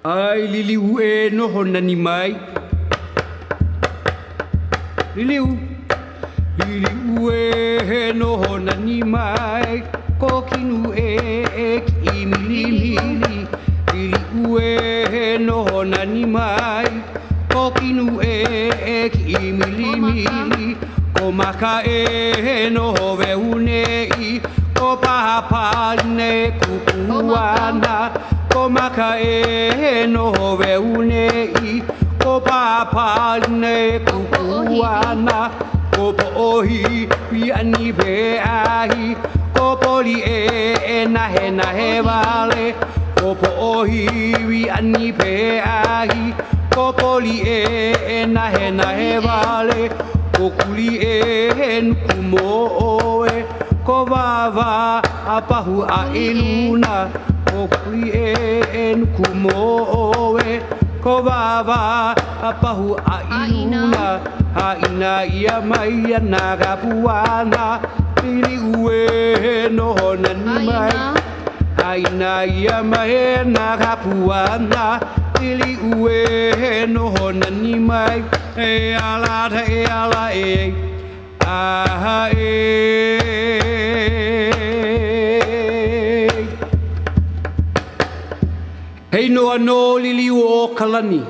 Ai liliu e noho nani mai. Liliu e noho nani mai. Kokinu e kimilili. Liliu e noho nani mai. Kokinu e kimilili. Komaka e noho veunei. Kopahapa ne kupuana. Komaka e no veunei, ko papa ne kupuana, ko pohi piani beahi, ko poli e na he vale, ko pohi piani beahi, ko poli e na he vale, ko kuli e kumoe, ko vava apahu a iluna. Ko kui en kumoe, ko vava apahu a iluna, ha ina ia mai ana kapuana, pili ue no nani mai, ha ina ia mai ana kapuana, pili ue no nani mai, e ala e, ah e. Hei noa no liliu o kalani.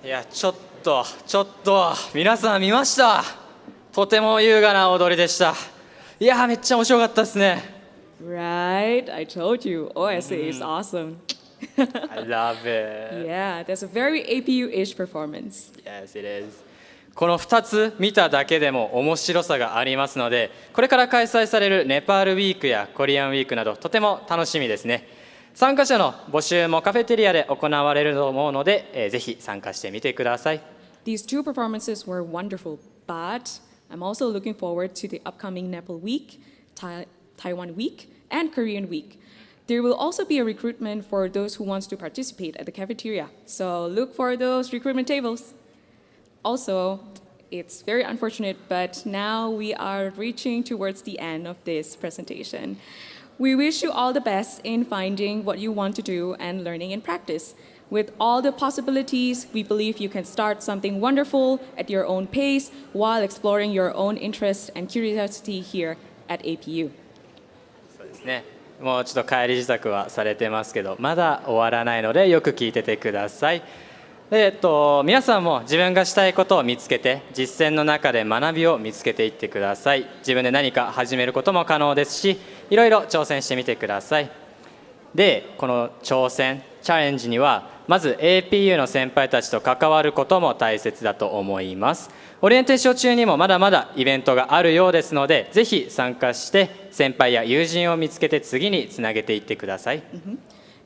いや、ちょっと皆さん見ました。とても優雅な踊りでした。いや、めっちゃ面白かったですね。 Right, I told you, OSA is awesome. I love it. Yeah, that's a very APU-ish performance. Yes, it is. この2つ見ただけでも面白さがありますので、これから開催されるネパールウィークやコリアンウィークなどとても楽しみですね。参加者の募集もカフェテリアで行われると思うので、ぜひ参加してみてください。These two performances were wonderful, but I'm also looking forward to the upcoming Nepal Week, Taiwan Week, and Korean Week. There will also be a recruitment for those who want to participate at the cafeteria, so look for those recruitment tables. Also, it's very unfortunate, but now we are reaching towards the end of this presentation. We wish you all the best in finding what you want to do and learning in practice. With all the possibilities, we believe you can start something wonderful at your own pace while exploring your own interests and curiosity here at APU. そうですね。もうちょっと帰り支度はされてますけど、まだ終わらないのでよく聞いててください。皆さんも自分がしたいことを見つけて、実践の中で学びを見つけていってください。自分で何か始めることも可能ですし、いろいろ挑戦してみてください。で、この挑戦、チャレンジには、まず APU の先輩たちと関わることも大切だと思います。オリエンテーション中にもまだまだイベントがあるようですので、ぜひ参加して先輩や友人を見つけて次につなげていってください。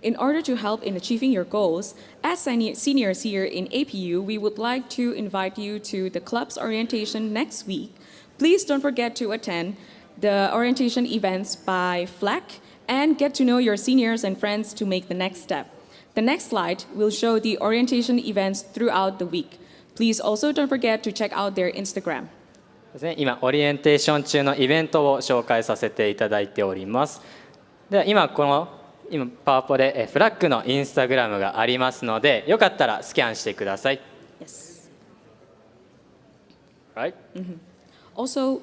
In order to help in achieving your goals, as seniors here in APU, we would like to invite you to the club's orientation next week. Please don't forget to attend the orientation events by FLAC and get to know your seniors and friends to make the next step. The next slide will show the orientation events throughout the week. Please also don't forget to check out their Instagram. 今、オリエンテーション中のイベントを紹介させていただいております。では今パワポでフラッグのインスタグラムがありますので、よかったらスキャンしてください。Yes. Right? Also,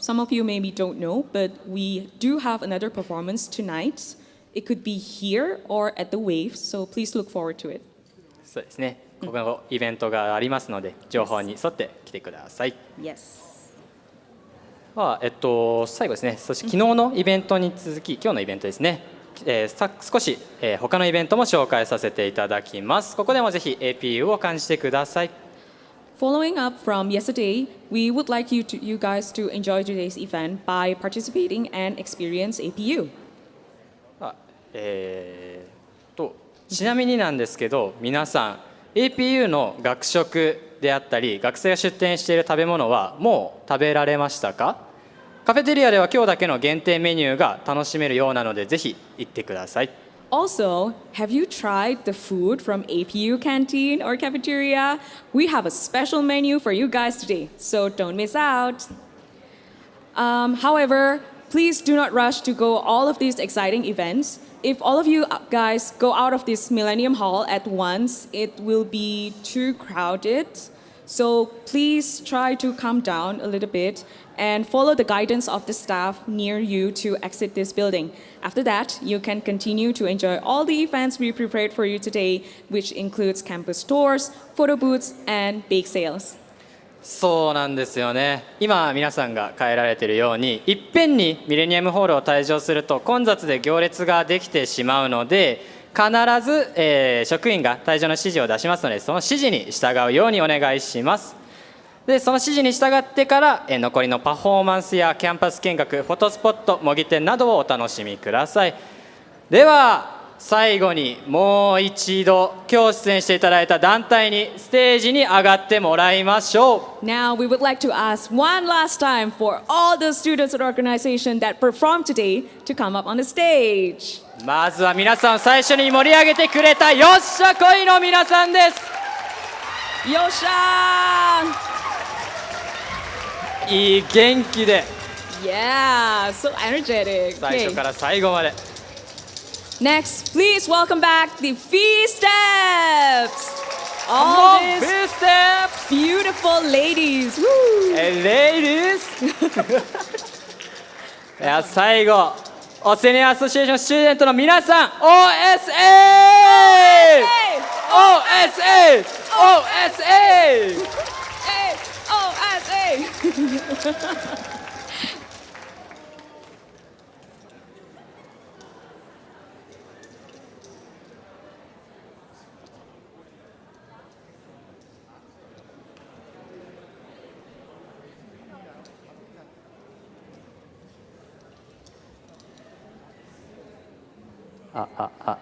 some of you maybe don't know, but we do have another performance tonight. It could be here or at the Wave, so please look forward to it. そうですね。ここのイベントがありますので、情報に沿って来てください。Yes. 最後ですね。そして昨日のイベントに続き、今日のイベントですね。少し他のイベントも紹介させていただきます。ここでもぜひ APU を感じてください。Following up from yesterday, we would like you guys to enjoy today's event by participating and experience APU. ちなみになんですけど、皆さん APU の学食であったり、学生が出店している食べ物はもう食べられましたか？カフェテリアでは今日だけの限定メニューが楽しめるようなので、ぜひ行ってください。Also, have you tried the food from APU canteen or cafeteria? We have a special menu for you guys today, so don't miss out. However, please do not rush to go all of these exciting events. If all of you guys go out of this Millennium Hall at once, it will be too crowded. So please try to calm down a little bit and follow the guidance of the staff near you to exit this building. After that, you can continue to enjoy all the events we prepared for you today, which includes campus tours, photo booths, and bake sales. そうなんですよね。今皆さんが帰られているように、いっぺんにミレニアムホールを退場すると混雑で行列ができてしまうので、必ず、職員が退場の指示を出しますので、その指示に従うようにお願いします。で、その指示に従ってから、残りのパフォーマンスやキャンパス見学、フォトスポット、模擬店などをお楽しみください。では最後にもう一度今日出演していただいた団体にステージに上がってもらいましょう。 Now we would like to ask one last time for all the students and organization that performed today to come up on the stage. まずは皆さん最初に盛り上げてくれたよっしゃこいの皆さんです。よっしゃー。いい元気で Yeah, so energetic. 最初から最後まで。Next, please welcome back the Fee Steps. All these Fee Steps. Beautiful ladies. Woo. Ladies. いや最後、オセニアアソシエーションスチューデントの皆さん、OSA! OSA!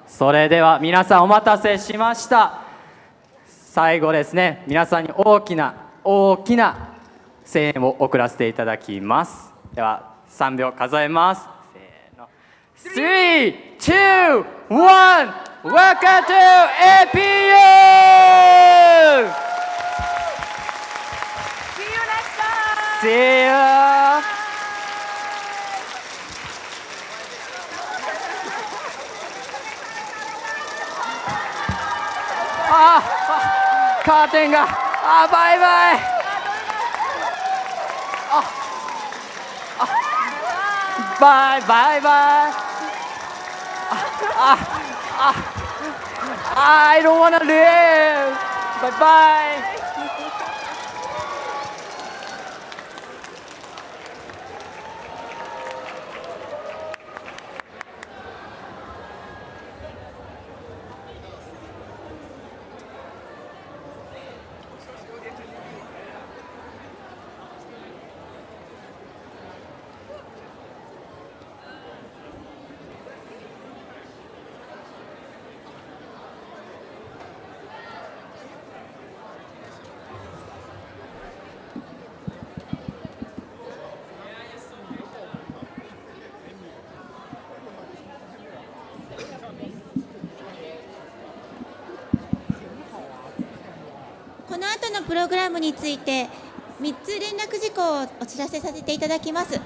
それでは皆さんお待たせしました。最後ですね、皆さんに大きな声援を送らせていただきます。では3秒数えます。せーの。3、2、1 Welcome to APU! See you next time! See you! カーテンがバイバイ。バイバイバイ。I don't wanna live. Bye bye. この後のプログラムについて3つ連絡事項をお知らせさせていただきます。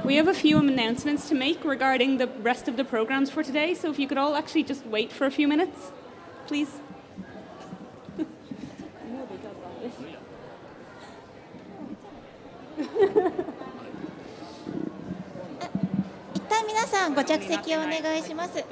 We have a few announcements to make regarding the rest of the programs for today, so if you could all actually just wait for a few minutes, please. 一旦皆さんご着席をお願いします。